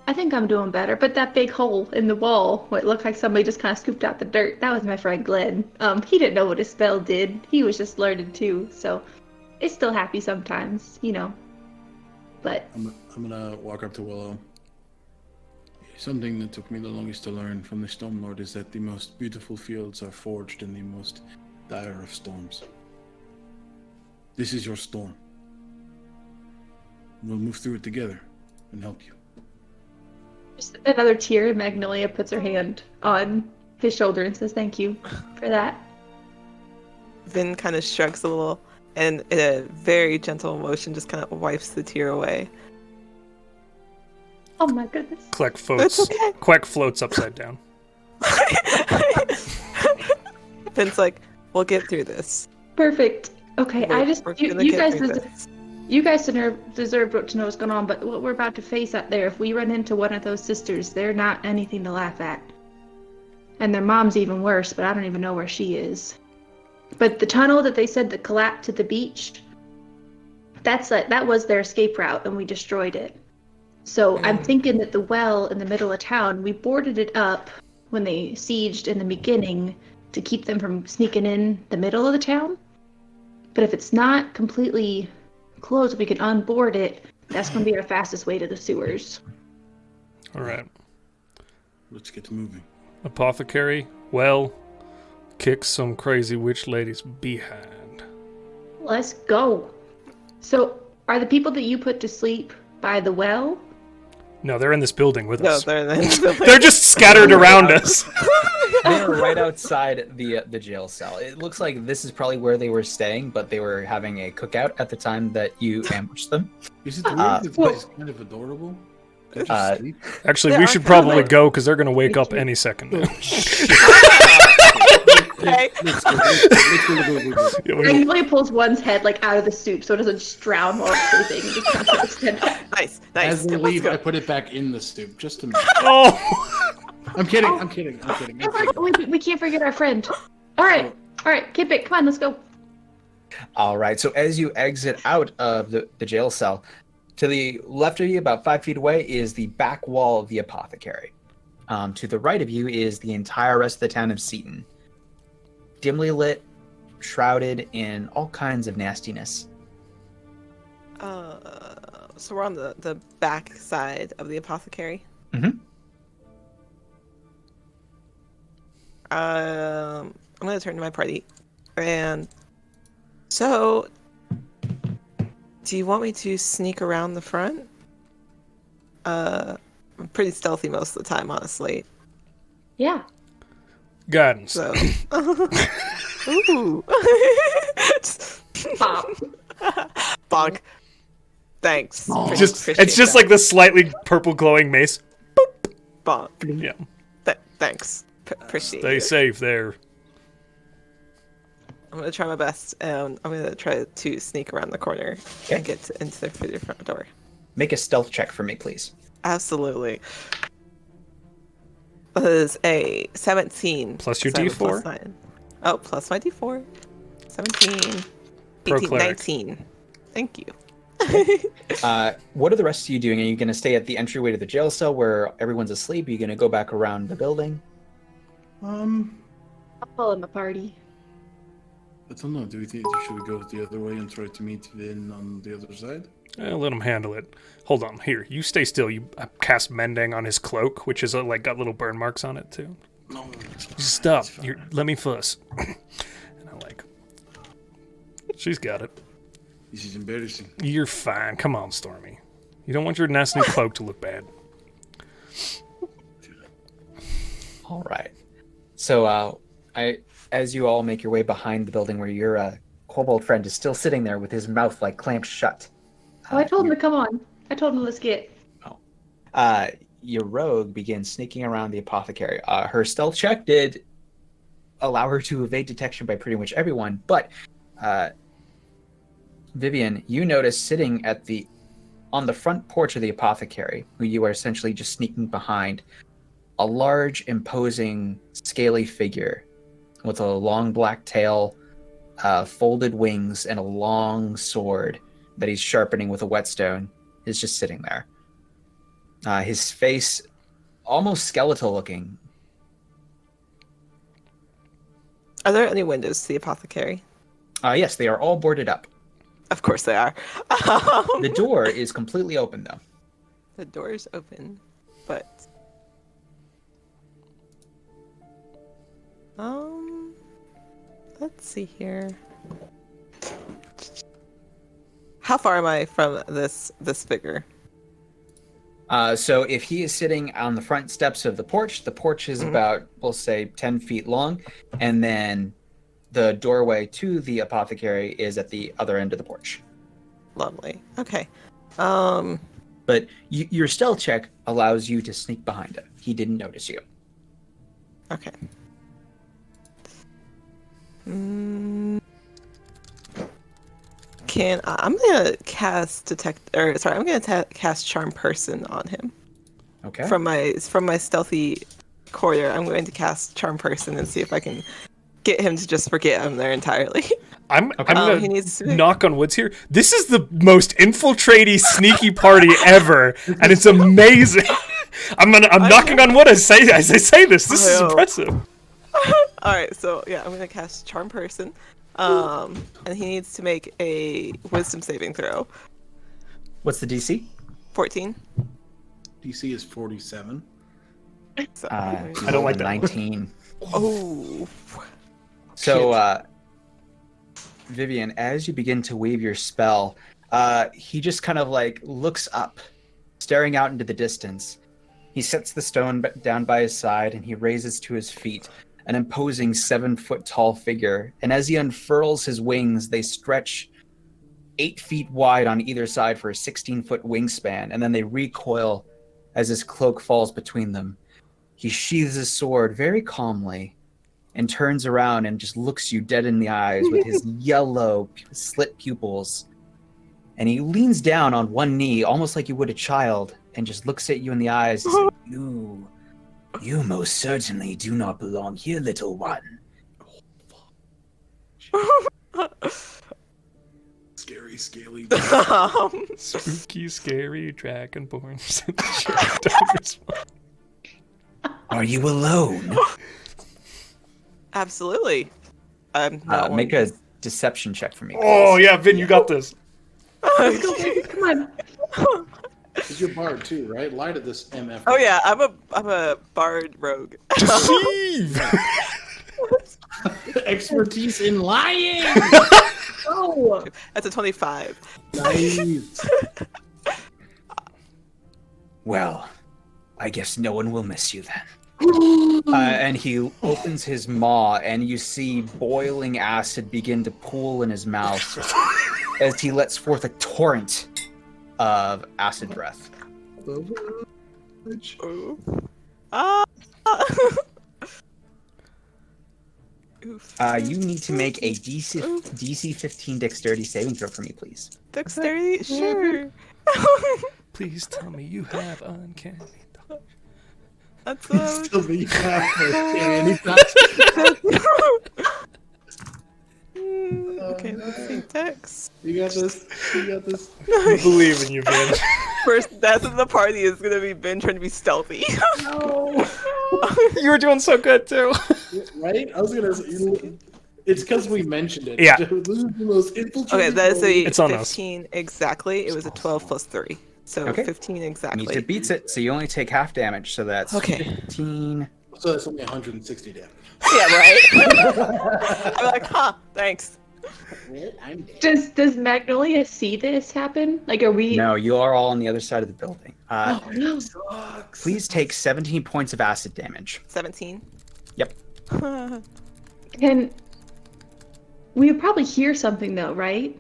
S5: I think I'm doing better. But that big hole in the wall, what looked like somebody just kind of scooped out the dirt, that was my friend Glenn. He didn't know what his spell did. He was just learning too, so it's still happy sometimes, you know. But
S6: I'm gonna walk up to Willow. Something that took me the longest to learn from the Storm Lord is that the most beautiful fields are forged in the most dire of storms. This is your storm. We'll move through it together and help you.
S5: just another tear, and Magnolia puts her hand on his shoulder and says, "Thank you for that."
S4: Vin kind of shrugs a little, and in a very gentle motion, just kind of wipes the tear away.
S5: Oh my goodness.
S2: Quack floats.
S4: It's okay.
S2: Quack floats upside down.
S4: Vin's like, "We'll get through this."
S5: Perfect. Okay,
S4: We're gonna
S5: you
S4: get
S5: guys
S4: through
S5: des-
S4: this.
S5: you guys deserve to know what's going on, but what we're about to face out there, if we run into one of those sisters, they're not anything to laugh at. And their mom's even worse, but I don't even know where she is. But the tunnel that they said that collapsed to the beach, that was their escape route, and we destroyed it. So I'm thinking that the well in the middle of town, we boarded it up when they sieged in the beginning to keep them from sneaking in the middle of the town. But if it's not completely closed, we can unboard it. That's going to be our fastest way to the sewers.
S2: All right.
S6: Let's get moving.
S2: Apothecary, well, kick some crazy witch lady's behind.
S5: Let's go. So, are the people that you put to sleep by the well?
S2: No, they're in this building with
S4: No,
S2: us.
S4: they're
S2: Just scattered around us.
S1: They're right outside the jail cell. It looks like this is probably where they were staying, but they were having a cookout at the time that you ambushed them.
S6: Is it weird that this place is kind of adorable? They just sleep?
S2: Actually,
S4: They
S2: we
S4: are
S2: should
S4: kinda
S2: probably
S4: like-
S2: go because they're going to wake up any second now.
S4: Okay.
S6: Let's go.
S2: Yeah, we-
S5: Magnolia pulls one's head like out of the soup so it doesn't just drown while it's sleeping. It just kind of extend out.
S4: Nice.
S6: As they
S4: Let's
S6: leave,
S4: go.
S6: I put it back in the stoop just to make.
S2: oh!
S6: I'm kidding.
S5: We can't forget our friend. All right, Kip it. Come on, let's go.
S1: All right. So as you exit out of the jail cell, to the left of you, about 5 feet away, is the back wall of the apothecary. To the right of you is the entire rest of the town of Seaton. Dimly lit, shrouded in all kinds of nastiness.
S4: So we're on the back side of the apothecary.
S1: Mhm.
S4: I'm gonna turn to my party, and so, do you want me to sneak around the front? I'm pretty stealthy most of the time, honestly.
S5: Yeah.
S2: Guidance.
S4: So, ooh,
S5: Pop.
S4: bonk. Thanks.
S2: It's just like the slightly purple glowing mace.
S4: bonk.
S2: Yeah.
S4: Thanks. Appreciate
S2: Stay
S4: it.
S2: safe there.
S4: I'm gonna try my best, and I'm gonna try to sneak around the corner
S1: Okay.
S4: and get into the front door.
S1: Make a stealth check for me, please.
S4: Absolutely. That is a 17.
S2: Plus your
S4: So I have a
S2: D4?
S4: plus 9. Oh, plus my D4. 17.
S2: Pro
S4: 18,
S2: cleric.
S4: 19. Thank you.
S1: What are the rest of you doing? Are you going to stay at the entryway to the jail cell where everyone's asleep? Are you going to go back around the building?
S5: I'll call him a party.
S6: I don't know. Do we think should we go the other way and try to meet Vin on the other side?
S2: Let him handle it. Hold on. Here, you stay still. You cast Mending on his cloak, which is like got little burn marks on it too.
S6: No, it's fine.
S2: Stop.
S6: It's fine.
S2: Let me fuss. And I'm like, she's got it.
S6: This is embarrassing.
S2: You're fine. Come on, Stormy. You don't want your nasty cloak to look bad.
S1: All right. So, as you all make your way behind the building where your kobold friend is still sitting there with his mouth like clamped shut.
S5: Oh, I told him to come on. I told him let's get.
S1: Your rogue begins sneaking around the apothecary. Her stealth check did allow her to evade detection by pretty much everyone, but Vivian, you notice sitting on the front porch of the apothecary, who you are essentially just sneaking behind, a large, imposing, scaly figure with a long black tail, folded wings, and a long sword that he's sharpening with a whetstone is just sitting there. His face, almost skeletal looking.
S4: Are there any windows to the apothecary?
S1: Yes, they are all boarded up.
S4: Of course they are.
S1: The door is completely open, though.
S4: The door is open, but... let's see here. How far am I from this figure?
S1: So if he is sitting on the front steps of the porch is about, we'll say, 10 feet long, and then the doorway to the apothecary is at the other end of the porch.
S4: Lovely. Okay.
S1: But your stealth check allows you to sneak behind him. He didn't notice you.
S4: Okay. I'm gonna cast I'm gonna cast Charm Person on him.
S1: Okay.
S4: From my stealthy corridor, I'm going to cast Charm Person and see if I can get him to just forget I'm there entirely.
S2: I'm gonna
S4: he needs to
S2: knock on woods here. This is the most infiltratey, sneaky party ever, and it's amazing. I'm knocking on wood as I say this. This is impressive.
S4: All right, so yeah, I'm gonna cast Charm Person, and he needs to make a Wisdom saving throw.
S1: What's the DC?
S4: 14.
S6: DC is 47.
S4: So,
S2: I don't like that.
S1: 19.
S4: Oh.
S1: So, Vivian, as you begin to weave your spell, he just kind of like looks up, staring out into the distance. He sets the stone down by his side and he raises to his feet, an imposing 7-foot-tall figure. And as he unfurls his wings, they stretch 8 feet wide on either side for a 16-foot wingspan, and then they recoil as his cloak falls between them. He sheathes his sword very calmly and turns around and just looks you dead in the eyes with his yellow slit pupils. And he leans down on one knee, almost like you would a child, and just looks at you in the eyes and says, You most certainly do not belong here, little one.
S6: Scary, scaly.
S2: Spooky, scary dragonborn.
S7: Are you alone?
S4: Absolutely. I'm not
S1: Make a deception check for me.
S2: Oh yeah, Vin, you got this.
S5: Come on.
S6: It's your bard too, right? Lie to this MF.
S4: Oh yeah, I'm a bard rogue.
S2: Deceive.
S6: Expertise in lying.
S5: Oh.
S4: That's a 25.
S6: Nice.
S1: Well, I guess no one will miss you then. And he opens his maw, and you see boiling acid begin to pool in his mouth as he lets forth a torrent of acid breath. You need to make a DC 15 dexterity saving throw for me, please.
S4: Dexterity? Sure.
S2: Please tell me you have uncanny.
S4: That's what I was...
S6: Still be happy.
S4: Okay, let's see. Dex.
S6: You got this. You got this.
S2: I believe in you, Vin.
S4: First death of the party is gonna be Ben trying to be stealthy.
S6: No.
S2: You were doing so good too.
S6: Right? I was gonna say, it's because we mentioned it.
S2: Yeah.
S6: This is the most infiltrating.
S4: Okay, that is a
S2: It's on us.
S4: 15 exactly. It was a 12 plus 3. So
S1: Okay.
S4: 15
S1: Meets
S4: exactly.
S1: it beats it, so you only take half damage, so that's
S4: Okay.
S1: 15.
S6: So that's only 160 damage.
S4: Yeah, right? I'm like, thanks.
S6: Well, I'm dead.
S5: Does Magnolia see this happen? Like, are we?
S1: No, you are all on the other side of the building.
S5: Oh no!
S1: Please take 17 points of acid damage.
S4: 17.
S1: Yep.
S5: Can we probably hear something though, right?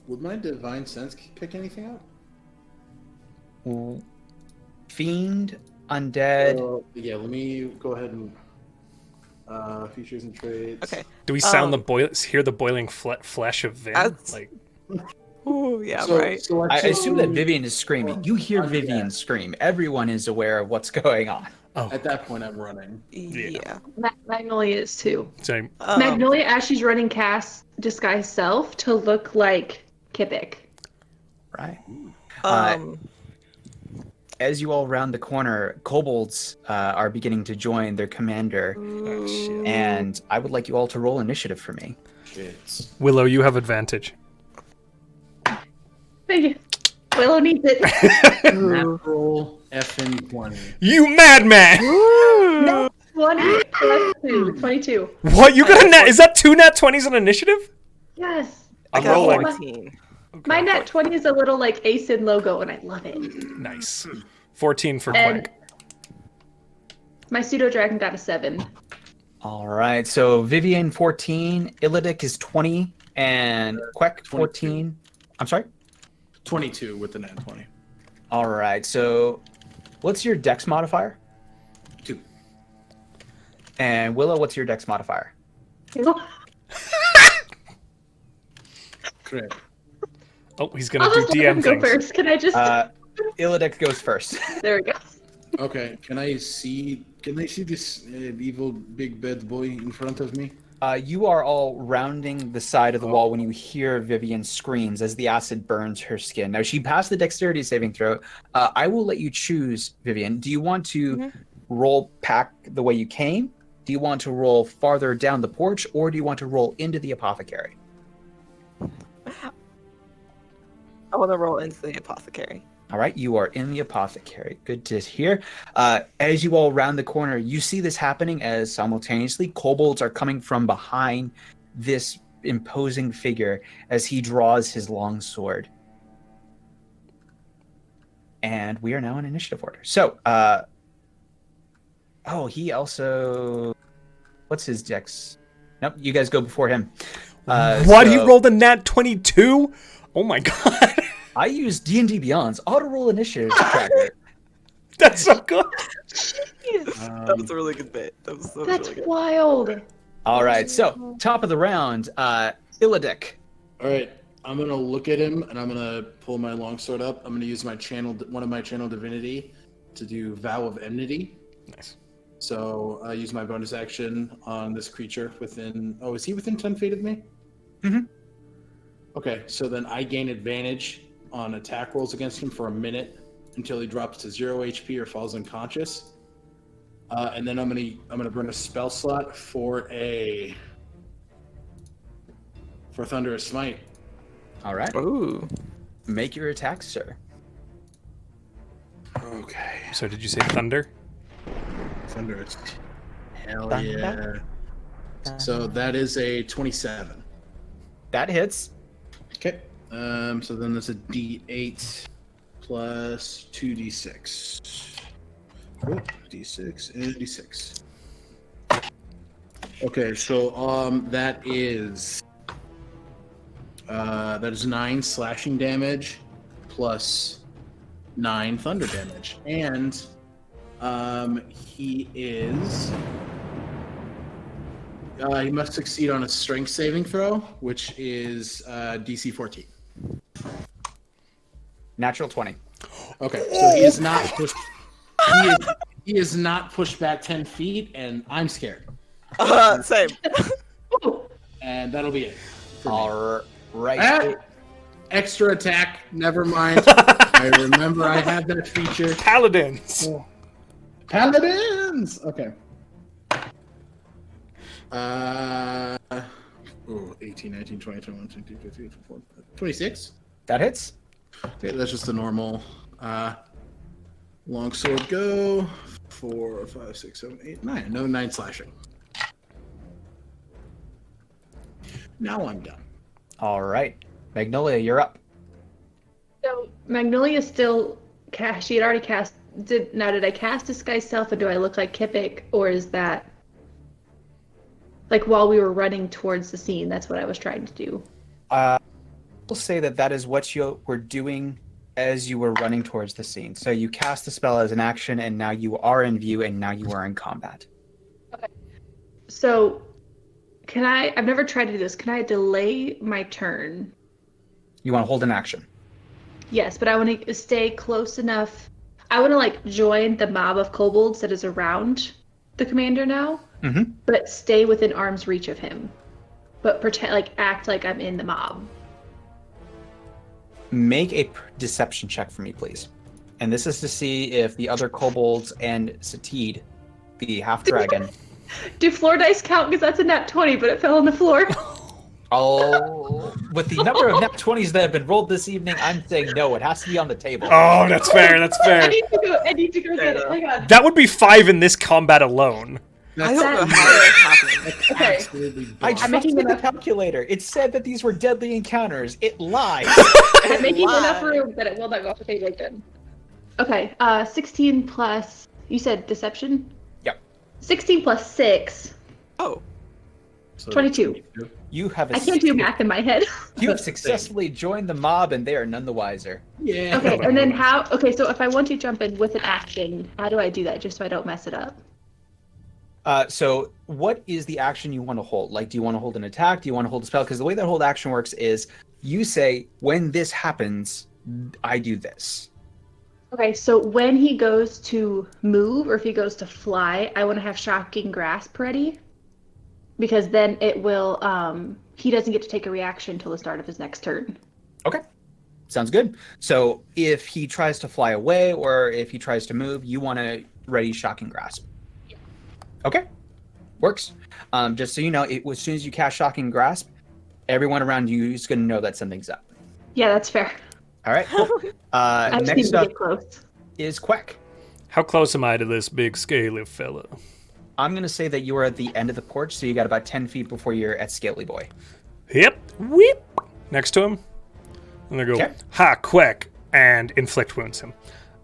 S6: Would my divine sense pick anything up?
S1: Fiend, undead.
S6: Yeah, let me go ahead and features and traits.
S4: Okay.
S2: Do we hear the boiling flesh of Vin?
S4: That's-
S2: Like,
S4: Oh, yeah,
S6: So,
S4: right.
S6: so
S1: I assume that
S6: took-
S1: Vivian is screaming. You hear
S6: Undead.
S1: Vivian scream. Everyone is aware of what's going on.
S6: At that point, I'm running.
S4: Yeah.
S5: Magnolia is too.
S2: same.
S5: Magnolia, as she's running, casts disguise self to look like Kipik.
S1: Right.
S4: Um,
S1: As you all round the corner, kobolds are beginning to join their commander,
S4: ooh.
S1: and I would like you all to roll initiative for me.
S6: Shit.
S2: Willow, you have advantage.
S5: Thank you. Willow needs it.
S6: Natural effing 20.
S2: You madman!
S5: 20 plus 2. 22.
S2: What? You got a nat? Is that 2 nat 20s on initiative?
S5: Yes.
S2: I'm
S4: got
S2: rolling.
S4: 14.
S5: My nat 20 is a little like ACID logo, and I love it.
S2: Nice. 14 for
S5: And
S2: Quack.
S5: my pseudo dragon got a 7.
S1: All right, so Vivian 14, Illidic is 20, and Queck 14. I'm sorry?
S6: 22 with the nat 20.
S1: All right, so what's your dex modifier?
S6: 2.
S1: And Willow, what's your dex modifier?
S6: Correct.
S2: Oh, he's gonna
S5: I'll
S2: do
S5: just let him
S2: DM
S5: go
S2: things.
S5: first. Can I just?
S1: Illidic goes first.
S5: There we go.
S6: Okay, can I see this evil big bad boy in front of me?
S1: You are all rounding the side of the wall when you hear Vivian screams as the acid burns her skin. Now, she passed the dexterity saving throw. I will let you choose, Vivian. Do you want to roll back the way you came? Do you want to roll farther down the porch? Or do you want to roll into the apothecary?
S4: I want to roll into the apothecary.
S1: All right, you are in the apothecary. Good to hear. As you all round the corner, you see this happening as simultaneously kobolds are coming from behind this imposing figure as he draws his long sword. And we are now in initiative order. So, he also... What's his dex? Nope, you guys go before him.
S2: What? He rolled a nat 22? Oh my god.
S1: I use D&D Beyond's auto-roll initiative tracker.
S2: That's so good.
S4: That was a really good bit. That was
S5: That's
S4: really good.
S5: wild.
S1: All right, so top of the round, Illidic.
S6: All right, I'm gonna look at him and I'm gonna pull my longsword up. I'm gonna use one of my channel divinity to do Vow of Enmity.
S2: Nice.
S6: So I use my bonus action on this creature within. Oh, is he within 10 feet of me?
S1: Mhm.
S6: Okay, so then I gain advantage on attack rolls against him for a minute until he drops to 0 HP or falls unconscious. And then I'm gonna burn a spell slot for Thunderous Smite.
S1: All right,
S4: Ooh.
S1: make your attack, sir.
S6: Okay.
S2: So did you say thunder?
S6: Thunderous. Hell
S1: Thunder.
S6: yeah. So that is a 27.
S1: That hits.
S6: Okay. So then there's a D8 plus 2D6. Oh, D6 and D6. Okay, so that is 9 slashing damage plus 9 thunder damage, and he must succeed on a strength saving throw, which is DC 14.
S1: Natural 20.
S6: Okay, so he is not pushed. He is not pushed back 10 feet, and I'm scared.
S4: Same.
S6: And that'll be it. for me.
S1: All right.
S6: Ah! Extra attack. Never mind. I remember I had that feature.
S2: Paladins.
S6: Paladins. Okay. 18, 19, 20, 21, 22, 23, 24, 26.
S1: That hits.
S6: Okay, that's just the normal longsword go. 4, 5, 6, 7, 8, 9. No 9 slashing. Now I'm done.
S1: All right. Magnolia, you're up.
S5: So Magnolia still cast. She had already cast. Did I cast Disguise Self, and do I look like Kipik, or is that like while we were running towards the scene? That's what I was trying to do.
S1: We'll say that is what you were doing as you were running towards the scene. So you cast the spell as an action, and now you are in view, and now you are in combat.
S5: Okay. So, can I? I've never tried to do this. Can I delay my turn?
S1: You want to hold an action.
S5: Yes, but I want to stay close enough. I want to like join the mob of kobolds that is around the commander now, but stay within arm's reach of him. But act like I'm in the mob.
S1: Make a deception check for me, please. And this is to see if the other kobolds and Seaton, the half dragon.
S5: Do floor dice count? Because that's a nat 20, but it fell on the floor.
S1: Oh, with the number of nat 20s that have been rolled this evening, I'm saying no. It has to be on the table.
S2: Oh, that's fair. That's fair.
S5: I need to go get it. Hang on.
S2: That would be 5 in this combat alone.
S4: I don't know how that's happening.
S5: Okay.
S6: Absolutely
S1: I
S6: bonkers.
S1: trusted the calculator. It said that these were deadly encounters. It lies.
S5: I'm making enough room that it will not go off the table again. Okay, 16 plus. You said deception?
S1: Yep.
S5: 16 plus 6.
S4: Oh,
S6: So
S5: 22.
S1: You have.
S5: I can't do math in my head.
S1: You have successfully joined the mob, and they are none the wiser.
S6: Yeah.
S5: Okay, and then how? Okay, so if I want to jump in with an action, how do I do that just so I don't mess it up?
S1: So what is the action you want to hold? Like, do you want to hold an attack? Do you want to hold a spell? Because the way that hold action works is you say, when this happens, I do this.
S5: Okay, so when he goes to move or if he goes to fly, I want to have Shocking Grasp ready. Because then it will, he doesn't get to take a reaction until the start of his next turn.
S1: Okay. Sounds good. So if he tries to fly away or if he tries to move, you want to ready Shocking Grasp.
S5: Yeah.
S1: Okay. Works. Just so you know, as soon as you cast Shocking Grasp, everyone around you is going to know that something's up.
S5: Yeah, that's fair.
S1: All right. Cool.
S5: I just need
S1: Next
S5: to
S1: up
S5: get close.
S1: is Quack.
S2: How close am I to this big scaly fella?
S1: I'm going to say that you are at the end of the porch, so you got about 10 feet before you're at Scaly Boy.
S2: Yep. Weep. Next to him. And I go,
S1: Okay.
S2: ha, quack, and inflict wounds him.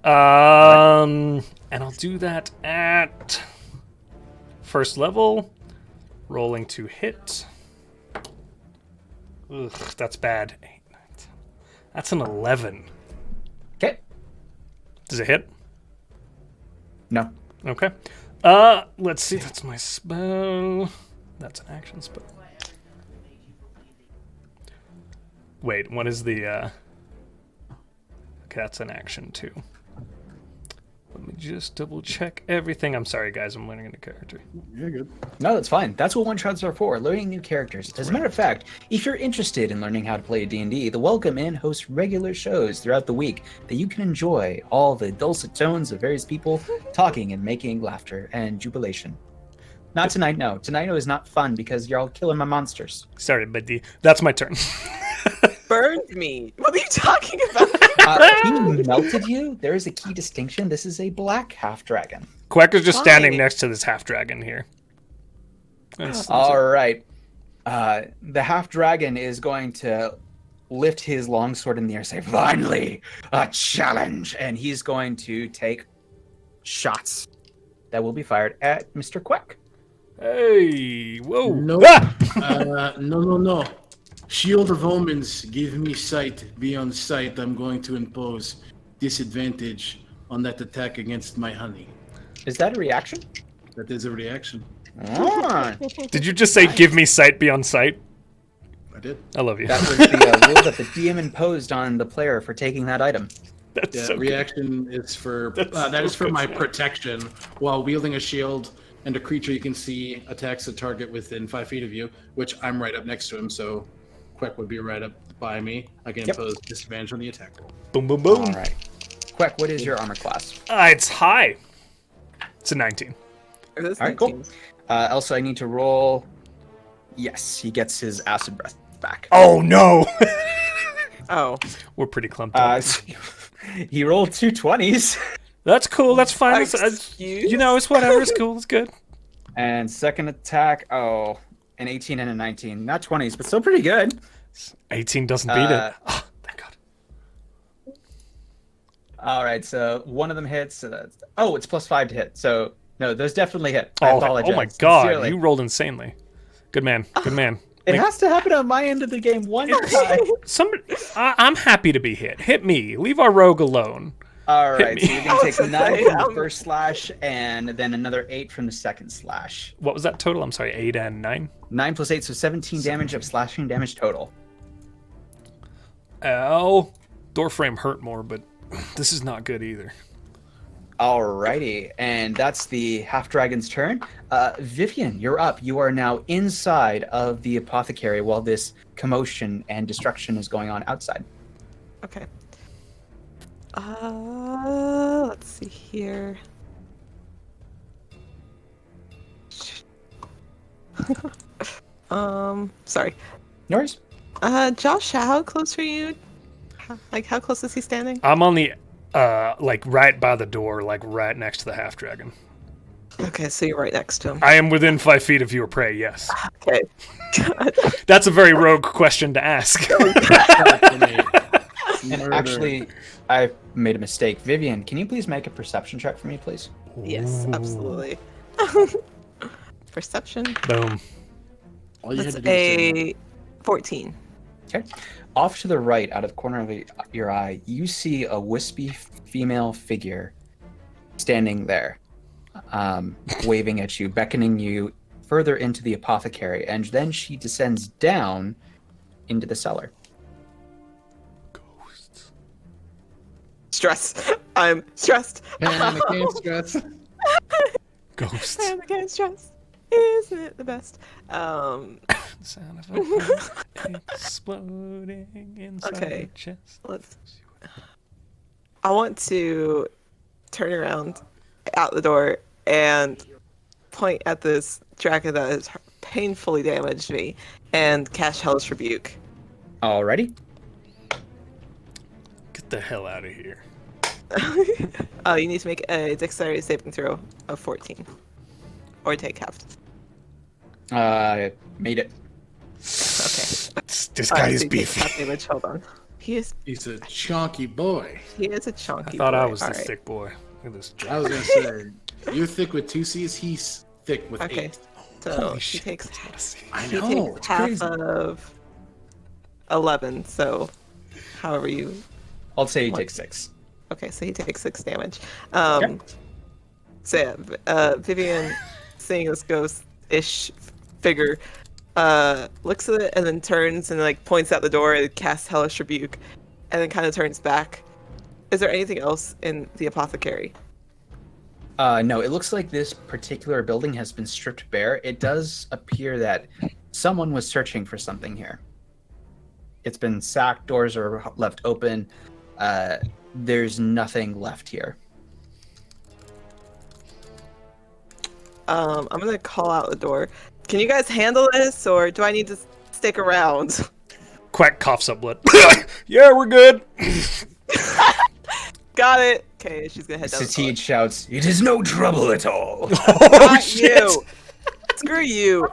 S2: And I'll do that at first level. Rolling to hit. Ugh, that's bad. 8, 9, 10. That's an 11.
S1: Okay.
S2: Does it hit?
S1: No.
S2: Okay. Let's see. That's my spell. That's an action spell. Wait, what is the, Okay, that's an action too. Let me just double check everything. I'm sorry, guys. I'm learning a new character.
S6: You're good.
S1: No, that's fine. That's what one-shots are for, learning new characters. As a matter of fact, if you're interested in learning how to play D&D, the Welcome Inn hosts regular shows throughout the week that you can enjoy all the dulcet tones of various people talking and making laughter and jubilation. Not tonight, no. Tonight is not fun because you're all killing my monsters.
S2: Sorry, buddy. That's my turn.
S4: burned me. What are you talking about?
S1: He melted you? There is a key distinction. This is a black half-dragon.
S2: Quack is just standing
S4: Why?
S2: next to this half dragon here. That's
S1: All right. The half-dragon is going to lift his longsword in the air and say, finally, a challenge. And he's going to take shots that will be fired at Mr. Quack.
S2: Hey, whoa.
S6: No.
S2: Ah!
S6: No. Shield of Omens, give me sight. Beyond sight, I'm going to impose disadvantage on that attack against my honey.
S1: Is that a reaction?
S6: That is a reaction.
S1: Ah,
S2: Did you just say give me sight beyond sight?
S6: I did.
S2: I love you.
S1: that was the rule that the DM imposed on the player for taking that item.
S2: That's
S6: Yeah,
S2: so good.
S6: reaction is for
S2: That's
S6: that is
S2: so
S6: for
S2: good.
S6: my protection while wielding a shield, and a creature you can see attacks a target within 5 feet of you, which I'm right up next to him, so Quack would be right up by me. I can
S1: Yep.
S6: impose disadvantage on the attack roll.
S2: Boom, boom, boom.
S1: All right. Quack, what is your armor class?
S2: It's high. It's a 19.
S4: That's
S1: All right, cool. Also, I need to roll. Yes, he gets his acid breath back.
S2: Oh, no.
S4: Oh.
S2: We're pretty clumped up.
S1: He rolled 2 20s.
S2: That's cool. That's fine. That's,
S4: Excuse?
S2: you know, it's whatever. It's cool. It's good.
S1: And second attack, oh, An 18 and a 19. Not 20s, but still pretty good.
S2: 18 doesn't beat it. Oh, thank God.
S1: All right, so one of them hits. So that's, it's +5 to hit. So, no, those definitely hit. I
S2: Oh,
S1: apologize.
S2: oh my God.
S1: Sincerely.
S2: You rolled insanely. Good man. Good man.
S1: It has to happen on my end of the game one time.
S2: I'm happy to be hit. Hit me. Leave our rogue alone.
S1: All right,
S2: me.
S1: so you're going to take 9 from the
S4: say,
S1: first slash and then another 8 from the second slash.
S2: What was that total? I'm sorry, 8 and 9?
S1: 9 plus 8, so 17 damage of slashing damage total.
S2: Ow. Door frame hurt more, but this is not good either.
S1: Alrighty, and that's the half-dragon's turn. Vivian, you're up. You are now inside of the apothecary while this commotion and destruction is going on outside.
S4: Okay. Let's see here. Sorry.
S1: No worries.
S4: Josh, how close are you? How close is he standing?
S2: I'm on the, right by the door, right next to the half-dragon.
S4: Okay, so you're right next to him.
S2: I am within 5 feet of your prey, yes.
S4: Okay.
S2: That's a very rogue question to ask.
S1: And actually, I made a mistake. Vivian, can you please make a perception check for me, please?
S4: Yes, absolutely. Perception.
S2: Boom.
S6: All you had
S4: That's
S6: to do was say
S4: a 14.
S1: Okay. Off to the right, out of the corner of your eye, you see a wispy female figure standing there, waving at you, beckoning you further into the apothecary, and then she descends down into the cellar.
S2: Ghosts.
S4: Stress. I'm stressed.
S6: panic and stress.
S2: Ghosts.
S4: Panic and stress. Isn't it the best?
S2: Sound of a heart exploding inside
S4: Okay.
S2: your chest.
S4: I want to turn around out the door and point at this dragon that has painfully damaged me and cast Hellish Rebuke.
S1: Alrighty.
S2: Get the hell out of here.
S4: You need to make a dexterity saving throw of 14. Or take half.
S1: Made it.
S4: Okay.
S2: This
S4: Alright,
S2: guy is
S4: so you take
S2: beefy.
S4: half damage. Hold on. He
S6: He's a chunky boy.
S4: is a chunky
S2: I thought
S4: boy.
S2: I was the
S4: Alright.
S2: thick boy. Look at this.
S6: I was gonna say, you're thick with 2 C's. He's thick with
S4: Okay.
S6: 8.
S4: So
S2: Holy
S4: he
S2: shit.
S4: takes
S2: That's what I see.
S6: I
S4: he
S6: know.
S4: takes
S6: It's
S4: half
S6: crazy.
S4: of 11, so however you...
S1: I'll say you take 6.
S4: Okay, so he takes 6 damage.
S1: Okay.
S4: So yeah, Vivian, seeing this ghost-ish figure, looks at it and then turns and points out the door and casts Hellish Rebuke, and then kind of turns back. Is there anything else in the apothecary?
S1: No, it looks like this particular building has been stripped bare. It does appear that someone was searching for something here. It's been sacked, doors are left open. There's nothing left here.
S4: I'm gonna call out the door. Can you guys handle this, or do I need to stick around?
S2: Quack coughs up blood. Yeah, we're good.
S4: Got it. Okay, she's gonna head down the cellar.
S1: Satid shouts, "It is no trouble at all."
S2: Oh,
S4: Not
S2: shit.
S4: you. Screw you.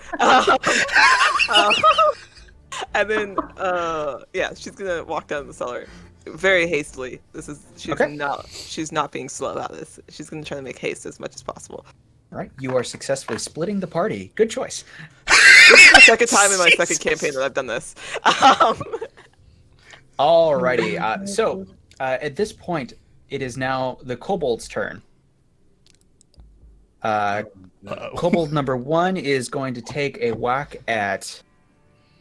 S4: And then, yeah, she's gonna walk down the cellar very hastily. She's
S1: Okay.
S4: not being slow about this. She's gonna try to make haste as much as possible.
S1: All right, you are successfully splitting the party. Good choice.
S4: This is the second time in my second campaign that I've done this.
S1: Alrighty. So at this point, it is now the kobold's turn. Kobold number 1 is going to take a whack at,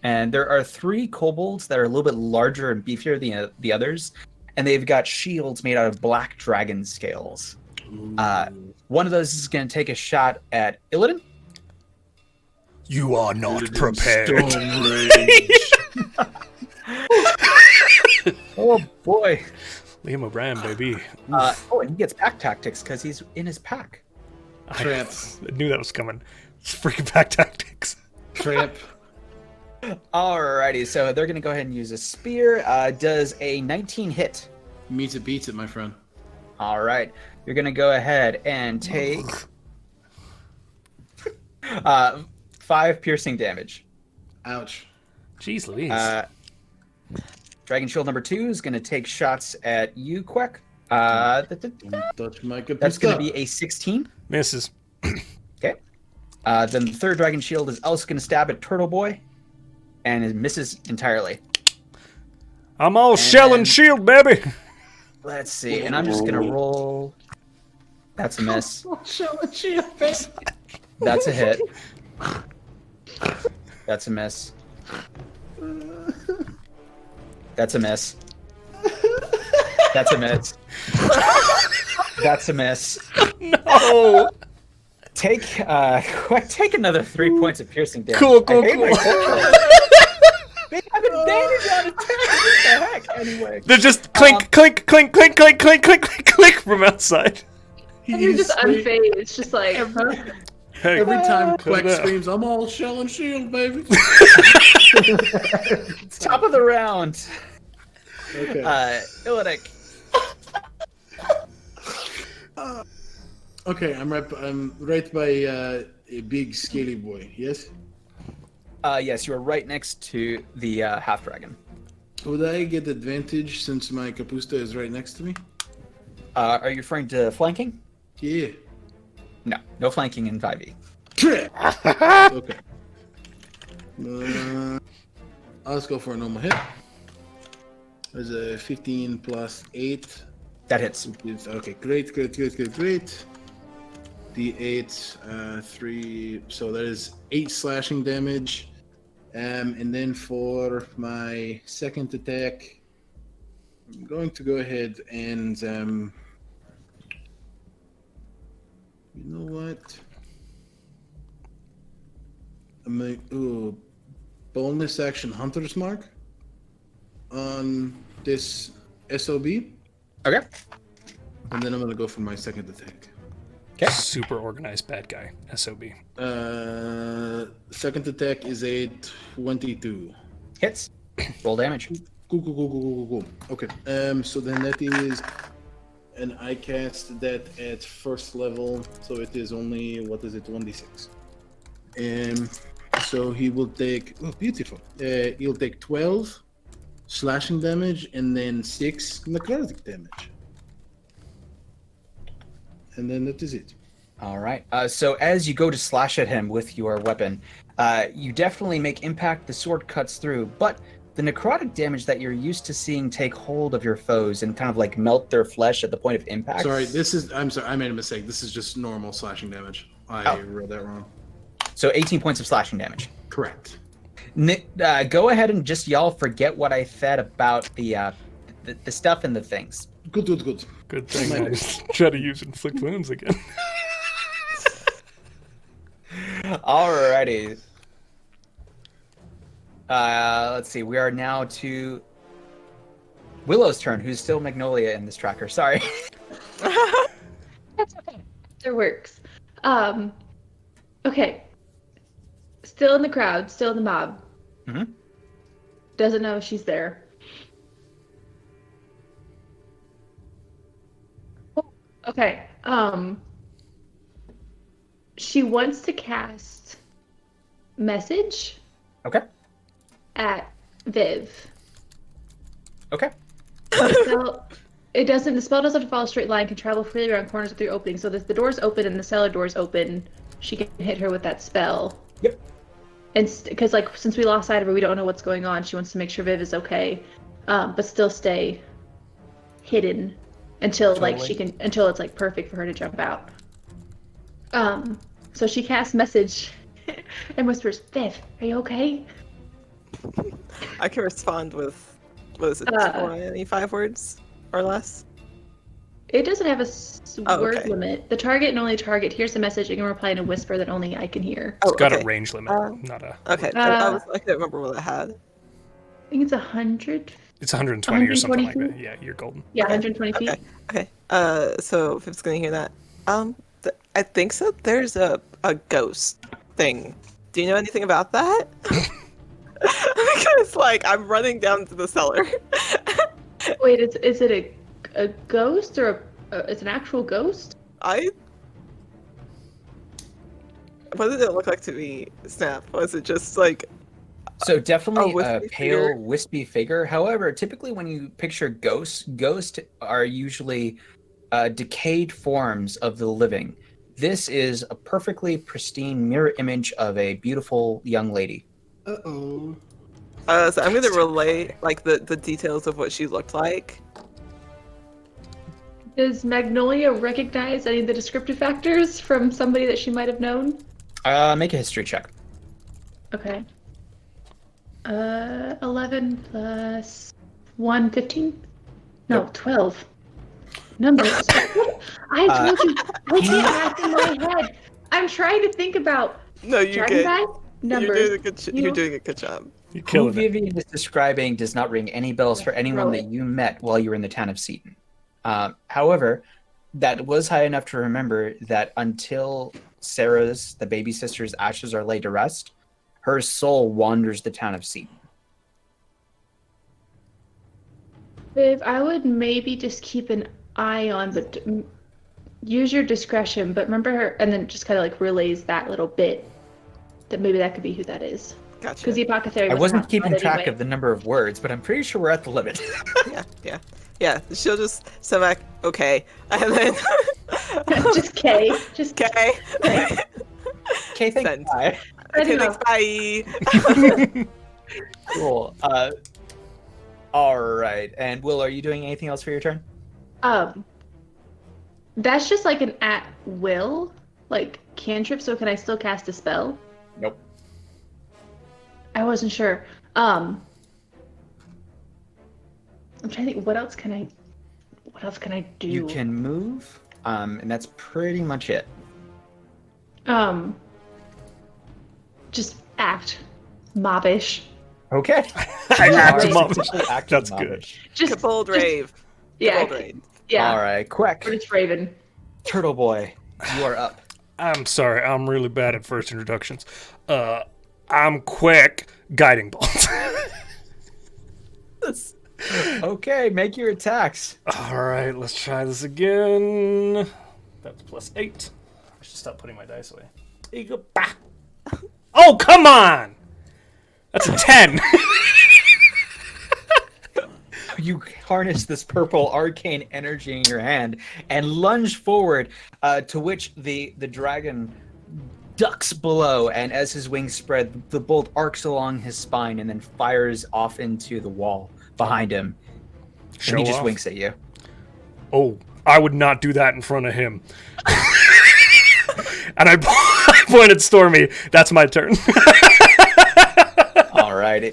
S1: and there are 3 kobolds that are a little bit larger and beefier than the others, and they've got shields made out of black dragon scales. One of those is going to take a shot at Illidan.
S2: You are not prepared.
S6: Stone rage.
S1: Oh boy!
S2: Liam O'Brien, baby.
S1: And he gets pack tactics because he's in his pack.
S6: Tramp.
S2: I knew that was coming. It's freaking pack tactics.
S6: Tramp.
S1: Alrighty, so they're going to go ahead and use a spear. Does a 19 hit?
S6: Meets it, beats it, my friend.
S1: All right, you're going to go ahead and take 5 5 piercing damage.
S6: Ouch.
S2: Jeez Louise.
S1: Dragon Shield number 2 is going to take shots at you, Quack.
S6: Don't touch my computer.
S1: That's going to be a 16.
S2: Misses.
S1: Okay. Then the third Dragon Shield is also going to stab at Turtle Boy, and it misses entirely.
S2: I'm all shell and shield, baby.
S1: Let's see, and I'm just going to roll. That's a miss. That's a hit. That's a miss. That's a miss. That's a miss. That's a miss.
S2: No.
S1: Take another 3 points of piercing damage.
S2: Cool.
S1: They have advantage on attack. What the heck? Anyway.
S2: They're just clink, clink, clink, clink, clink, clink, clink, clink, clink from outside.
S5: And you're just unfazed. It's just like,
S2: Hey,
S6: Every time
S2: Calm
S6: Quack
S2: down.
S6: screams, I'm all shell and shield, baby.
S1: Top of the round.
S6: Okay.
S1: Illidic.
S6: Okay, I'm right by a big scaly boy. Yes.
S1: Yes, you are right next to the half dragon.
S6: Would I get advantage since my Capusta is right next to me?
S1: Are you referring to flanking?
S6: Yeah.
S1: No flanking in 5e.
S6: Okay. I'll just go for a normal hit. There's a 15 plus 8.
S1: That hits.
S6: Okay, great. D8, 3. So that is 8 slashing damage. And then for my second attack, I'm going to go ahead and you know what? I'm gonna bonus action Hunter's Mark on this SOB,
S1: Okay.
S6: and then I'm gonna go for my second attack.
S2: Super organized bad guy. SOB.
S6: Second attack is a 22.
S1: Hits. Roll damage.
S6: Cool. Okay. So then that is, and I cast that at first level, so it is only 1d6. So he will take. Oh, beautiful. He'll take 12 slashing damage and then 6 necrotic damage. And then that is it.
S1: All right. So as you go to slash at him with your weapon, you definitely make impact. The sword cuts through, but the necrotic damage that you're used to seeing take hold of your foes and kind of like melt their flesh at the point of impact.
S6: Sorry, I'm sorry, I made a mistake. This is just normal slashing damage. I read that wrong.
S1: So 18 points of slashing damage.
S6: Correct.
S1: Go ahead and just y'all forget what I said about the stuff and the things.
S6: Good.
S2: Good thing I try to use inflict wounds again.
S1: Alrighty. Let's see. We are now to Willow's turn, who's still Magnolia in this tracker. Sorry.
S5: that's okay. It works. Okay. Still in the crowd, still in the mob.
S1: Mm-hmm.
S5: Doesn't know she's there. Okay. She wants to cast message
S1: Okay.
S5: at Viv.
S1: Okay.
S5: The spell doesn't have to follow a straight line, can travel freely around corners through openings. So if the door's open and the cellar door's open, she can hit her with that spell.
S1: Yep.
S5: And because since we lost sight of her, we don't know what's going on. She wants to make sure Viv is okay, but still stay hidden until until it's like perfect for her to jump out. So she casts message and whispers, "Viv, are you okay?"
S4: I can respond with, what is it, 25 words or less?
S5: It doesn't have a word
S4: okay.
S5: limit. The target and only target hears the message and can reply in a whisper that only I can hear.
S2: It's got
S4: okay.
S2: a range limit, not a.
S4: Okay, I couldn't remember what it had.
S5: I think it's 100.
S2: It's 120 or something like
S5: 120
S2: that. Yeah, you're golden.
S5: Yeah, 120 feet.
S4: Okay. So if it's gonna hear that, I think so. There's a ghost thing. Do you know anything about that? Because I'm running down to the cellar.
S5: Wait, is it a ghost or it's an actual ghost?
S4: What did it look like to me, Snap? Was it just like
S1: So definitely a
S4: wispy
S1: pale,
S4: figure?
S1: wispy figure. However, typically when you picture ghosts are usually decayed forms of the living. This is a perfectly pristine mirror image of a beautiful young lady.
S6: Uh-oh.
S4: So I'm gonna relay like the details of what she looked like.
S5: Does Magnolia recognize any of the descriptive factors from somebody that she might have known?
S1: Make a history check.
S5: Okay. 11 plus 1, 15? No, 12. Numbers. I told you, I can't math in my head. I'm trying to think about
S4: No, you're
S5: dragon
S4: good.
S5: guy, numbers.
S4: You're doing a good job.
S2: You're
S1: Who
S2: killing it.
S1: Vivian is describing does not ring any bells for anyone
S5: Roll
S1: that
S5: it.
S1: you met while you were in the town of Seaton. However, that was high enough to remember that until Sarah's, the baby sister's ashes are laid to rest, her soul wanders the town of Seaton.
S5: Viv, I would maybe just keep an eye on, but use your discretion. But remember her, and then just kind of like relays that little bit that maybe that could be who that is.
S4: Gotcha.
S5: Because the apothecary.
S1: I wasn't
S5: half
S1: keeping
S5: blood
S1: track
S5: anyway.
S1: of the number of words, but I'm pretty sure we're at the limit.
S4: Yeah. She'll just send back okay, and then
S5: Just K. Just K.
S4: okay.
S1: Okay, thanks.
S4: Send.
S1: Bye.
S4: Okay,
S5: enough.
S4: thanks. Bye.
S1: Cool. All right. And Will, are you doing anything else for your turn?
S5: That's just like an at will, like cantrip. So can I still cast a spell?
S1: Nope.
S5: I wasn't sure. I'm trying to think. What else can I do?
S1: You can move, and that's pretty much it.
S5: Just act mobbish.
S1: Okay.
S2: I
S1: You
S2: act
S1: are
S2: mob-
S1: essentially acting
S2: That's good.
S1: mobbish.
S5: Just
S4: Bold
S5: just-
S4: rave.
S5: Yeah,
S4: Bold rave.
S5: yeah.
S1: All right, Quack,
S5: Or just Raven.
S1: Turtle Boy, you are up.
S2: I'm sorry, I'm really bad at first introductions. I'm quick. Guiding bolt.
S1: Okay, make your attacks.
S2: All right, let's try this again. That's +8. I should stop putting my dice away. There you go. Bah. Oh, come on! That's a 10.
S1: You harness this purple arcane energy in your hand and lunge forward, to which the dragon ducks below, and as his wings spread, the bolt arcs along his spine and then fires off into the wall behind him.
S2: Show
S1: and he just
S2: off.
S1: winks at you.
S2: Oh, I would not do that in front of him. And I pointed at Stormy. That's my turn.
S1: All right,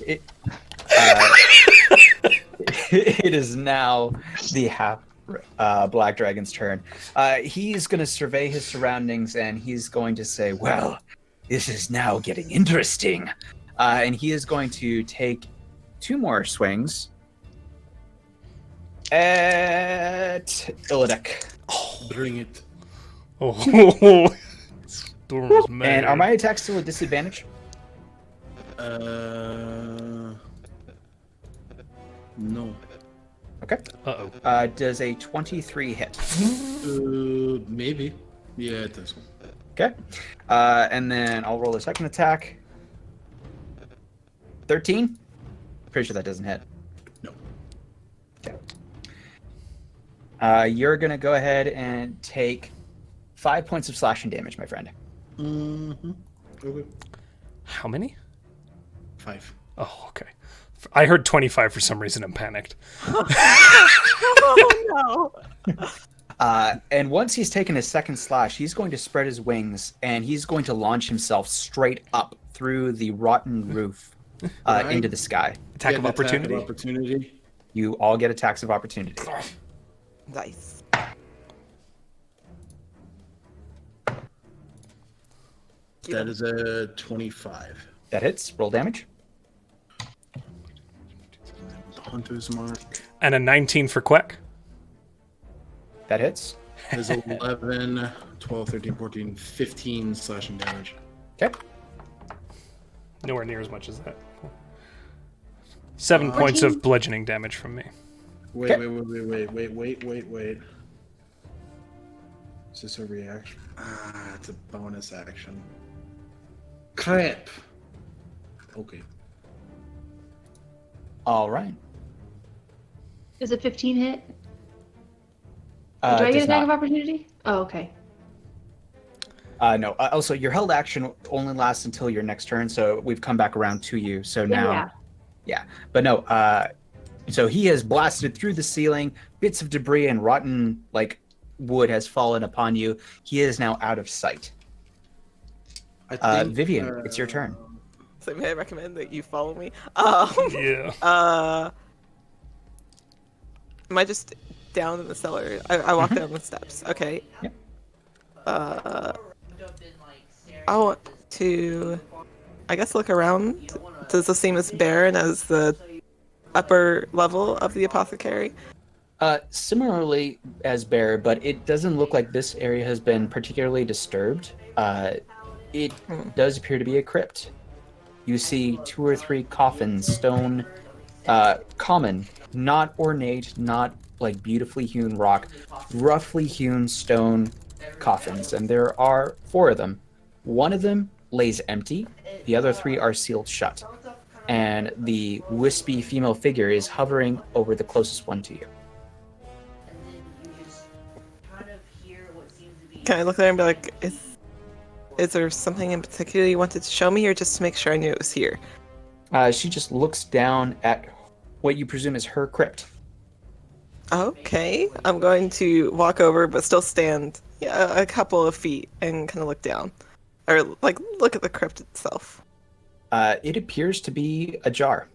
S1: it is now the half black dragon's turn. He's going to survey his surroundings and he's going to say, well, this is now getting interesting. And he is going to take 2 more swings at Illidic.
S6: Bring it.
S2: Oh, Storm's mad.
S1: And are my attacks still a disadvantage?
S6: No.
S1: Okay.
S2: Uh-oh.
S1: Does a 23 hit?
S6: Maybe. Yeah, it does.
S1: Okay. And then I'll roll a second attack. 13? Pretty sure that doesn't hit.
S6: No.
S1: Okay. You're going to go ahead and take 5 points of slashing damage, my friend.
S6: Mm-hmm. Okay.
S2: How many?
S6: 5.
S2: Oh, okay. I heard 25 for some reason and panicked.
S4: Oh no.
S1: And once he's taken his second slash, he's going to spread his wings and he's going to launch himself straight up through the rotten roof into the sky.
S2: Attack of
S6: Get an
S2: opportunity.
S6: Attack of opportunity.
S1: You all get attacks of opportunity.
S4: Nice.
S6: That is a 25.
S1: That hits. Roll damage.
S6: The hunter's mark
S2: And a 19 for Quack.
S1: That hits.
S6: is 11, 12, 13, 14, 15 slashing damage.
S1: Okay.
S2: Nowhere near as much as that. 7 points of bludgeoning damage from me.
S6: Wait. Is this a reaction? It's a bonus action. Crap. Okay.
S1: All right.
S5: Is it 15 hit? Do
S1: It
S5: I get
S1: does
S5: attack of
S1: not.
S5: opportunity? Oh, okay.
S1: No. Also, your held action only lasts until your next turn, so we've come back around to you. So now,
S5: Yeah.
S1: but no. So he has blasted through the ceiling. Bits of debris and rotten like wood has fallen upon you. He is now out of sight.
S6: I think,
S1: Vivian, it's your turn.
S4: So may I recommend that you follow me?
S2: Yeah.
S4: Am I just down in the cellar? I walk down the steps. Okay.
S1: Yep.
S4: I want to, I guess, look around. Does this seem as barren as the upper level of the apothecary?
S1: Similarly as bare, but it doesn't look like this area has been particularly disturbed. It does appear to be a crypt. You see 2 or 3 coffins, stone, common, not ornate, not like beautifully hewn rock, roughly hewn stone coffins, and there are 4 of them. One of them lays empty, the other 3 are sealed shut, and the wispy female figure is hovering over the closest one to you.
S4: Can I look there and be like, is there something in particular you wanted to show me, or just to make sure I knew it was here?
S1: She just looks down at what you presume is her crypt.
S4: Okay, I'm going to walk over, but still stand a couple of feet and kind of look down, or like look at the crypt itself.
S1: It appears to be ajar.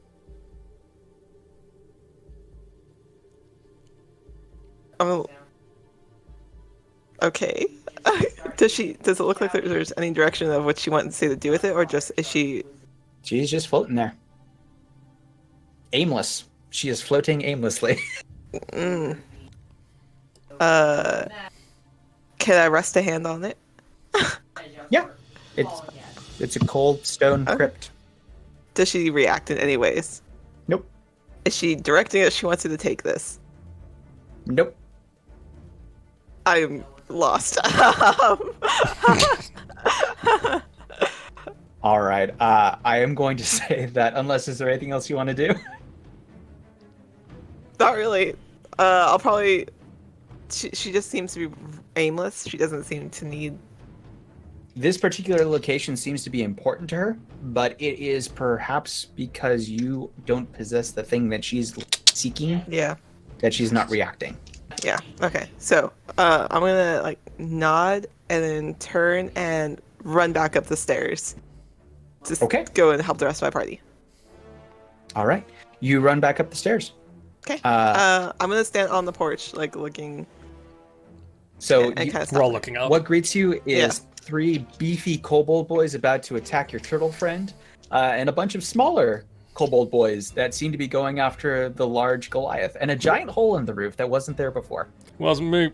S4: Oh. Okay. Does it look like there's any direction of what she wanted to say to do with it, or just is she?
S1: She's just floating there. Aimless. She is floating aimlessly.
S4: Can I rest a hand on it?
S1: Yeah. It's a cold stone crypt.
S4: Does she react in any ways?
S1: Nope.
S4: Is she directing it? She wants you to take this.
S1: Nope.
S4: I'm lost.
S1: All right. I am going to say that unless is there anything else you want to do?
S4: Not really. I'll probably. She just seems to be aimless. She doesn't seem to need.
S1: This particular location seems to be important to her, but it is perhaps because you don't possess the thing that she's seeking.
S4: Yeah.
S1: That she's not reacting.
S4: Yeah. Okay. So I'm gonna like nod and then turn and run back up the stairs. Just go and help the rest of my party.
S1: All right. You run back up the stairs.
S4: Okay. I'm gonna stand on the porch, like looking.
S1: So
S4: and kind of
S2: we're all looking up.
S1: What greets you is 3 beefy kobold boys about to attack your turtle friend, and a bunch of smaller kobold boys that seem to be going after the large Goliath, and a giant hole in the roof that wasn't there before.
S2: Wasn't me.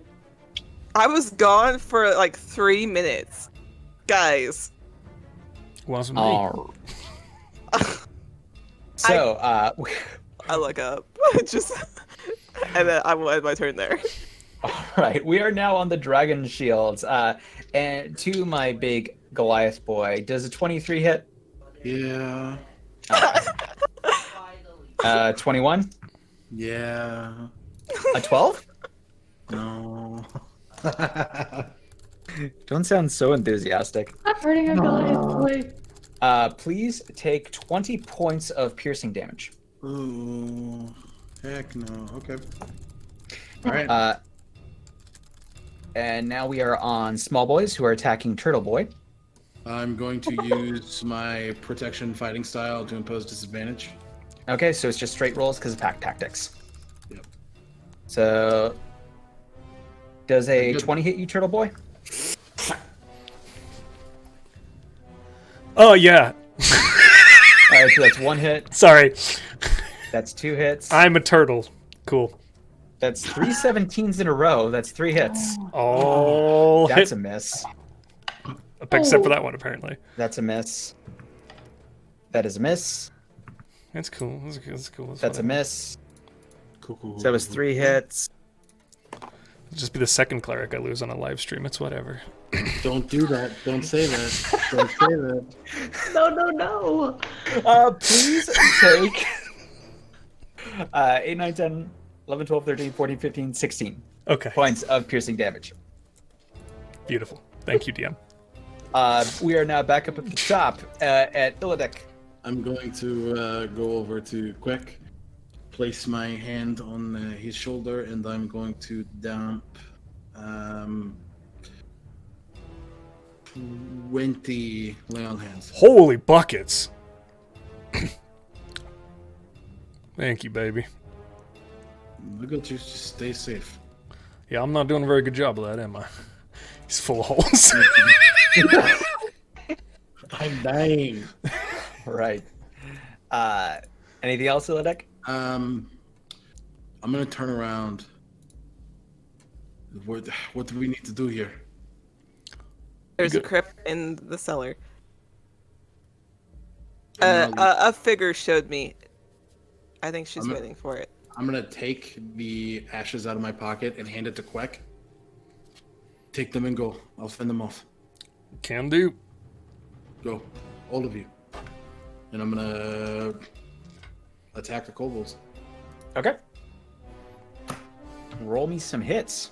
S4: I was gone for like 3 minutes, guys.
S2: Wasn't me.
S1: So,
S4: I look up, just, and then I will end my turn there.
S1: all right, we are now on the dragon shields, and to my big Goliath boy, does a 23 hit?
S6: Yeah.
S1: 21?
S6: Yeah.
S1: A 12?
S6: No.
S1: Don't sound so enthusiastic.
S5: Stop hurting our Goliath boy.
S1: Please take 20 points of piercing damage.
S6: Ooh. Heck no. Okay. All right.
S1: And now we are on small boys who are attacking Turtle Boy.
S6: I'm going to use my protection fighting style to impose disadvantage.
S1: Okay, so it's just straight rolls because of pack tactics.
S6: Yep.
S1: So, does a
S6: Good.
S1: 20 hit you, Turtle Boy?
S2: Oh, yeah.
S1: All right, so that's 1 hit.
S2: Sorry.
S1: That's 2 hits.
S2: I'm a turtle. Cool.
S1: That's 3 17s in a row. That's 3 hits.
S2: Oh,
S1: That's a miss.
S2: except for that one, apparently.
S1: That's a miss. That is a miss.
S2: That's cool. That's cool.
S1: That's a miss.
S6: Cool.
S1: So that was 3 hits.
S2: It'll just be the second cleric I lose on a live stream. It's whatever.
S6: Don't do that. Don't say that. Don't say that.
S5: No.
S1: Please take 8, 9, 10, 11, 12, 13, 14, 15, 16
S2: Okay.
S1: points of piercing damage.
S2: Beautiful. Thank you, DM.
S1: We are now back up at the top at Illidic.
S6: I'm going to go over to Quick, place my hand on his shoulder, and I'm going to dump 20 lay on hands.
S2: Holy buckets. Thank you, baby.
S6: Look at you, just stay safe.
S2: Yeah, I'm not doing a very good job of that, am I? He's full of holes.
S6: I'm dying.
S1: Right. Anything else, Illidic?
S6: I'm gonna turn around. What do we need to do here?
S4: There's a crypt in the cellar.
S6: And now
S4: A figure showed me. I think she's waiting for it.
S6: I'm gonna take the ashes out of my pocket and hand it to Quack. Take them and go. I'll fend them off.
S2: Can do.
S6: Go, all of you. And I'm gonna attack the kobolds.
S1: Okay. Roll me some hits.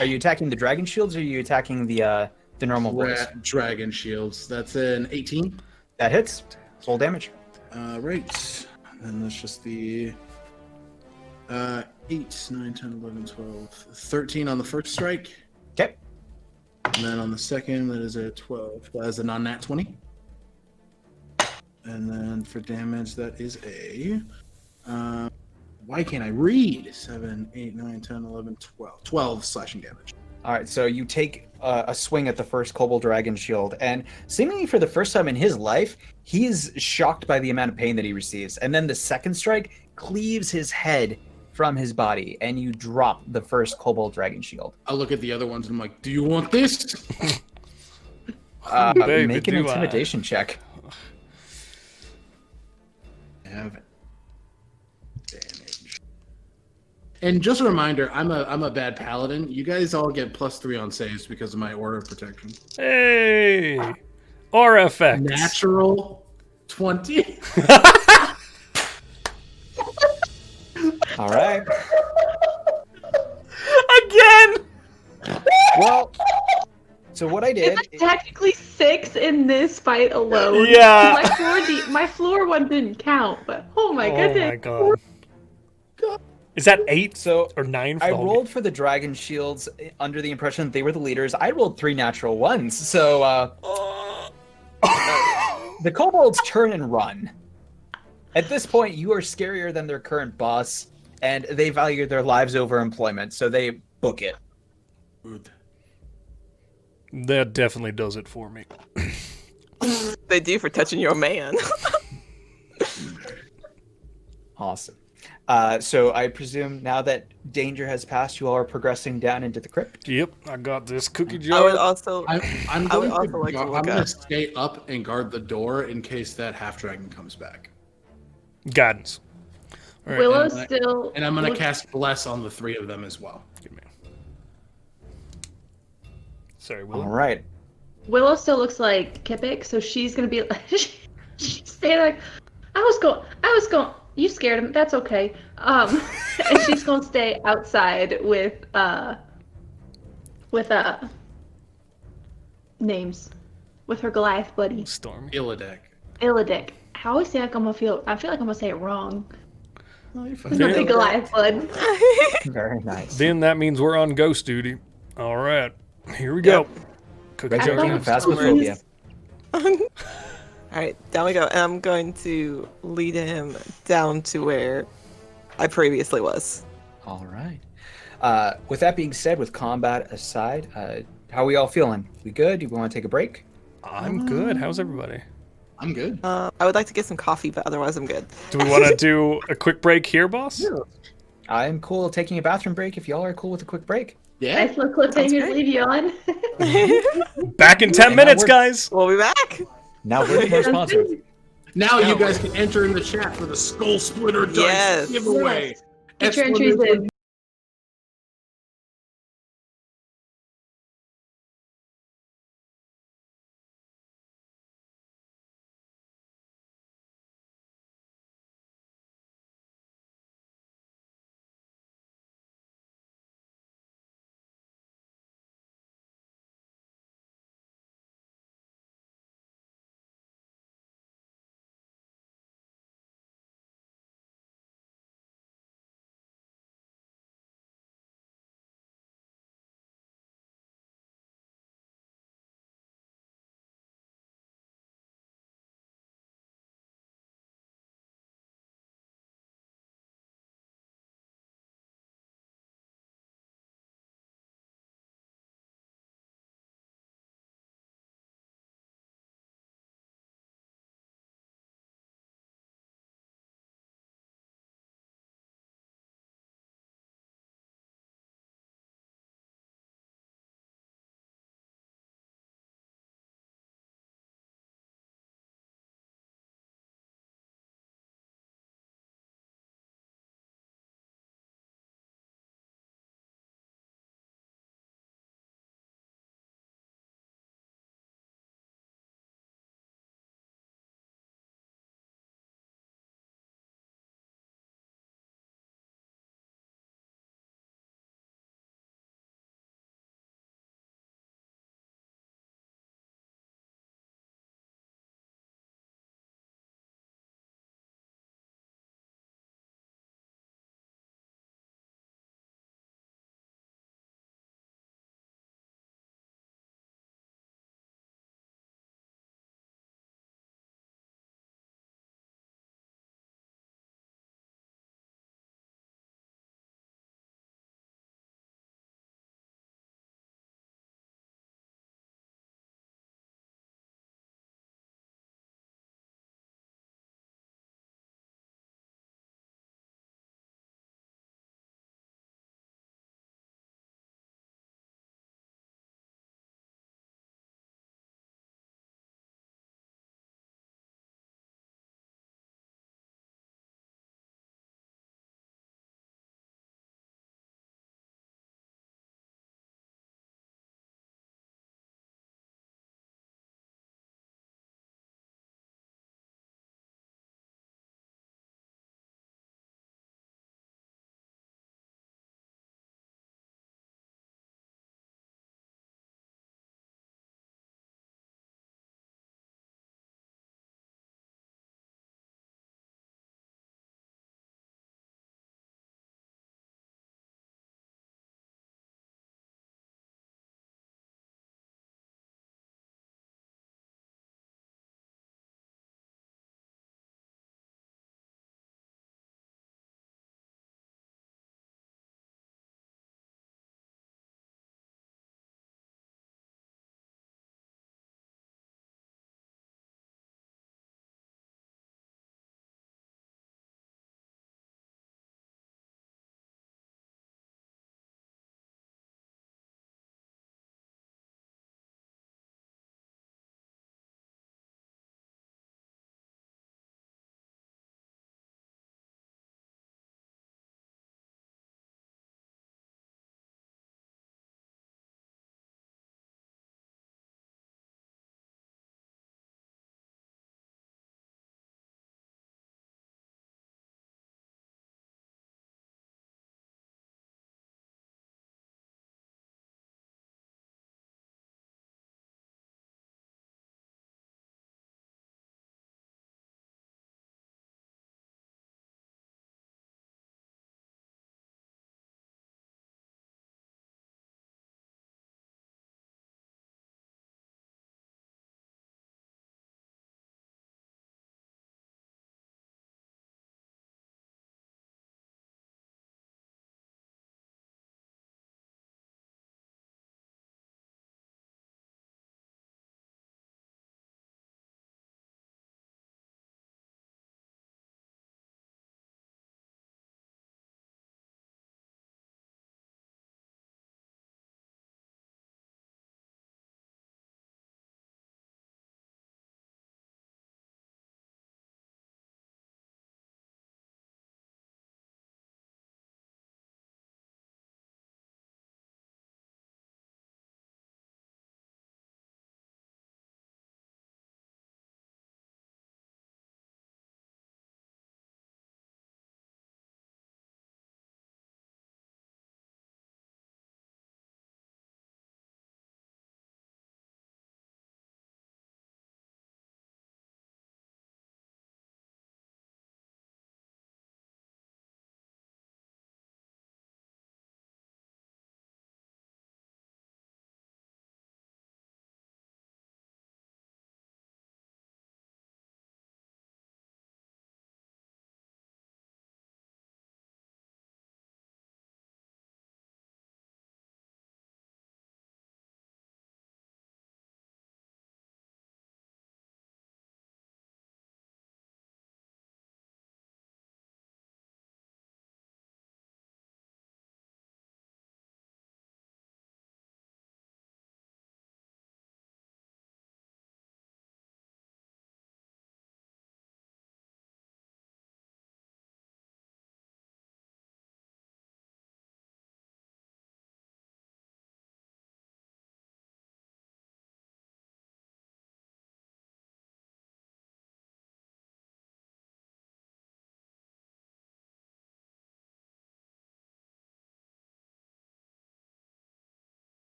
S1: Are you attacking the dragon shields or are you attacking the normal boys?
S6: Dragon shields. That's an 18.
S1: That hits. Full damage.
S6: Right. And that's just the 8, 9, 10, 11, 12, 13 on the first strike.
S1: Okay.
S6: And then on the second, that is a 12. That is a non-nat 20. And then for damage, that is a... why can't I read? 7, 8, 9, 10, 11, 12. 12 slashing damage.
S1: All right, so you take a swing at the first kobold dragon shield, and seemingly for the first time in his life, he's shocked by the amount of pain that he receives. And then the second strike cleaves his head from his body, and you drop the first kobold dragon shield.
S6: I look at the other ones and I'm like, do you want this?
S2: Baby,
S1: Make an
S2: do I.
S1: intimidation check.
S6: Have damage. And just a reminder, I'm a bad paladin. You guys all get +3 on saves because of my aura of protection.
S2: Hey! RFX.
S6: Natural 20.
S1: All right.
S2: Again!
S1: Well, so what I did...
S5: It's technically 6 in this fight alone.
S2: Yeah.
S5: My floor one didn't count, but oh my
S2: Oh
S5: goodness.
S2: my god. Is that 8
S1: So
S2: or 9 for
S1: I
S2: the whole
S1: rolled for the dragon shields under the impression that they were the leaders. I rolled 3 natural ones, so the kobolds turn and run. At this point, you are scarier than their current boss, and they value their lives over employment, so they book it.
S6: Good.
S2: That definitely does it for me.
S4: They do for touching your man.
S1: Awesome. So I presume now that danger has passed, you all are progressing down into the crypt.
S2: Yep, I got this cookie
S4: I would
S2: jar.
S4: also.
S6: I'm
S4: I would
S6: going
S4: also like to
S6: I'm
S4: look
S6: going to
S4: up.
S6: stay up and guard the door in case that half dragon comes back.
S2: Guidance. All right,
S5: Willow
S6: and
S5: still.
S6: And I'm going to
S5: looks-
S6: cast Bless on the 3 of them as well.
S2: give me. Sorry, Will.
S1: All right.
S5: Willow still looks like Kipik, so she's gonna be like, she's staying like, I was going. You scared him. That's okay. And she's gonna stay outside with names, with her Goliath buddy,
S2: Stormy.
S6: Illidic.
S5: Illidic. I always say I feel like I'm gonna say it wrong.
S6: Oh, you're
S5: It's
S6: fine.
S5: not the Goliath bud.
S1: Very nice.
S2: Then that means we're on ghost duty. All right, here we go. Cookie
S1: Red
S2: jar.
S1: King
S5: love
S1: of Phasmophobia.
S4: Alright, down we go. And I'm going to lead him down to where I previously was.
S1: All right. With that being said, with combat aside, how are we all feeling? We good? Do we want to take a break?
S2: I'm good. How's everybody?
S6: I'm good.
S4: I would like to get some coffee, but otherwise I'm good.
S2: Do we want to do a quick break here, boss?
S1: I'm cool taking a bathroom break if y'all are cool with a quick break.
S6: Yeah.
S5: Nice little cliffhanger to leave you on.
S2: Back in 10 minutes, guys.
S4: We'll be back.
S1: Now we're the more sponsors.
S6: Now you guys can enter in the chat for the Skull Splitter Dice
S4: Yes.
S6: giveaway.
S5: Get your entries in.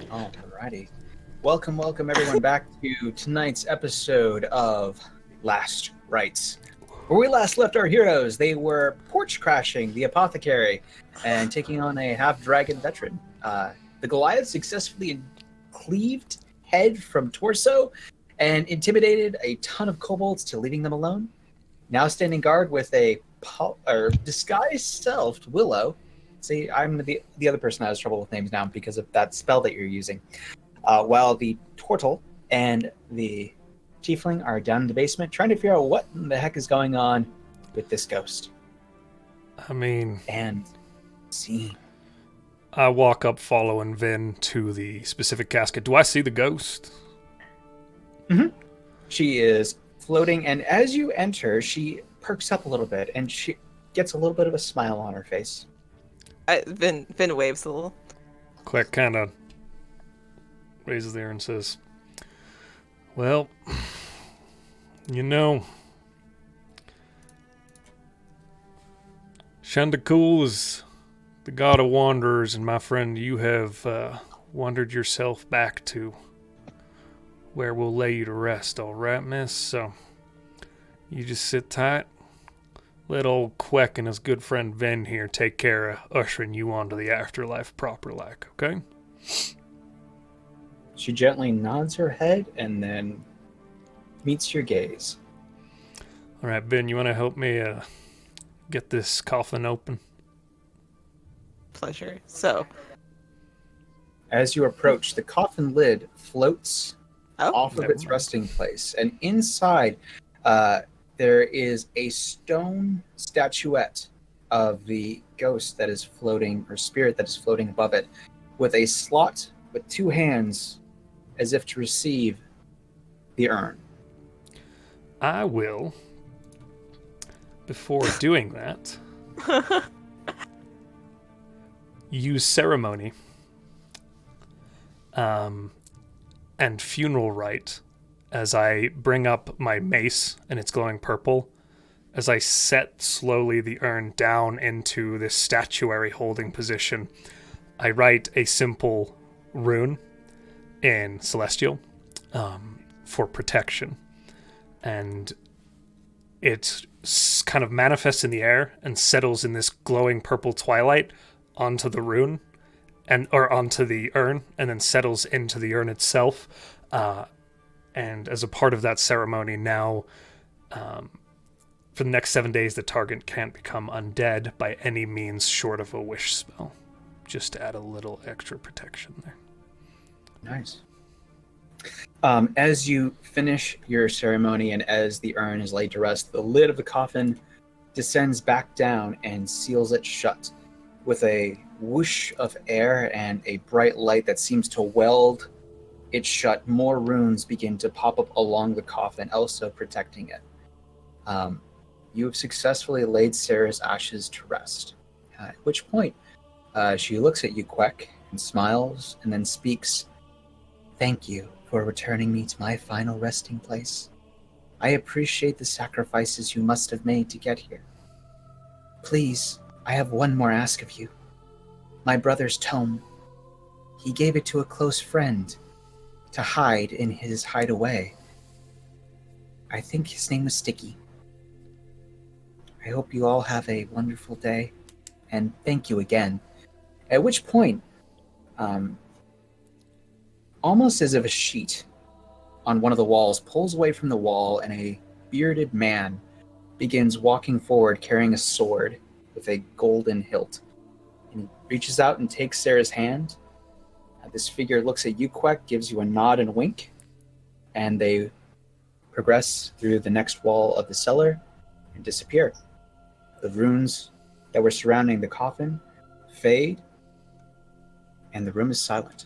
S1: Alrighty. Welcome everyone back to tonight's episode of Last Rites. Where we last left our heroes, they were porch crashing the apothecary and taking on a half-dragon veteran. The Goliath successfully cleaved head from torso and intimidated a ton of kobolds to leaving them alone. Now standing guard with a disguised self, Willow. See, I'm the other person that has trouble with names now because of that spell that you're using. While the Tortle and the Tiefling are down in the basement trying to figure out what the heck is going on with this ghost.
S2: I mean...
S1: And see.
S2: I walk up following Vin to the specific casket. Do I see the ghost?
S1: Mm-hmm. She is floating, and as you enter, she perks up a little bit, and she gets a little bit of a smile on her face.
S4: Vin waves a little.
S2: Quack kind of raises there and says, well, you know, Shandakul is the god of wanderers, and my friend, you have wandered yourself back to where we'll lay you to rest, all right, miss? So you just sit tight. Let old Queck and his good friend Ven here take care of ushering you onto the afterlife proper-like, okay?
S1: She gently nods her head and then meets your gaze.
S2: All right, Ben, you want to help me get this coffin open?
S4: Pleasure. So,
S1: as you approach, the coffin lid floats off of
S2: Never
S1: its
S2: mind.
S1: resting place, and inside there is a stone statuette of the ghost that is floating, or spirit that is floating above it, with a slot with two hands as if to receive the urn.
S2: I will, before doing that, use ceremony and funeral rite as I bring up my mace and it's glowing purple, as I set slowly the urn down into this statuary holding position. I write a simple rune in Celestial for protection, and it kind of manifests in the air and settles in this glowing purple twilight onto the rune or onto the urn, and then settles into the urn itself. And as a part of that ceremony now, for the next 7 days, the target can't become undead by any means short of a wish spell. Just to add a little extra protection there.
S1: Nice. As you finish your ceremony and as the urn is laid to rest, the lid of the coffin descends back down and seals it shut. With a whoosh of air and a bright light that seems to weld it shut, more runes begin to pop up along the coffin, also protecting it. You have successfully laid Sarah's ashes to rest. At which point, she looks at you, Queck, and smiles, and then speaks, "Thank you for returning me to my final resting place. I appreciate the sacrifices you must have made to get here. Please, I have one more ask of you. My brother's tome. He gave it to a close friend to hide in his hideaway. I think his name was Sticky. I hope you all have a wonderful day, and thank you again." At which point, almost as if a sheet on one of the walls pulls away from the wall, and a bearded man begins walking forward carrying a sword with a golden hilt. And he reaches out and takes Sarah's hand. This figure looks at you, Queck, gives you a nod and a wink, and they progress through the next wall of the cellar and disappear. The runes that were surrounding the coffin fade, and the room is silent.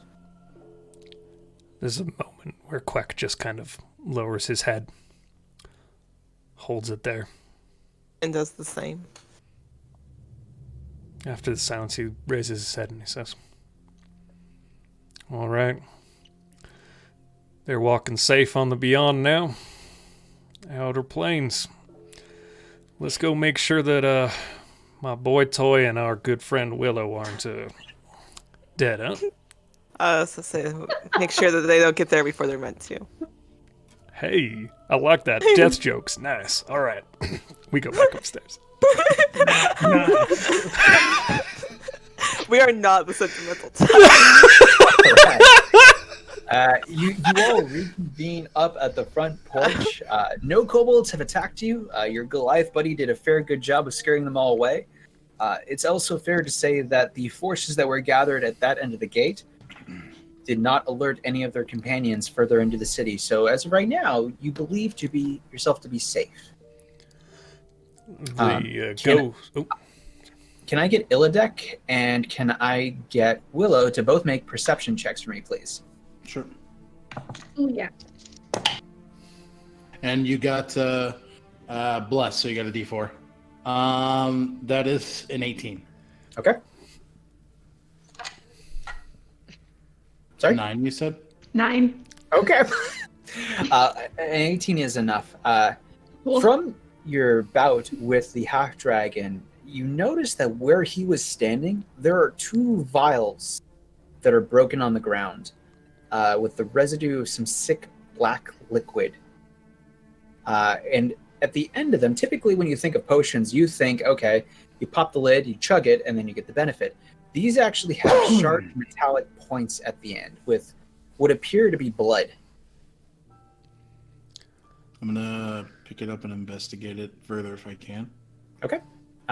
S2: There's a moment where Queck just kind of lowers his head, holds it there.
S4: And does the same.
S2: After the silence, he raises his head and he says, "All right. They're walking safe on the beyond now. Outer plains. Let's go make sure that my boy Toy and our good friend Willow aren't dead, huh?"
S4: So say, make sure that they don't get there before they're meant to.
S2: Hey, I like that. Death joke's nice. All right. We go back upstairs.
S4: We are not the sentimental type.
S1: You all reconvene up at the front porch. No kobolds have attacked you. Your Goliath buddy did a fair good job of scaring them all away. It's also fair to say that the forces that were gathered at that end of the gate did not alert any of their companions further into the city. So as of right now, you believe yourself to be safe. Can I get Illidek and can I get Willow to both make perception checks for me, please?
S6: Sure.
S5: Oh, yeah.
S6: And you got bless, so you got a D4. That is an 18.
S1: Okay. Sorry?
S6: 9, you said?
S5: 9.
S1: Okay. An 18 is enough.
S5: Cool.
S1: From your bout with the half dragon, you notice that where he was standing, there are 2 vials that are broken on the ground with the residue of some sick black liquid. And at the end of them, typically when you think of potions, you think, okay, you pop the lid, you chug it, and then you get the benefit. These actually have sharp metallic points at the end with what appear to be blood.
S6: I'm going to pick it up and investigate it further if I can.
S1: Okay.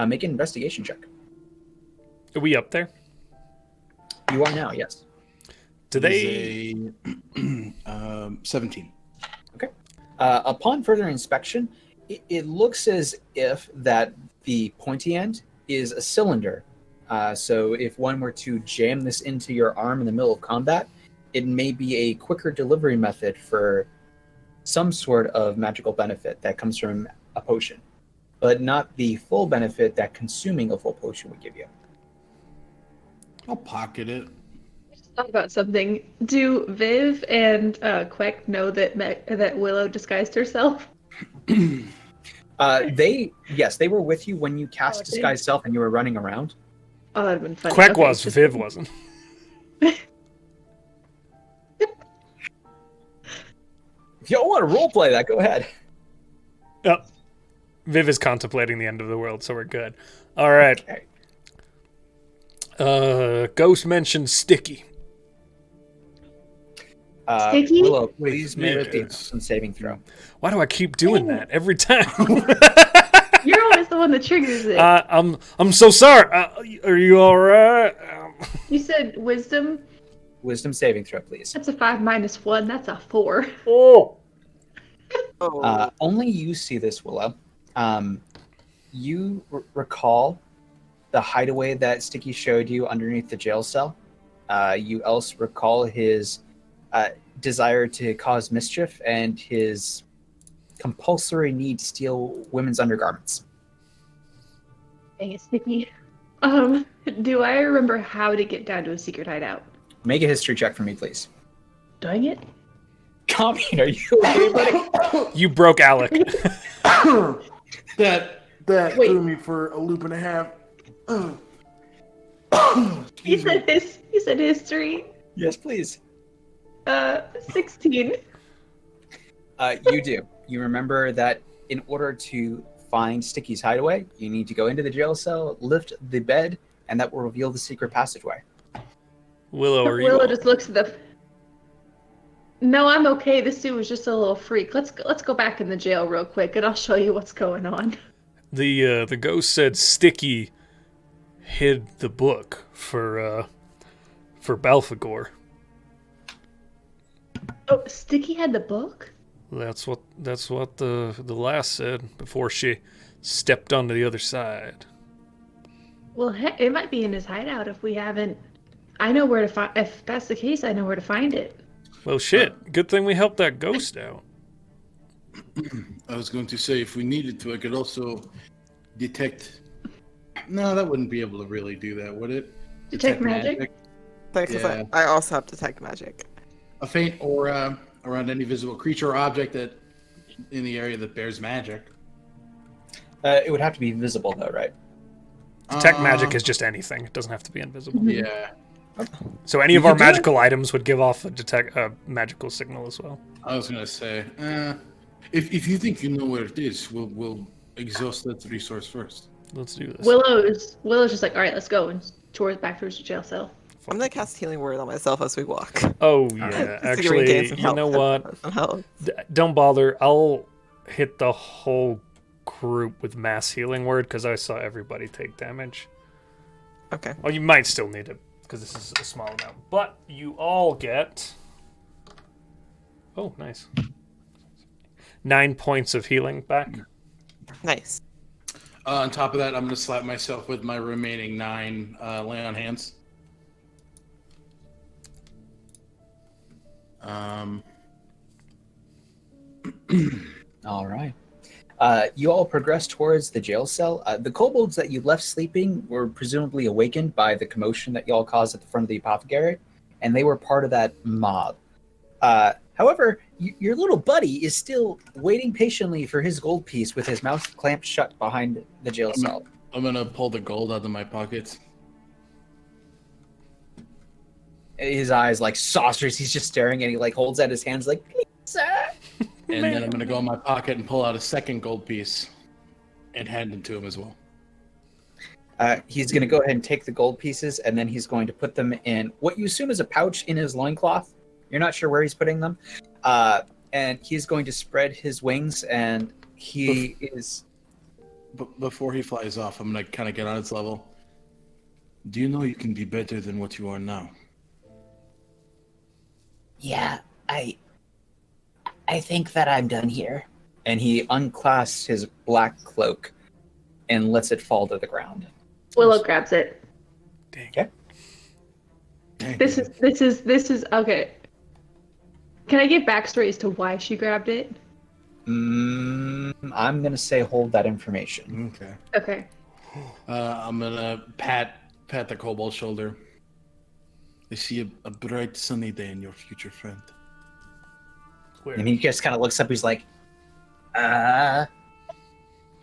S1: Make an investigation check.
S2: Are we up there?
S1: You are now, yes.
S2: Do
S6: It
S2: they...
S6: is a 17.
S1: Okay. Upon further inspection, it looks as if that the pointy end is a cylinder. So if one were to jam this into your arm in the middle of combat, it may be a quicker delivery method for some sort of magical benefit that comes from a potion, but not the full benefit that consuming a full potion would give you.
S6: I'll pocket it.
S5: I just thought about something. Do Viv and Quek know that Willow disguised herself?
S1: They were with you when you cast
S5: Okay.
S1: Disguise Self and you were running around.
S5: Oh, that'd been funny.
S2: Quack
S5: Okay,
S2: was,
S5: just-
S2: Viv wasn't.
S1: If y'all want to roleplay that, go ahead.
S2: Yep. Viv is contemplating the end of the world, so we're good. All right.
S1: Okay.
S2: Ghost mentioned Sticky.
S5: Sticky?
S1: Willow, please make a
S6: Yes.
S1: Deception saving throw.
S2: Why do I keep doing that every time?
S5: You're always the one that triggers it.
S2: I'm so sorry. Are you all right?
S5: You said wisdom.
S1: Wisdom saving throw, please.
S5: That's a 5 - 1. That's a 4.
S2: Oh.
S1: Only you see this, Willow. You recall the hideaway that Sticky showed you underneath the jail cell. You also recall his desire to cause mischief and his compulsory need to steal women's undergarments.
S5: Dang it, Sticky. Do I remember how to get down to a secret hideout?
S1: Make a history check for me, please.
S5: Dang it.
S1: Compian, are you okay, buddy?
S2: You broke Alec.
S6: That
S5: Wait.
S6: threw me for a loop and a half.
S5: He said history.
S1: Yes, please.
S5: 16.
S1: You do. You remember that in order to find Sticky's hideaway, you need to go into the jail cell, lift the bed, and that will reveal the secret passageway.
S2: Willow, are you?
S5: Willow just looks at the. No, I'm okay. This dude was just a little freak. Let's go back in the jail real quick, and I'll show you what's going on.
S2: The ghost said Sticky hid the book for Balfagor.
S5: Oh, Sticky had the book?
S2: That's what the lass said before she stepped onto the other side.
S5: Well, heck, it might be in his hideout if we haven't. I know where to find. If that's the case, I know where to find it.
S2: Well, shit. Good thing we helped that ghost out.
S6: I was going to say, if we needed to, I could also detect. No, that wouldn't be able to really do that, would it?
S5: Detect magic?
S4: Thanks,
S6: Yeah.
S4: I also have detect magic.
S6: A faint aura around any visible creature or object that in the area that bears magic.
S1: It would have to be visible, though, right?
S2: Detect magic is just anything. It doesn't have to be invisible.
S6: Yeah.
S2: So any of our magical items would give off a magical signal as well.
S6: I was gonna say, if you think you know where it is, we'll exhaust that resource first.
S2: Let's do this.
S5: Willow's just like, all right, let's go, and back towards the jail cell.
S4: I'm gonna cast healing word on myself as we walk.
S2: Oh yeah,
S4: Just to regain
S2: actually,
S4: some
S2: you
S4: health.
S2: know what?
S4: Some health.
S2: Don't bother. I'll hit the whole group with mass healing word because I saw everybody take damage.
S4: Okay.
S2: Well, you might still need it because this is a small amount, but you all get. Oh, nice. 9 points of healing back.
S4: Nice.
S6: On top of that, I'm gonna slap myself with my remaining 9 lay on hands.
S1: All right. You all progress towards the jail cell. The kobolds that you left sleeping were presumably awakened by the commotion that you all caused at the front of the apothecary, and they were part of that mob. However, your little buddy is still waiting patiently for his gold piece with his mouth clamped shut behind the jail cell.
S6: I'm gonna pull the gold out of my pockets.
S1: His eyes like saucers. He's just staring, and he like holds out his hands like, "Please, sir."
S6: And then I'm gonna go in my pocket and pull out a second gold piece and hand it to him as well.
S1: He's going to go ahead and take the gold pieces, and then he's going to put them in what you assume is a pouch in his loincloth. You're not sure where he's putting them. And he's going to spread his wings, and he is...
S6: But before he flies off, I'm gonna kind of get on his level. Do you know you can be better than what you are now?
S7: Yeah, I think that I'm done here.
S1: And he unclasps his black cloak and lets it fall to the ground.
S5: Willow grabs it.
S2: Dang.
S1: Okay.
S5: This is okay. Can I give backstory as to why she grabbed it?
S1: I'm going to say hold that information.
S6: Okay.
S5: Okay.
S6: I'm gonna pat the kobold's shoulder. I see a bright sunny day in your future friend.
S2: Where?
S1: And he just kind of looks up. He's like,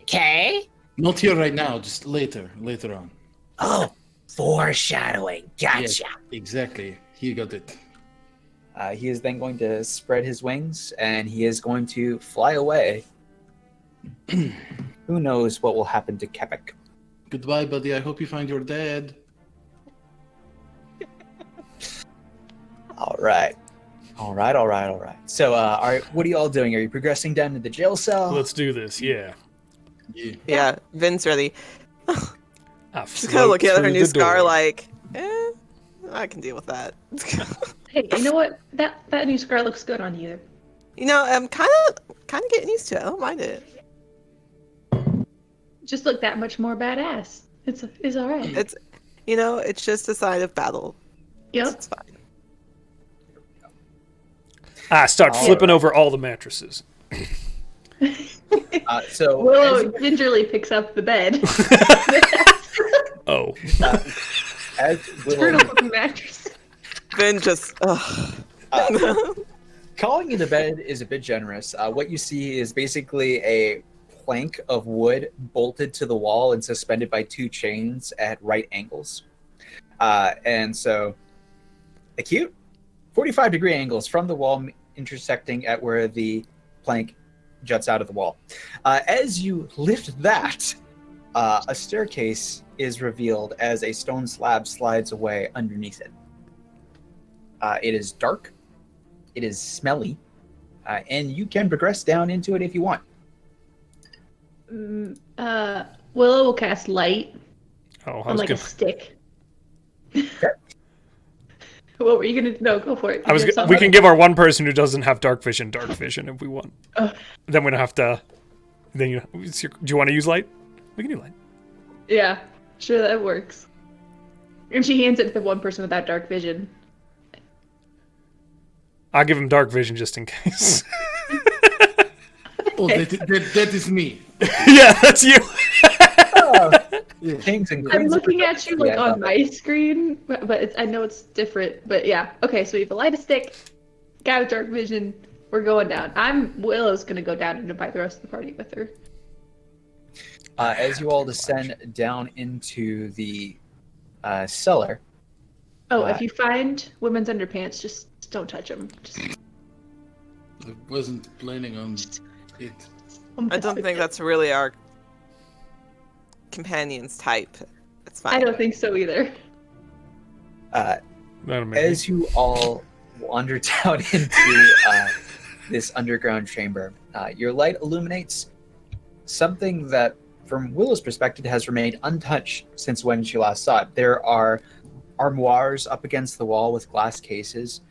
S7: Okay.
S6: Not here right now, just later on.
S7: Oh, foreshadowing. Gotcha.
S6: Yes, exactly. He got it.
S1: he is then going to spread his wings, and he is going to fly away. Who knows what will happen to Kepik?
S6: Goodbye, buddy. I hope you find your dad.
S1: All right. So, what are you all doing? Are you progressing down to the jail cell?
S2: Let's do this, yeah.
S4: Yeah, Vin's ready.
S2: Ah,
S4: Just kind of looking at her
S2: through
S4: new
S2: the
S4: scar
S2: door.
S4: like, I can deal with that.
S5: Hey, you know what? That new scar looks good on you.
S4: You know, I'm kind of getting used to it. I don't mind it.
S5: Just look that much more badass. It's all right.
S4: It's, you know, it's just a sign of battle.
S5: Yep.
S4: It's fine.
S2: Start flipping over all the mattresses.
S1: So
S5: Willow gingerly picks up the bed.
S2: Oh.
S1: as
S5: Turn
S1: Willow,
S5: over the mattress.
S4: Vin just,
S1: calling it a bed is a bit generous. What you see is basically a plank of wood bolted to the wall and suspended by two chains at right angles. And so, acute 45-degree angles from the wall intersecting at where the plank juts out of the wall. As you lift that, a staircase is revealed as a stone slab slides away underneath it. It is dark, it is smelly, and you can progress down into it if you want.
S5: Willow will cast light
S2: Oh, I
S5: on
S2: was
S5: like
S2: gonna,
S5: a stick. What were you gonna? No, go for it.
S2: I was.
S5: You have
S2: We
S5: something?
S2: can give our one person who doesn't have dark vision if we want.
S5: Oh.
S2: Then we don't have to. Then do you want to use light? We can do light.
S5: Yeah, sure, that works. And she hands it to the one person without dark vision.
S2: I'll give him dark vision just in case.
S6: Oh, that is me.
S2: Yeah, that's you.
S1: Kings and
S5: I'm
S1: queens of
S5: looking at you like
S1: Yeah,
S5: on my screen, but I know it's different. But yeah, okay. So you have a light, a stick, guy with dark vision. We're going down. Willow's gonna go down and invite the rest of the party with her.
S1: As you all descend down into the cellar,
S5: Oh, if you find women's underpants, just don't touch them. Just
S6: I wasn't planning on it.
S4: I don't think that's really our companion's type. It's fine.
S5: I don't think so either.
S2: Not amazing.
S1: As you all wander down into this underground chamber, your light illuminates something that, from Willow's perspective, has remained untouched since when she last saw it. There are armoires up against the wall with glass cases.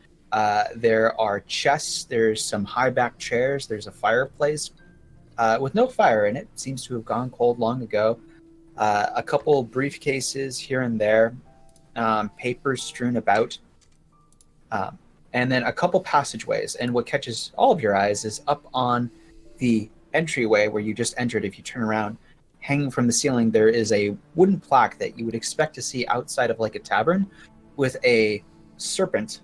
S1: There are chests. There's some high-back chairs. There's a fireplace with no fire in it. Seems to have gone cold long ago. A couple briefcases here and there. Papers strewn about. And then a couple passageways. And what catches all of your eyes is up on the entryway where you just entered. If you turn around, hanging from the ceiling, there is a wooden plaque that you would expect to see outside of like a tavern with a serpent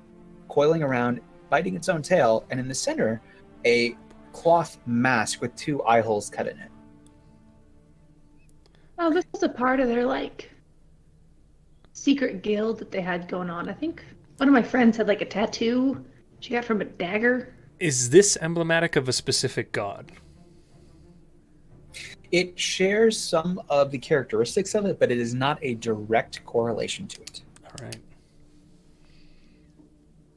S1: coiling around, biting its own tail, and in the center, a cloth mask with 2 eye holes cut in it.
S5: Oh, this was a part of their like secret guild that they had going on. I think one of my friends had like a tattoo she got from a dagger.
S2: Is this emblematic of a specific god?
S1: It shares some of the characteristics of it, but it is not a direct correlation to it.
S2: All right.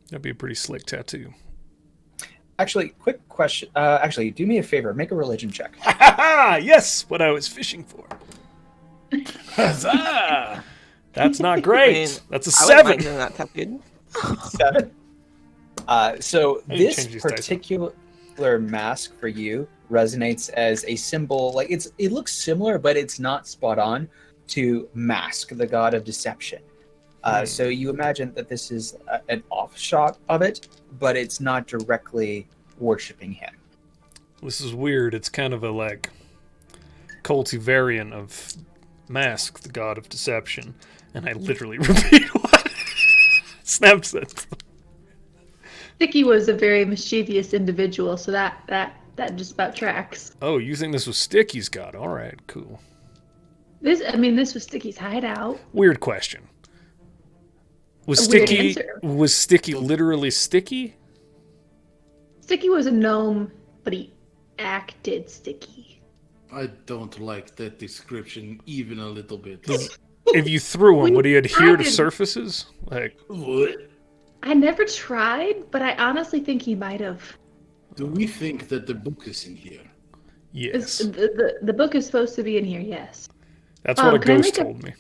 S2: That'd be a pretty slick tattoo.
S1: Actually, quick question. Actually, do me a favor. Make a religion check.
S2: Yes, what I was fishing for.
S6: Huzzah!
S2: That's not great.
S4: I mean,
S2: That's a
S4: I wouldn't
S2: 7.
S4: mind doing that tattooed.
S1: 7. So
S2: I need to
S1: this
S2: change these dice up.
S1: particular mask for you resonates as a symbol. Like it looks similar, but it's not spot on to Mask, the god of deception. So you imagine that this is an offshot of it, but it's not directly worshiping him.
S2: This is weird. It's kind of a like culty variant of Mask, the god of deception. And I literally repeat what Snap said.
S5: Sticky was a very mischievous individual, so that just about tracks.
S2: Oh, you think this was Sticky's god? All right, cool.
S5: This was Sticky's hideout.
S2: Weird question. Was
S5: A weird
S2: Sticky
S5: answer.
S2: was Sticky literally sticky?
S5: Sticky was a gnome, but he acted sticky.
S6: I don't like that description even a little bit.
S2: If you threw him,
S5: We
S2: would he adhere to
S5: tried.
S2: surfaces? Like,
S6: What?
S5: I never tried, but I honestly think he might have.
S6: Do we think that the book is in here?
S2: yes.
S5: The book is supposed to be in here, yes.
S2: That's what a
S5: can I
S2: ghost
S5: make a-
S2: told me.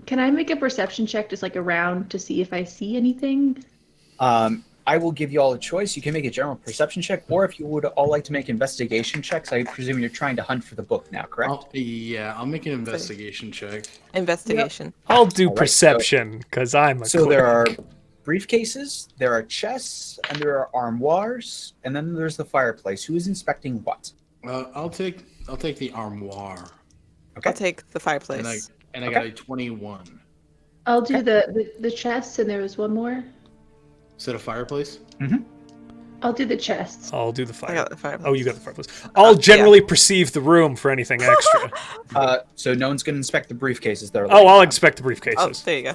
S5: Can I make a perception check just like around to see if I see anything?
S1: I will give you all a choice. You can make a general perception check, or if you would all like to make investigation checks, I presume you're trying to hunt for the book now, correct?
S6: I'll make an investigation check.
S4: Investigation.
S2: I'll do
S1: All right,
S2: perception because I'm a
S1: So there are
S2: cleric.
S1: briefcases, there are chests, and there are armoires, and then there's the fireplace. Who is inspecting what?
S6: I'll take the armoire,
S1: Okay.
S4: I'll take the fireplace.
S6: and I got a 21.
S5: I'll do the chests, and there was one more.
S6: Is that a fireplace?
S5: I'll do the chests.
S2: I'll do the
S4: I
S2: fire.
S4: got the fireplace.
S2: Oh, you got the fireplace. I'll generally perceive the room for anything extra.
S1: So no one's going to inspect the briefcases that are
S2: Oh,
S1: laying
S2: I'll
S1: around.
S2: inspect the
S4: Oh,
S2: briefcases.
S4: there you go.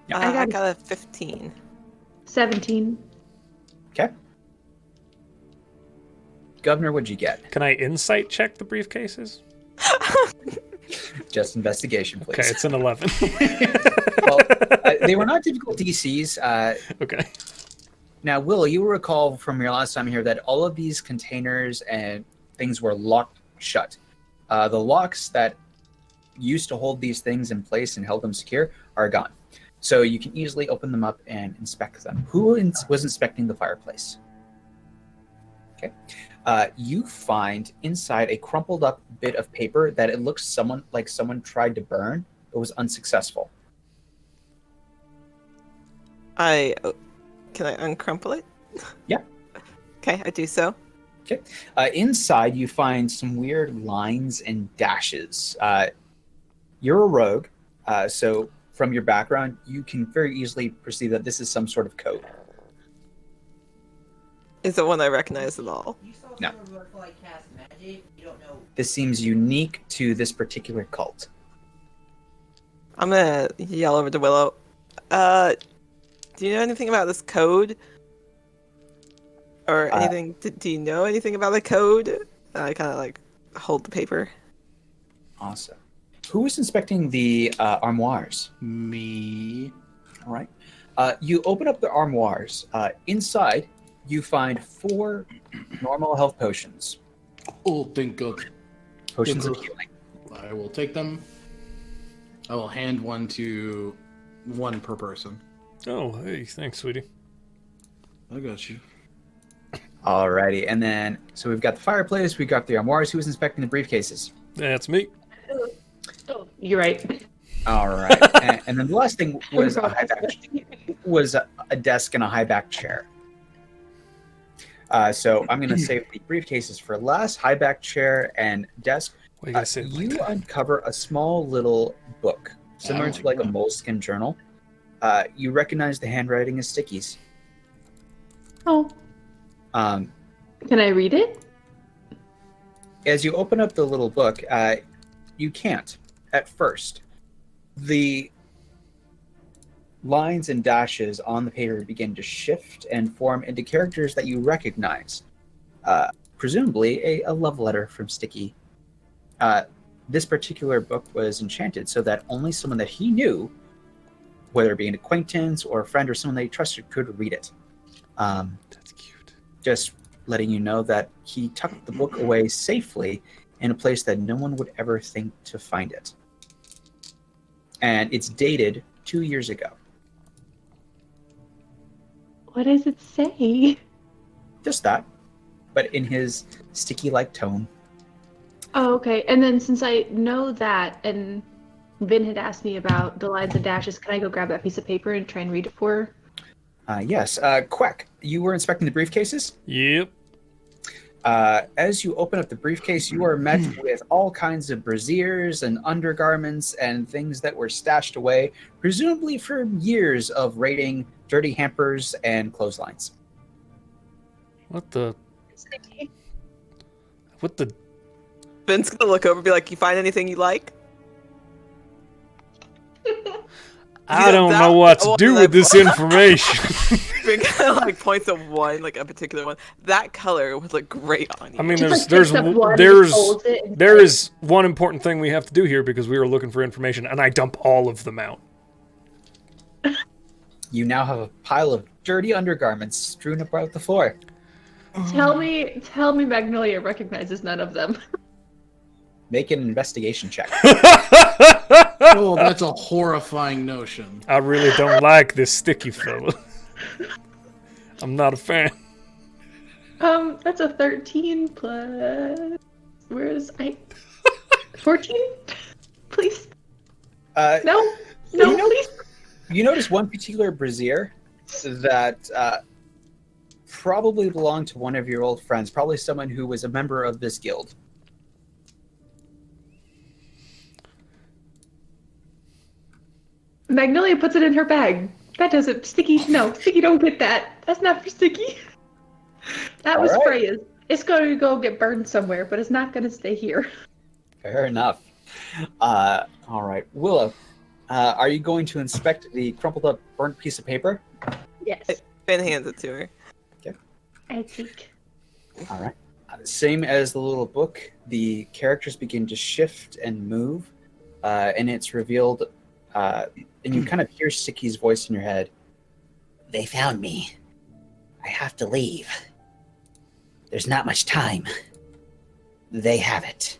S1: Yeah.
S4: I got a 15.
S5: 17.
S1: Okay. Governor, what'd you get?
S2: Can I insight check the briefcases?
S1: Just investigation, please.
S2: Okay, it's an 11.
S1: Well, they were not difficult DCs.
S2: Okay.
S1: Now, Willow, you will recall from your last time here that all of these containers and things were locked shut. The locks that used to hold these things in place and held them secure are gone. So you can easily open them up and inspect them. Who was inspecting the fireplace? Okay. You find inside a crumpled up bit of paper that it looks like someone tried to burn, but was unsuccessful.
S4: Can I uncrumple it?
S1: Yeah.
S4: Okay, I do so.
S1: Okay. Inside, you find some weird lines and dashes. You're a rogue, so from your background, you can very easily perceive that this is some sort of code.
S4: Is it one I recognize at all?
S1: No. This seems unique to this particular cult.
S4: I'm gonna yell over to Willow. Do you know anything about this code? Or anything? Do you know anything about the code? I kind of like hold the paper.
S1: Awesome. Who is inspecting the armoires?
S3: Me.
S1: All right. You open up the armoires. Inside, you find 4 normal health potions.
S3: Oh, thank God.
S1: Potions of
S3: Thank
S1: healing.
S3: I will take them. I will hand one to one per person.
S2: Oh, hey, thanks, sweetie.
S3: I got you.
S1: Alrighty, and then so we've got the fireplace, we've got the armoires. Who's inspecting the briefcases?
S2: That's me.
S5: Oh, you're right.
S1: All right, and then the last thing was a desk and a high back chair. So I'm going to save the briefcases for last. High back chair and desk.
S2: Why you gotta say it like
S1: You
S2: that?
S1: uncover a small little book, similar to like a moleskin journal. You recognize the handwriting as Sticky's.
S5: Oh, can I read it?
S1: As you open up the little book, you can't at first. The lines and dashes on the paper begin to shift and form into characters that you recognize. Presumably a love letter from Sticky. This particular book was enchanted so that only someone that he knew, whether it be an acquaintance or a friend or someone that he trusted, could read it.
S2: That's cute.
S1: Just letting you know that he tucked the book away safely in a place that no one would ever think to find it. And it's dated 2 years ago.
S5: What does it say?
S1: Just that, but in his sticky-like tone.
S5: Oh, okay. And then since I know that, and Vin had asked me about the lines and dashes, can I go grab that piece of paper and try and read it for her?
S1: Yes. Quack, you were inspecting the briefcases?
S2: Yep.
S1: As you open up the briefcase, you are met with all kinds of brassieres and undergarments and things that were stashed away, presumably for years of raiding dirty hampers and clotheslines.
S2: What the? What the?
S4: Vin's gonna look over and be like, "You find anything you like?"
S2: I don't know what to do with this information.
S4: Vin kind of like points at one, like a particular one. That color would look great on you.
S2: I mean,
S5: Just,
S2: there's
S5: like, picks up one and
S2: there's
S5: folds it and
S2: there is one important thing we have to do here because we were looking for information, and I dump all of them out.
S1: You now have a pile of dirty undergarments strewn about the floor.
S5: Tell me Magnolia recognizes none of them.
S1: Make an investigation check.
S3: Oh, that's a horrifying notion.
S2: I really don't like this sticky fella. I'm not a fan.
S5: That's a 13 plus... Where's... 14? Please? No, please.
S1: You notice one particular brassiere that probably belonged to one of your old friends, probably someone who was a member of this guild.
S5: Magnolia puts it in her bag. That doesn't... Sticky, no. Sticky, don't get that. That's not for Sticky. That was
S1: All right.
S5: Freya's. It's going to go get burned somewhere, but it's not going to stay here.
S1: Fair enough. All right. Willow, are you going to inspect the crumpled up burnt piece of paper?
S5: Yes.
S4: Vin hands it to her.
S5: I think.
S1: All right. Same as the little book, the characters begin to shift and move, and it's revealed, and you kind of hear Sticky's voice in your head.
S7: They found me. I have to leave. There's not much time. They have it.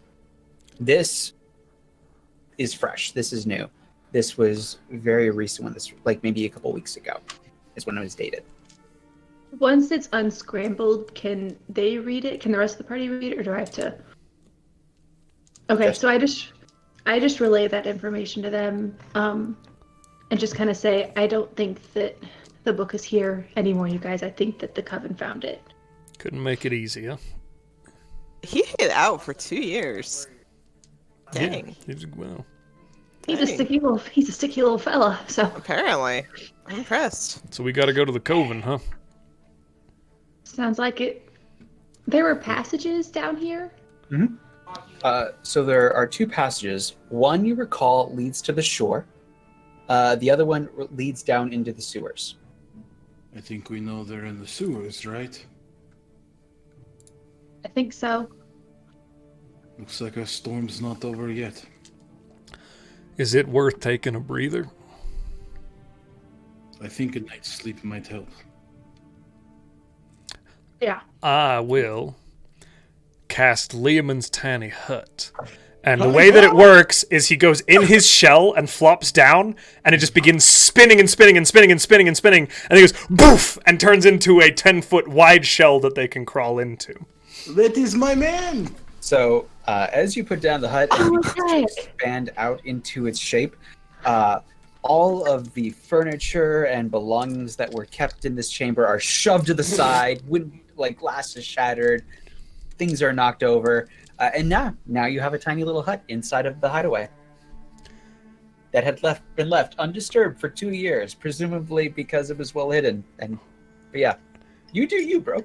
S1: This is fresh. This is new. This was very recent when this, like maybe a couple weeks ago, is when it was dated.
S5: Once it's unscrambled, can they read it? Can the rest of the party read it, or do I have to? Okay,
S1: Just-
S5: so I just relay that information to them, and just kind of say, I don't think that the book is here anymore, you guys. I think that the coven found it.
S2: Couldn't make it easy, huh?
S4: He hid out for 2 years. Dang.
S2: Yeah, well,
S5: He's a sticky little fella. So
S4: Apparently. I'm impressed.
S2: so we got to go to the coven, huh?
S5: sounds like it. There were passages down here.
S1: So there are 2 passages. One you recall leads to the shore. The other one leads down into the sewers.
S6: I think we know they're in the sewers, right?
S5: I think so.
S6: Looks like our storm's not over yet.
S2: Is it worth taking a breather?
S6: I think a night's sleep might help.
S5: Yeah.
S2: I will cast Liamon's Tiny Hut. And the way that it works is he goes in his shell and flops down, and it just begins spinning and spinning and spinning and spinning and spinning, and he goes boof and turns into a 10-foot wide shell that they can crawl into.
S6: That is my man!
S1: So as you put down the hut and you expand out into its shape, all of the furniture and belongings that were kept in this chamber are shoved to the side, glass is shattered, things are knocked over, and now you have a tiny little hut inside of the hideaway that had been left undisturbed for 2 years, presumably because it was well hidden. But yeah, you do you, bro.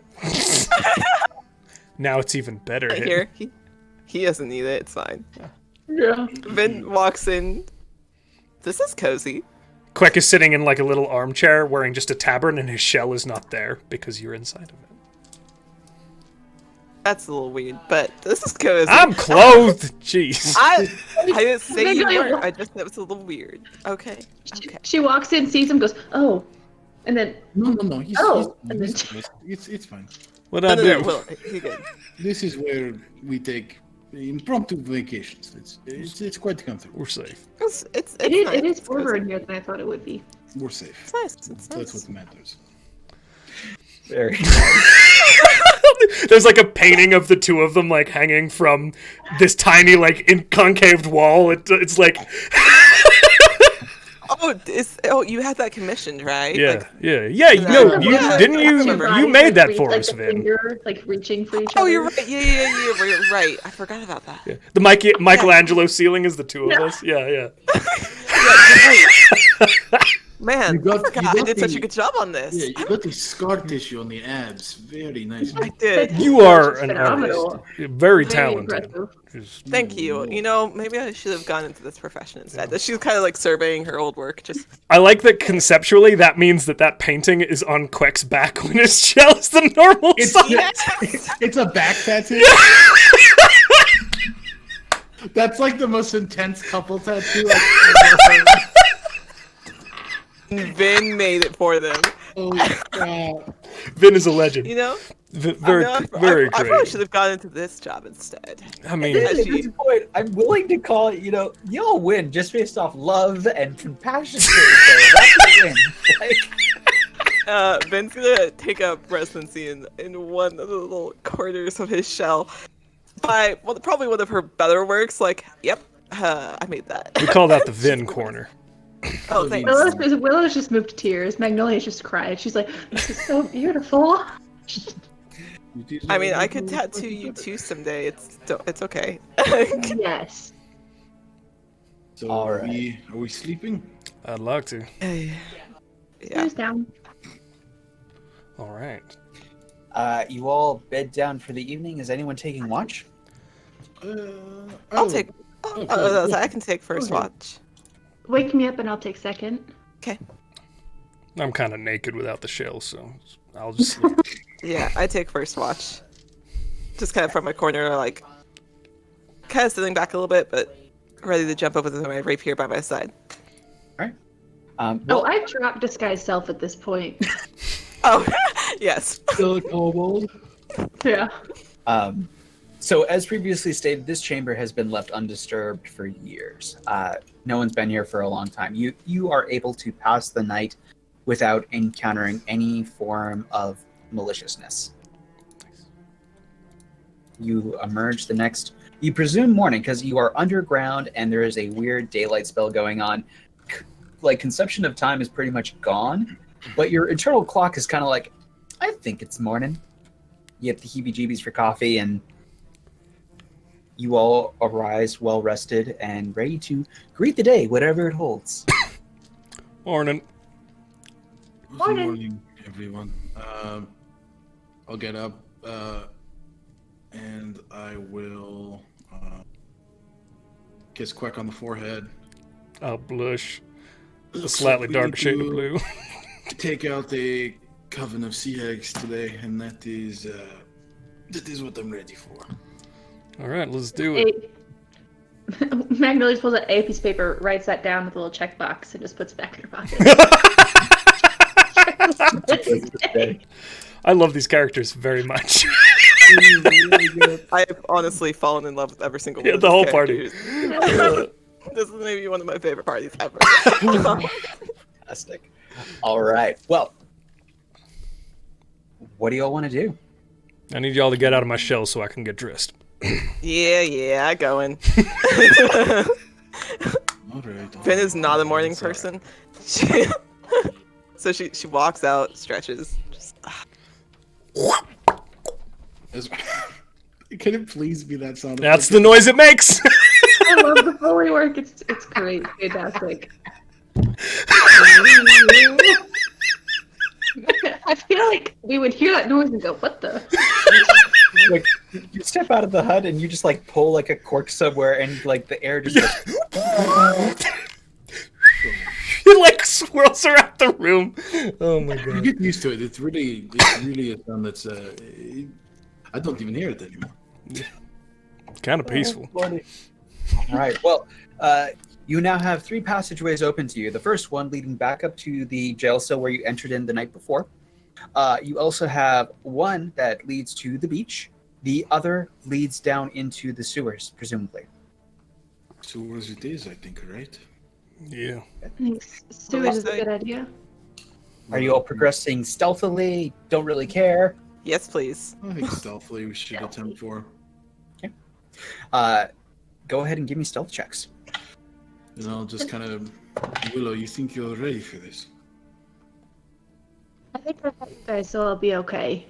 S2: Now it's even better.
S4: Right here, he doesn't need it. It's fine.
S5: Yeah.
S4: Vin walks in. This is cozy.
S2: Queck is sitting in like a little armchair wearing just a tabard, and his shell is not there because you're inside of it.
S4: That's a little weird, but this is cozy.
S2: I'm clothed. Jeez.
S4: I didn't say you weren't. I just said it was a little weird. Okay.
S5: She walks in, sees him, goes, oh, and then
S6: No.
S5: and
S6: It's fine.
S2: What I do?
S4: Well, he good.
S6: This is where we take impromptu vacations. It's quite comfortable.
S2: We're safe.
S4: It's
S5: it is,
S4: nice.
S5: it is
S4: It's
S5: warmer
S4: cozy.
S5: in here than I thought it would be.
S6: We're safe.
S4: It's nice. It's
S6: That's
S4: nice.
S6: what matters.
S1: Very
S2: There's like a painting of the two of them like hanging from this tiny like concaved wall. It's like
S4: You had that commissioned, right?
S2: yeah,
S4: Like,
S2: yeah.
S4: Yeah,
S2: You
S4: yeah.
S2: didn't you
S5: Bodies,
S2: you made that
S5: reach,
S2: for
S5: like,
S2: us,
S5: the
S2: Vin.
S5: finger, like reaching for each
S4: oh,
S5: other.
S4: you're right. Yeah. You're right. I forgot about that.
S2: Yeah. The Michelangelo ceiling is the two of us. Yeah.
S4: Yeah, you're right. Man,
S6: You got-
S4: I forgot.
S6: you
S4: I
S6: got
S4: did such
S6: the-
S4: a good job on this.
S6: Yeah, you got the scar tissue on the abs. Very nice.
S4: I did.
S2: You are
S5: It's
S2: an
S5: phenomenal.
S2: artist. You're very
S5: Very
S2: talented.
S5: impressive.
S2: Just-
S4: Thank you. You know, maybe I should have gone into this profession instead. She's kind of like surveying her old work. Just
S2: I like that conceptually that means that painting is on Queck's back when his shell is the normal size.
S6: It's a back tattoo. That's like the most intense couple tattoo I've ever heard.
S4: Vin made it for them.
S6: Oh, God.
S2: Vin is a legend.
S4: You know,
S2: Very
S4: I
S2: great.
S4: probably should have gone into this job instead.
S2: I mean,
S1: At this point, I'm willing to call it, y'all win just based off love and compassion for each other. That's a win. Like,
S4: Vin's gonna take up residency in one of the little corners of his shell. By probably one of her better works. Like, yep, I made that.
S2: we call that the Vin corner.
S4: Oh, thanks.
S5: Willow's just moved to tears. Magnolia's just cried. She's like, this is so beautiful.
S4: I mean, I could tattoo you too someday. It's okay.
S5: Yes.
S6: So
S1: All
S6: are
S1: right.
S6: we sleeping?
S2: I'd like to.
S4: Yeah.
S5: Who's down?
S2: All right.
S1: you all bed down for the evening. Is anyone taking watch?
S4: I'll take. I can take first
S6: Okay.
S4: watch.
S5: Wake me up and I'll take second.
S4: Okay.
S2: I'm kind of naked without the shell, so I'll just.
S4: Yeah, I take first watch. Just kind of from my corner, like, kind of sitting back a little bit, but ready to jump over to my rapier by my side.
S1: Well,
S5: I've dropped disguise self at this point.
S4: Oh, yes.
S6: Still a kobold?
S5: Yeah.
S1: So, as previously stated, this chamber has been left undisturbed for years. No one's been here for a long time. You are able to pass the night without encountering any form of maliciousness. You emerge you presume morning, because you are underground and there is a weird daylight spell going on. Like, conception of time is pretty much gone, but your internal clock is kind of like, I think it's morning. You get the heebie-jeebies for coffee, and you all arise well rested and ready to greet the day, whatever it holds.
S2: Morning.
S6: Good
S5: Morning.
S6: morning, everyone. I'll get up and I will kiss Queck on the forehead.
S2: I'll blush. A
S3: Looks
S2: slightly
S3: like we
S2: darker
S3: need
S2: shade of
S3: to
S2: blue.
S3: Take out a coven of sea eggs today, and that is what I'm ready for.
S2: All right, let's do it.
S5: Magnolia pulls out a piece of paper, writes that down with a little checkbox, and just puts it back in her pocket.
S2: I love these characters very much.
S4: I have honestly fallen in love with every single one
S2: Yeah,
S4: of
S2: the
S4: these
S2: whole party.
S4: characters. This is maybe one of my favorite parties ever.
S1: Fantastic. All right. Well, what do y'all want to do?
S2: I need y'all to get out of my shell so I can get dressed.
S4: Yeah, going.
S3: All right.
S4: Finn is not a morning person. So she walks out, stretches. Just,
S3: Can it please be that sound?
S2: That's the noise it makes.
S5: I love the Foley work. It's great. Fantastic. I feel like we would hear that noise and go, what the?
S1: Like, you step out of the hut and you just like pull like a cork somewhere, and like the air just goes.
S2: It like swirls around the room. Oh my
S3: You
S2: god.
S3: get used to it. It's really a sound that's. I don't even hear it anymore.
S2: Kind of peaceful.
S1: All right. Well, you now have 3 passageways open to you. The first one leading back up to the jail cell where you entered in the night before. You also have one that leads to the beach. The other leads down into the sewers, presumably.
S3: Sewers it is, I think, right?
S2: Yeah.
S5: I think sewage is a good idea.
S1: Are you all progressing stealthily? Don't really care?
S4: yes, please.
S3: I think stealthily we should attempt for.
S1: Go ahead and give me stealth checks.
S3: And I'll just kind of, Willow, you think you're ready for this?
S5: I think I've got you guys, so I'll be okay.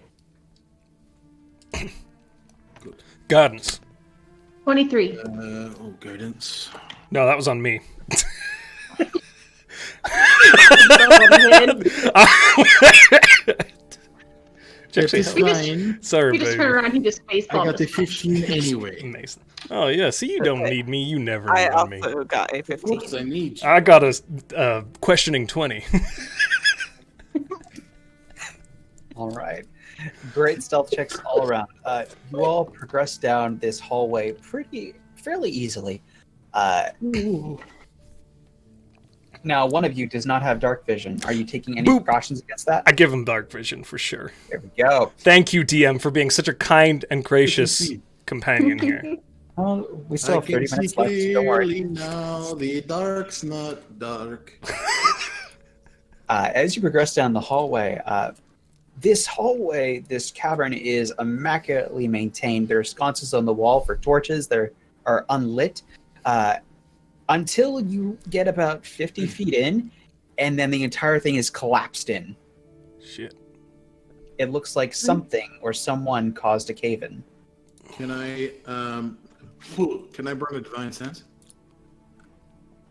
S3: Good.
S2: Guidance.
S5: 23.
S3: Guidance.
S2: No, that was on me. Actually,
S3: It's
S5: We just-
S3: fine.
S2: sorry,
S5: We just
S2: baby.
S5: turn around, he just
S3: I
S5: facepalmed
S3: got the
S5: us.
S3: 15 anyway.
S2: Mason. Oh yeah, see, you don't
S4: Okay.
S2: need me. You never
S4: I
S2: need me.
S4: also got a
S3: Of
S4: 15.
S3: course I need you.
S2: I got a questioning 20.
S1: All right. Great stealth checks all around. You all progress down this hallway fairly easily. Now, one of you does not have dark vision. Are you taking any
S2: Boop.
S1: precautions against that?
S2: I give him dark vision for sure.
S1: There we go.
S2: Thank you, DM, for being such a kind and gracious companion here.
S1: Oh, we still
S3: I
S1: have 30
S3: can
S1: minutes
S3: see
S1: left, so don't worry.
S3: clearly now, the dark's not dark.
S1: As you progress down the hallway, this cavern is immaculately maintained. There are sconces on the wall for torches. There are unlit. Until you get about 50 feet in, and then the entire thing is collapsed in.
S2: Shit.
S1: It looks like something or someone caused a cave-in.
S3: Can I burn a divine sense?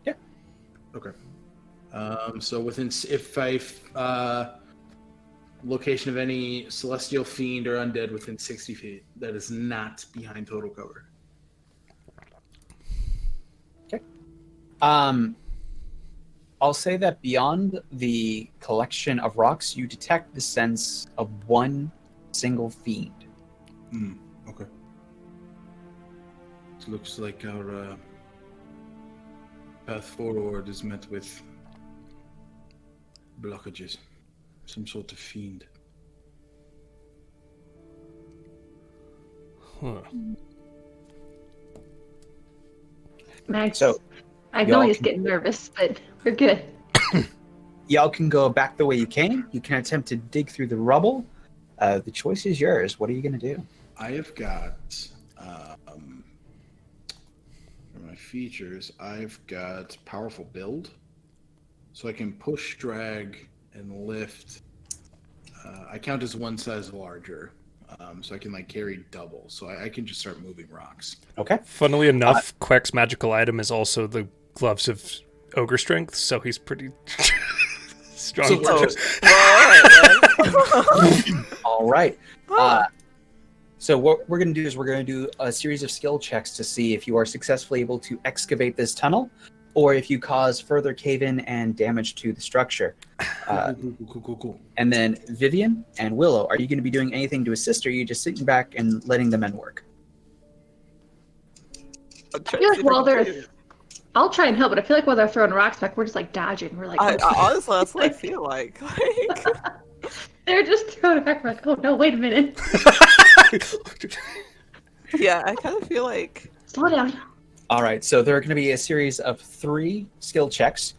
S1: Yeah.
S3: Okay. So location of any celestial fiend or undead within 60 feet that is not behind total cover.
S1: I'll say that beyond the collection of rocks, you detect the sense of one single fiend.
S3: Okay. It looks like our path forward is met with blockages. Some sort of fiend.
S2: Huh.
S5: Max,
S1: So,
S5: Magnolia's
S1: can-
S5: getting nervous, but we're good.
S1: Y'all can go back the way you came. You can attempt to dig through the rubble. The choice is yours. What are you going to do?
S3: I have got for my features, I've got powerful build. So I can push, drag, and lift. I count as one size larger. So I can like carry double. So I can just start moving rocks.
S1: Okay.
S2: Funnily enough, Queck's magical item is also the gloves of ogre strength, so he's pretty strong.
S3: So-
S2: for
S4: Oh,
S1: All right.
S4: oh.
S1: So what we're going to do is we're going to do a series of skill checks to see if you are successfully able to excavate this tunnel, or if you cause further cave-in and damage to the structure.
S6: Cool.
S1: And then Vivian and Willow, are you going to be doing anything to assist, or are you just sitting back and letting the men work?
S4: I'm
S5: I
S4: trying
S5: feel
S4: to see
S5: like
S4: if I
S5: while
S4: can
S5: they're,
S4: do it.
S5: I'll try and help, but I feel like while they're throwing rocks back, we're just like dodging. We're like,
S4: Honestly, that's what I feel like.
S5: they're just throwing it back. We're like, oh no, wait a minute,
S4: Yeah, I kind of feel like.
S5: slow down.
S1: All right, so there are going to be a series of 3 skill checks.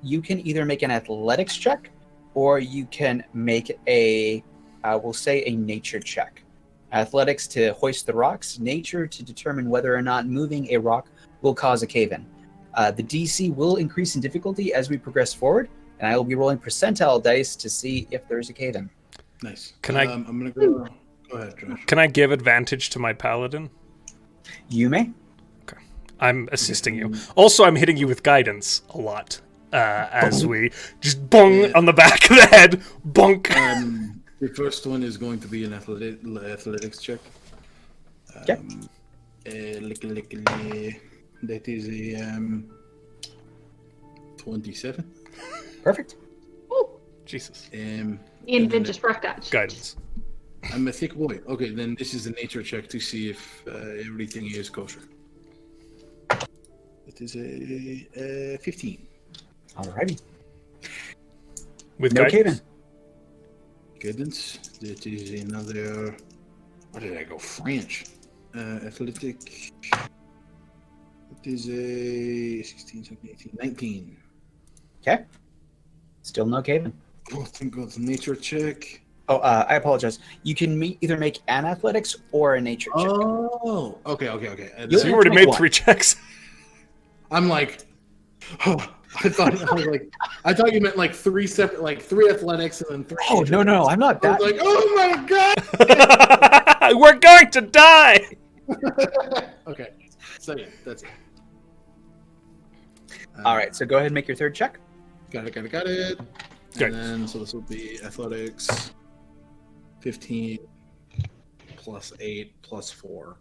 S1: You can either make an athletics check, or you can make we'll say a nature check. Athletics to hoist the rocks, nature to determine whether or not moving a rock will cause a cave-in. The DC will increase in difficulty as we progress forward, and I will be rolling percentile dice to see if there's a cave-in.
S6: Nice.
S2: Can I-
S6: I'm gonna go. Go ahead, Josh.
S2: Can I give advantage to my paladin?
S1: You may.
S2: I'm assisting you. Also, I'm hitting you with guidance a lot as we just bong on the back of the head. Bonk.
S6: The first one is going to be an athletics check.
S1: Okay.
S6: That is a 27.
S1: Perfect.
S2: Jesus.
S5: Ian did just rock dodge.
S2: Guidance.
S6: I'm a thick boy. Okay, then this is a nature check to see if everything is kosher. It is a 15.
S1: Alrighty.
S2: With
S1: No
S2: guidance.
S1: cave-in.
S6: Guidance. That is another. What did I go? French. Athletic. It is a 16, 17, 18, 19.
S1: Okay. Still no cave-in.
S6: Oh, thank God. Nature check.
S1: Oh, I apologize. You can either make an athletics or a nature check.
S6: Oh, okay.
S1: You
S2: So you already
S1: Make
S2: made
S1: one.
S2: 3 checks.
S6: I'm like, oh, I thought you meant like 3 separate, like 3 athletics and then 3.
S1: Oh, no, I'm not
S6: I
S1: that.
S6: was like, oh my God.
S2: We're going to die.
S6: Okay, so yeah, that's it.
S1: All right, so go ahead and make your third check.
S6: Got it.
S2: Okay.
S6: And then, so this will be athletics, 15 plus 8 plus 4.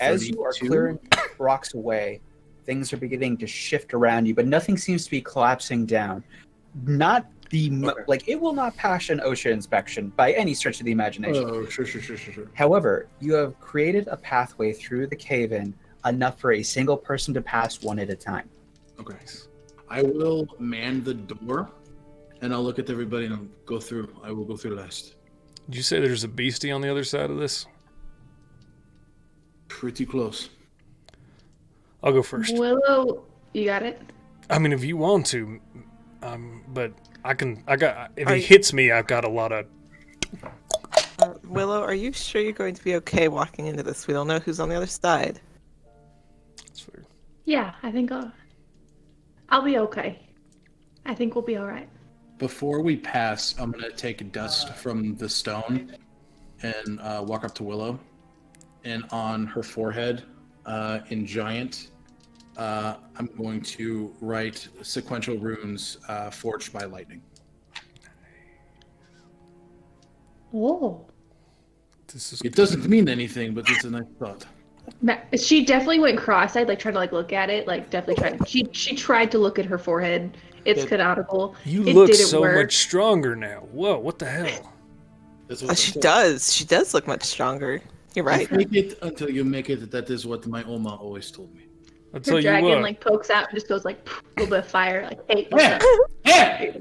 S1: As you are
S6: 32.
S1: clearing rocks away, things are beginning to shift around you, but nothing seems to be collapsing down. Not the like it will not pass an OSHA inspection by any stretch of the imagination.
S6: Oh, sure.
S1: However, you have created a pathway through the cave-in enough for a single person to pass one at a time.
S6: Okay. I will man the door, and I'll look at everybody and I'll go through. I will go through last.
S2: Did you say there's a beastie on the other side of this?
S6: Pretty close.
S2: I'll go first.
S5: Willow, you got it.
S2: I mean, if you want to, but if
S4: Are
S2: he
S4: you-
S2: hits me, I've got a lot of.
S4: Willow, are you sure you're going to be okay walking into this? We don't know who's on the other side.
S2: That's fair.
S5: Yeah, I think I'll be okay. I think we'll be all right.
S6: Before we pass, I'm gonna take dust from the stone and walk up to Willow, and on her forehead, in giant, I'm going to write sequential runes forged by lightning.
S5: Whoa.
S2: This is
S6: It doesn't mean anything, but it's a nice thought.
S5: She definitely went cross-eyed, like tried to look at it, like definitely tried. She tried to look at her forehead. It's canonical.
S2: You
S5: It
S2: look
S5: didn't
S2: so
S5: work.
S2: much stronger now. Whoa, what the hell?
S6: That's what
S4: She
S6: I said.
S4: does. She does look much stronger. You're right.
S6: Fake it until you make it. That is what my Oma always told me.
S2: I'll tell
S5: Her
S2: you
S5: dragon
S2: what.
S5: like pokes out and just goes like a little bit of fire. Like, hey, what's
S6: Yeah.
S5: up?
S6: Yeah.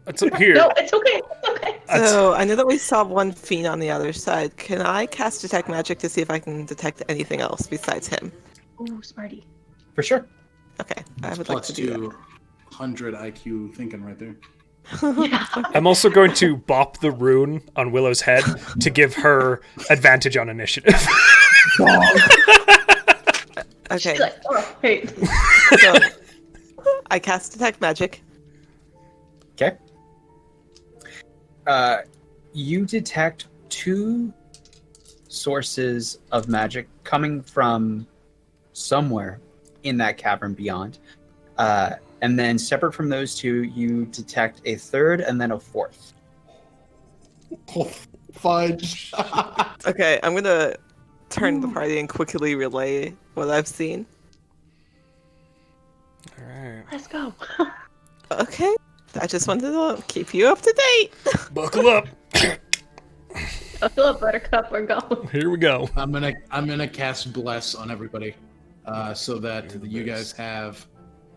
S2: That's up here.
S5: No, it's okay. It's okay.
S4: So I know that we saw one fiend on the other side. Can I cast detect magic to see if I can detect anything else besides him?
S5: Ooh, smarty.
S1: For sure.
S4: Okay, I would like
S6: Plus
S4: to do
S6: 200 IQ thinking right there.
S5: Yeah.
S2: I'm also going to bop the rune on Willow's head to give her advantage on initiative.
S4: that. Okay,
S5: She's like, oh, hey.
S4: so I cast detect magic.
S1: Okay. You detect 2 sources of magic coming from somewhere in that cavern beyond. And then separate from those 2, you detect a third and then a fourth.
S6: Oh, fudge.
S4: Okay, I'm gonna turn the party and quickly relay what I've seen.
S2: All right.
S5: Let's go.
S4: Okay. I just wanted to keep you up to date.
S2: Buckle up.
S5: Buckle up, Buttercup. We're going.
S2: Here we go.
S3: I'm gonna cast bless on everybody, so that you guys have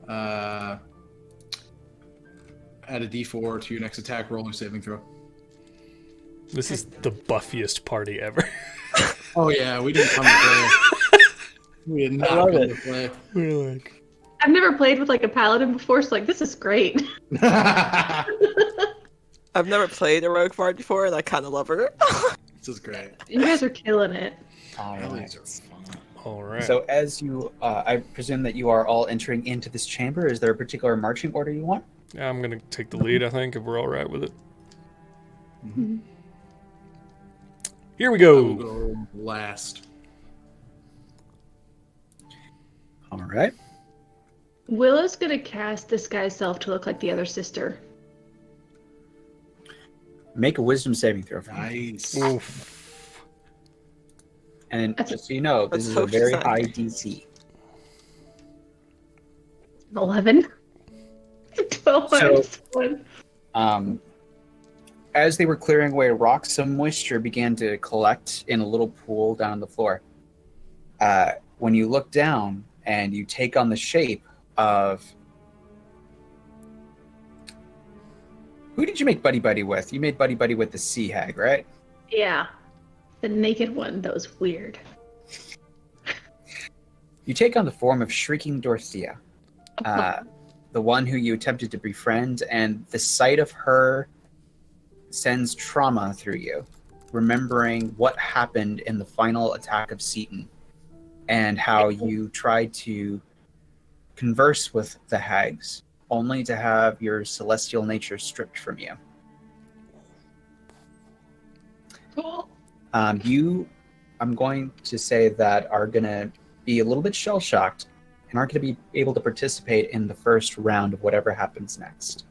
S3: add a D4 to your next attack roll or saving throw.
S2: This is the buffiest party ever.
S3: Oh yeah, we didn't come to play. We did not
S1: love
S3: come
S1: it.
S3: to play.
S2: We're like,
S5: I've never played with like a paladin before, so like this is great.
S4: I've never played a rogue bard before, and I kind of love her.
S3: This is great.
S5: You guys are killing it.
S1: All right.
S3: Allies are fun.
S2: all right.
S1: So as you, I presume that you are all entering into this chamber. Is there a particular marching order you want?
S2: Yeah, I'm gonna take the lead, I think, if we're all right with it. Here we
S3: I will
S2: go.
S3: go last.
S1: All right.
S5: Willow's gonna cast disguise self to look like the other sister.
S1: Make a wisdom saving throw for me.
S3: Nice.
S2: Oof.
S1: And
S5: That's-
S1: just so you know, this
S4: let's
S1: is a
S4: hope she's
S1: very
S4: not-
S1: high DC.
S5: 11. 12
S1: So-
S5: minus 1.
S1: As they were clearing away rocks, some moisture began to collect in a little pool down on the floor. When you look down and you take on the shape of... Who did you make buddy-buddy with? You made buddy-buddy with the sea hag, right?
S5: Yeah. The naked one that was weird.
S1: You take on the form of Shrieking Dorothea, the one who you attempted to befriend, and the sight of her sends trauma through you, remembering what happened in the final attack of Seaton and how you tried to converse with the hags, only to have your celestial nature stripped from you.
S5: Cool.
S1: I'm going to say that are going to be a little bit shell-shocked and aren't going to be able to participate in the first round of whatever happens next.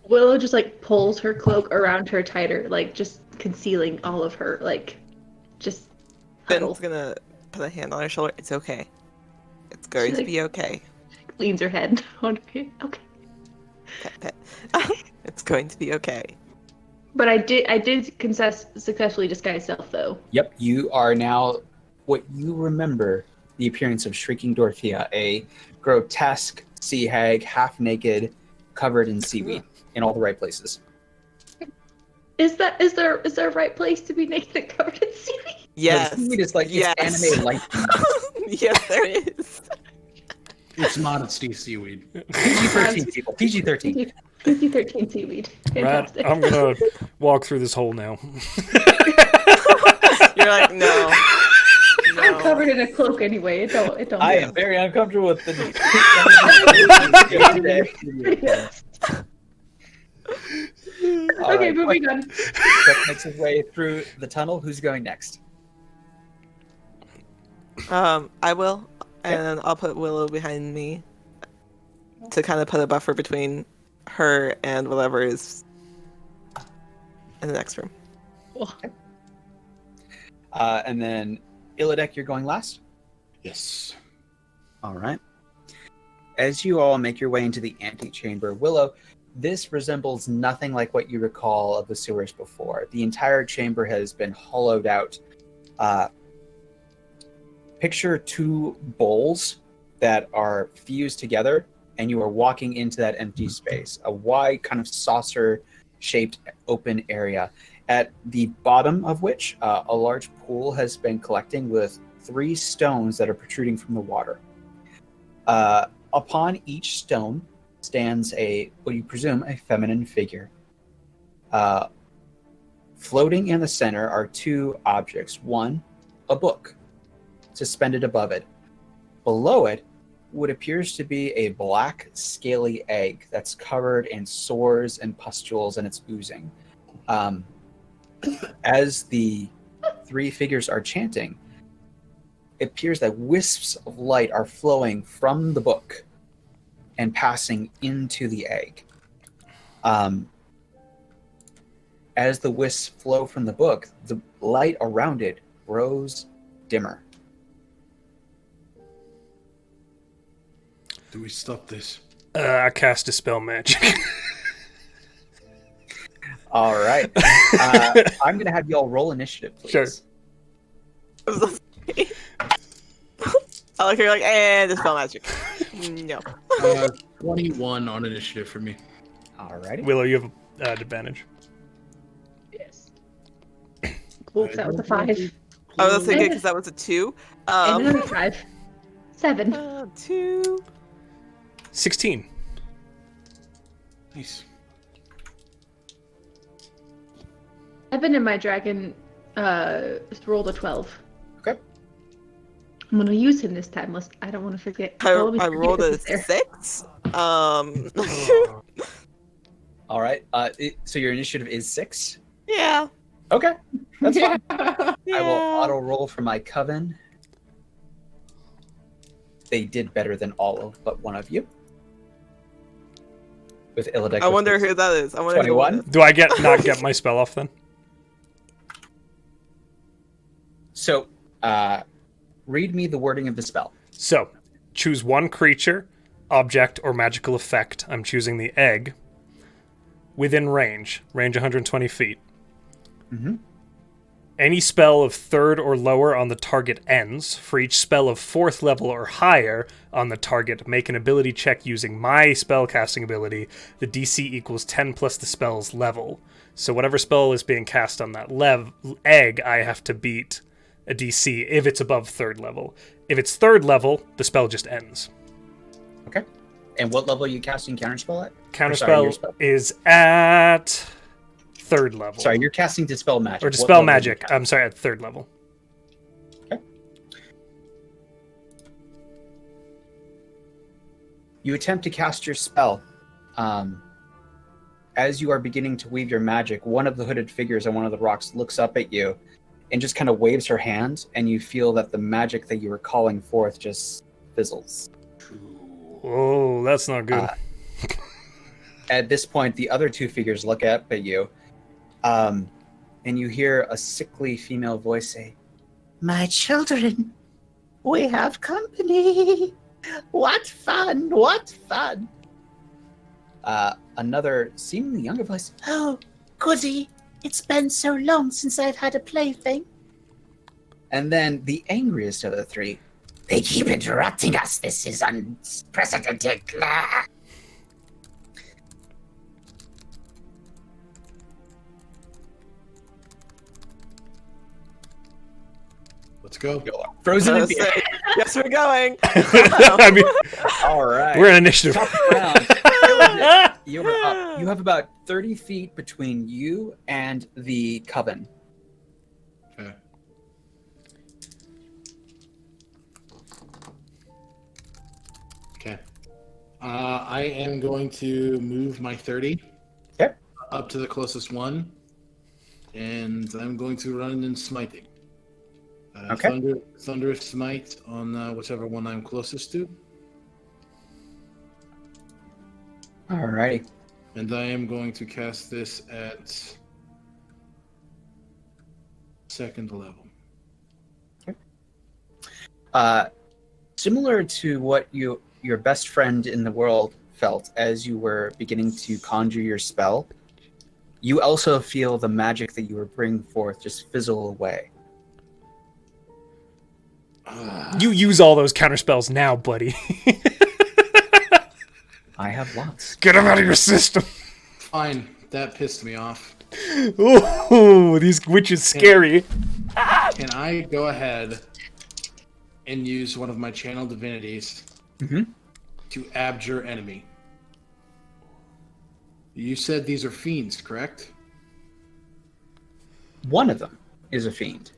S5: Willow just like pulls her cloak around her tighter, like just concealing all of her, like just huddle.
S4: Ben's gonna put a hand on her shoulder. It's okay. It's going
S5: She's
S4: to
S5: like-
S4: be okay.
S5: Leans her head. Okay.
S4: Pet, pet. It's going to be okay.
S5: But I did successfully disguise self though.
S1: Yep, you are now what you remember the appearance of Shrieking Dorothea, a grotesque sea hag, half naked, covered in seaweed in all the right places.
S5: Is there a right place to be naked and covered in seaweed?
S4: Yes.
S1: Seaweed is like
S4: Yes.
S1: it's animated like
S4: Yes, there is.
S3: It's modesty seaweuld.
S1: PG-13 people. PG-13.
S5: PG-13 seaweed.
S2: Rat,
S5: Fantastic.
S2: I'm gonna walk through this hole now.
S4: You're like, no.
S5: I'm
S4: No.
S5: covered in a cloak anyway. It don't.
S1: I
S5: matter.
S1: am very uncomfortable with the.
S5: Yes.
S1: All
S5: Okay,
S1: right,
S5: moving on.
S1: Chuck makes his way through the tunnel. Who's going next?
S4: I will, and I'll put Willow behind me to kind of put a buffer between her and whatever is in the next room.
S1: And then Illidak, you're going last.
S3: Yes.
S1: All right. As you all make your way into the antechamber, Willow, this resembles nothing like what you recall of the sewers before. The entire chamber has been hollowed out. Picture two bowls that are fused together, and you are walking into that empty space, a wide kind of saucer-shaped open area, at the bottom of which a large pool has been collecting with 3 stones that are protruding from the water. Upon each stone stands what you presume, a feminine figure. Floating in the center are 2 objects. One, a book, suspended above it. Below it, what appears to be a black, scaly egg that's covered in sores and pustules, and it's oozing. As the 3 figures are chanting, it appears that wisps of light are flowing from the book and passing into the egg. As the wisps flow from the book, the light around it grows dimmer.
S6: Do we stop this?
S2: I cast Dispel Magic.
S1: All right. I'm going to have you all roll initiative, please.
S2: Sure.
S4: I like you're like, and Dispel Magic. No.
S6: 21 on initiative for me.
S1: All righty.
S2: Willow, you have advantage.
S5: Yes. Oops, that was a 5.
S4: I was thinking because that was a 2.
S5: And another 5. 7.
S4: 2.
S2: 16.
S6: Nice.
S5: Evan and my dragon rolled a 12.
S1: Okay.
S5: I'm gonna use him this time. I don't want to forget.
S4: I
S5: Well, let me forget
S4: rolled a
S5: this there.
S4: 6.
S1: All right. So your initiative is 6?
S4: Yeah.
S1: Okay. That's fine.
S4: Yeah.
S1: I will auto roll for my coven. They did better than all of but one of you. With Illidic.
S4: I wonder who that is. I wonder
S1: 21?
S4: Who that is.
S2: Do I not get my spell off then?
S1: So, read me the wording of the spell.
S2: So, choose one creature, object, or magical effect. I'm choosing the egg. Within range 120 feet.
S1: Mm-hmm.
S2: Any spell of 3rd or lower on the target ends. For each spell of 4th level or higher on the target, make an ability check using my spellcasting ability. The DC equals 10 plus the spell's level. So whatever spell is being cast on that egg, I have to beat a DC if it's above 3rd level. If it's 3rd level, the spell just ends.
S1: Okay. And what level are you casting Counterspell at?
S2: Counterspell
S1: your spell.
S2: is at 3rd level.
S1: Sorry, you're casting Dispel Magic.
S2: Or
S1: What
S2: Dispel
S1: level are you
S2: Magic.
S1: casting?
S2: I'm sorry, at 3rd level.
S1: You attempt to cast your spell. As you are beginning to weave your magic, one of the hooded figures on one of the rocks looks up at you and just kind of waves her hand, and you feel that the magic that you were calling forth just fizzles.
S2: Oh, that's not good.
S1: At this point, the other two figures look up at you, and you hear a sickly female voice say,
S7: My children, we have company. What fun, what fun.
S1: another seemingly younger voice,
S7: Oh, goody. It's been so long since I've had a plaything.
S1: and then the angriest of the three,
S7: They keep interrupting us. This is unprecedented. Blah.
S6: Let's go.
S1: frozen
S4: I
S1: in
S4: was
S1: fear.
S4: saying, yes, we're going.
S2: I mean,
S1: All right.
S2: we're in initiative.
S1: Top of the round. You're up. You have about 30 feet between you and the coven.
S6: Okay. Okay. I am going to move my 30
S1: Okay.
S6: up to the closest one, and I'm going to run in smiting.
S1: Okay.
S6: Thunderous smite on whichever one I'm closest to,
S1: Alrighty.
S6: and I am going to cast this at 2nd level.
S1: Similar to what your best friend in the world felt as you were beginning to conjure your spell, you also feel the magic that you were bringing forth just fizzle away.
S2: You use all those counterspells now, buddy.
S1: I have lots.
S2: Get them out of your system.
S6: Fine, that pissed me off.
S2: Ooh, these witches scary.
S6: Can I go ahead and use one of my channel divinities
S1: Mm-hmm.
S6: to abjure enemy? You said these are fiends, correct?
S1: One of them is a fiend.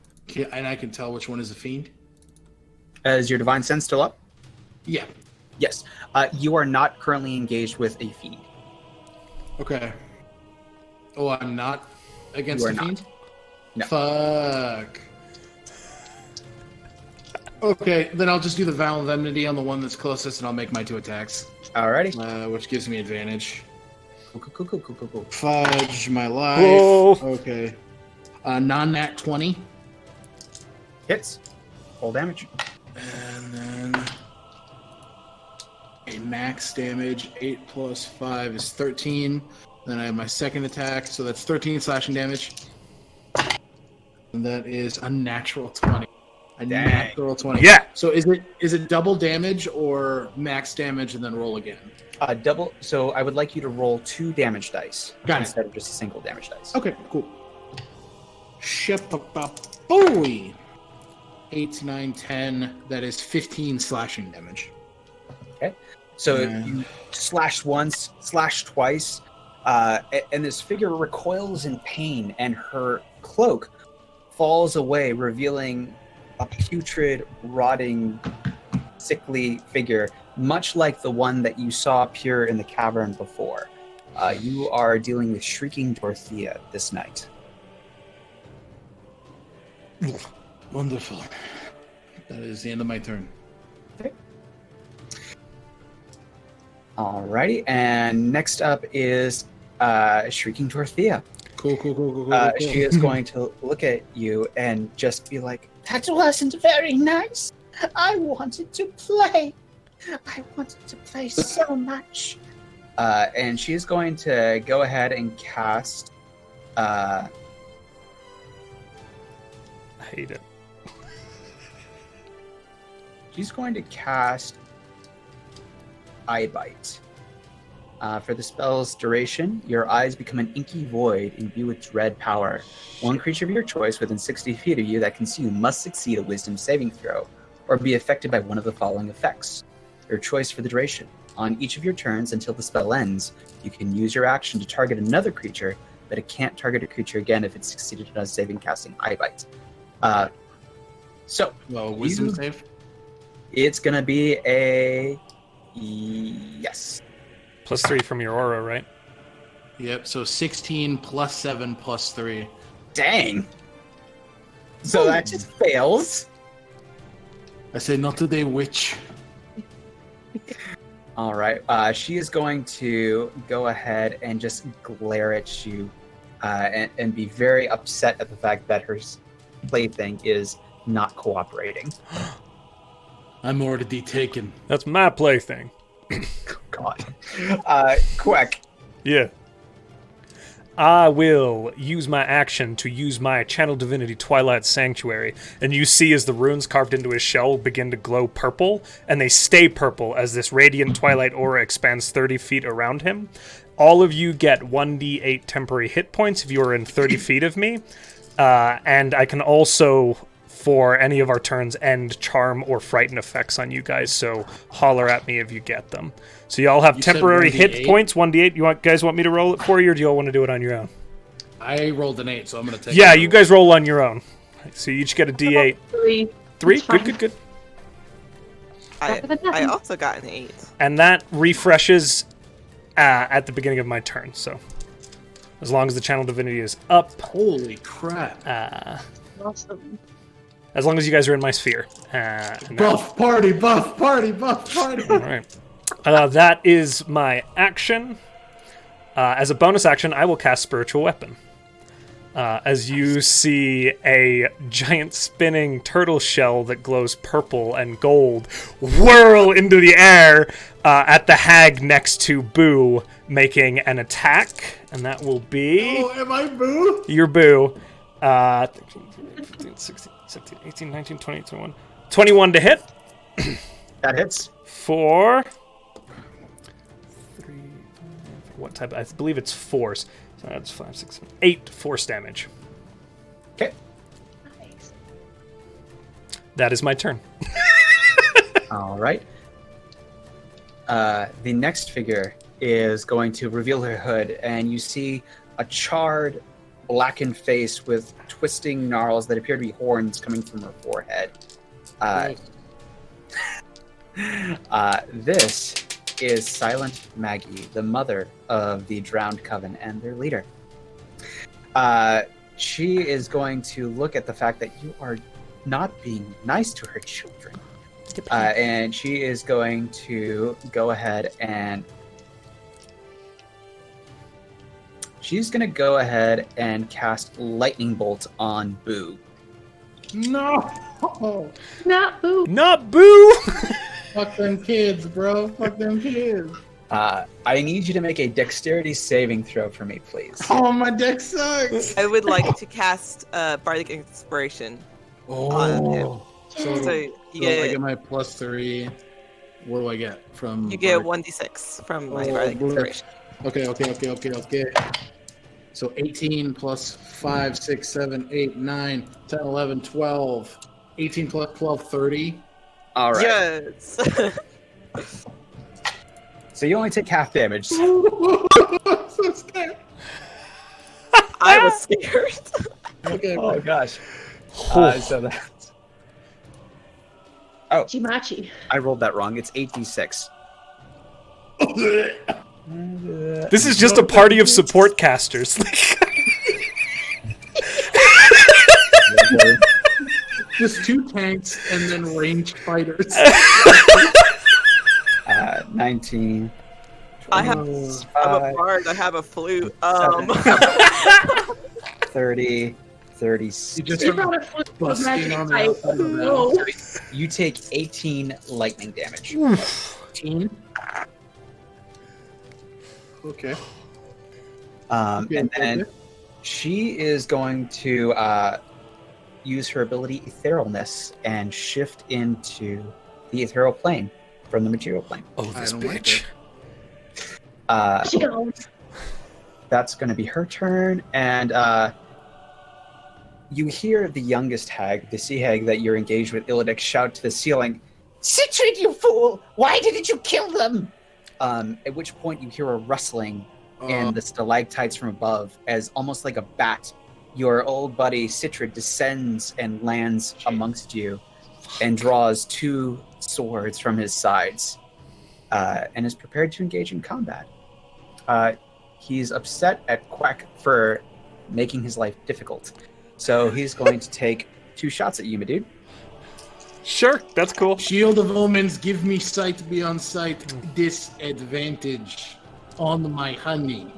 S6: And I can tell which one is a fiend?
S1: Is your divine sense still up?
S6: Yeah.
S1: Yes. You are not currently engaged with a fiend.
S6: Okay. Oh, I'm not against
S1: You are
S6: a
S1: not.
S6: fiend?
S1: No.
S6: Fuck. Okay, then I'll just do the Vow of Enmity on the one that's closest, and I'll make my 2 attacks,
S1: Alrighty.
S6: which gives me advantage.
S1: Cool.
S6: Fudge my life.
S2: Whoa.
S6: Okay. Non-nat 20.
S1: Hits. Full damage.
S6: And then a
S3: max damage. 8 plus 5 is 13. Then I have my second attack, so that's 13 slashing damage. And that is a natural 20. Natural 20.
S2: Yeah.
S3: So is it double damage or max damage and then roll again?
S1: Double. So I would like you to roll 2 damage dice
S3: Got it.
S1: instead of just a single damage dice.
S3: Okay, cool. Ship-a-boy. 8, 9, 10. That is 15 slashing damage.
S1: So you slash once, slash twice, and this figure recoils in pain, and her cloak falls away, revealing a putrid, rotting, sickly figure, much like the one that you saw appear in the cavern before. You are dealing with Shrieking Dorothea this night.
S3: Wonderful. That is the end of my turn.
S1: Alrighty, and next up is Shrieking Dorothea.
S3: Cool.
S1: She is going to look at you and just be like, "That wasn't very nice. I wanted to play. I wanted to play so much." And she is going to go ahead and cast.
S2: I hate it.
S1: She's going to cast Eye Bite. For the spell's duration, your eyes become an inky void imbue with dread power. One creature of your choice within 60 feet of you that can see you must succeed a wisdom saving throw, or be affected by one of the following effects. Your choice for the duration. On each of your turns until the spell ends, you can use your action to target another creature, but it can't target a creature again if it's succeeded on a saving casting Eye Bite.
S3: Wisdom save?
S1: It's going to be a... Yes.
S2: +3 from your aura, right?
S3: Yep, so 16 plus 7 plus 3.
S1: Dang. So that just fails.
S3: I say not today, witch.
S1: All right. She is going to go ahead and just glare at you and be very upset at the fact that her plaything is not cooperating.
S3: I'm already taken.
S2: That's my plaything.
S1: God. Quack.
S2: Yeah. I will use my action to use my Channel Divinity Twilight Sanctuary, and you see as the runes carved into his shell begin to glow purple, and they stay purple as this radiant twilight aura expands 30 feet around him. All of you get 1d8 temporary hit points if you are in 30 feet of me, and I can also, for any of our turns, end charm or frighten effects on you guys, so holler at me if you get them. So y'all have temporary hit points, 1d8. You guys want me to roll it for you, or do y'all want to do it on your own?
S3: I rolled an 8, so I'm going to take
S2: Yeah, you guys roll on your own. So you each get a d8.
S5: 3.
S2: 3?
S5: That's fine.
S2: Good.
S4: I also got an 8.
S2: And that refreshes at the beginning of my turn, so as long as the Channel Divinity is up.
S3: Holy crap.
S5: Awesome.
S2: As long as you guys are in my sphere.
S3: Buff party.
S2: All right. That is my action. As a bonus action, I will cast Spiritual Weapon. As you see a giant spinning turtle shell that glows purple and gold whirl into the air at the hag next to Boo, making an attack. And that will be...
S3: Oh, am I Boo?
S2: Your Boo. 15, 16, 17, 18, 19, 20, 21. 21 to hit.
S1: That hits.
S2: For... What type? I believe it's force. So that's 5, 6, 7, 8 force damage.
S1: Okay.
S5: Nice.
S2: That is my turn.
S1: All right. The next figure is going to reveal her hood, and you see a charred, blackened face with twisting gnarls that appear to be horns coming from her forehead. This is Silent Maggie, the mother of the drowned coven and their leader. She is going to look at the fact that you are not being nice to her children. And she is going to go ahead and cast Lightning Bolt on Boo.
S3: No.
S5: Not Boo.
S2: Not Boo!
S6: Fuck them kids, bro. Fuck them kids.
S1: I need you to make a dexterity saving throw for me, please.
S6: Oh, my deck sucks.
S4: I would like to cast Bardic Inspiration on him.
S6: So,
S4: So you
S6: I
S4: get
S6: get my +3. What do I get from?
S4: you get
S6: Bardic?
S4: 1d6 from my
S6: Oh,
S4: Bardic
S6: boy.
S4: Inspiration.
S6: Okay. So 18 plus 5, 6, 7, 8, 9, 10, 11, 12. 18 plus 12, 30.
S1: All right.
S4: Yes.
S1: So you only take half damage.
S6: So scared.
S4: I was scared.
S6: Okay.
S1: Oh gosh. So that's.
S5: Chimachi.
S1: I rolled that wrong. It's 8d6.
S2: This is just a party of support casters.
S6: Just 2 tanks and then ranged fighters.
S1: 19.
S4: I'm a bard. I have a flute.
S1: 30, 30.
S6: You just
S5: You
S6: start
S5: brought a flute with
S6: busting
S5: magic
S6: on the
S5: pipe.
S6: outside of the
S5: Whoa.
S1: You take 18 lightning damage.
S6: 18. Okay.
S1: And then she is going to use her ability Etherealness and shift into the ethereal plane from the material plane.
S2: Oh, this
S6: I don't like
S2: bitch.
S6: it.
S5: She goes.
S1: That's going to be her turn, and you hear the youngest hag, the sea hag that you're engaged with, Illidic, shout to the ceiling, "Citrid, you fool! Why didn't you kill them?" At which point you hear a rustling in the stalactites from above, as almost like a bat, your old buddy Citrid descends and lands amongst you and draws 2 swords from his sides and is prepared to engage in combat. He's upset at Quack for making his life difficult. So he's going to take 2 shots at you, my dude.
S2: Sure, that's cool.
S6: Shield of Omens, give me sight beyond sight. Disadvantage on my honey.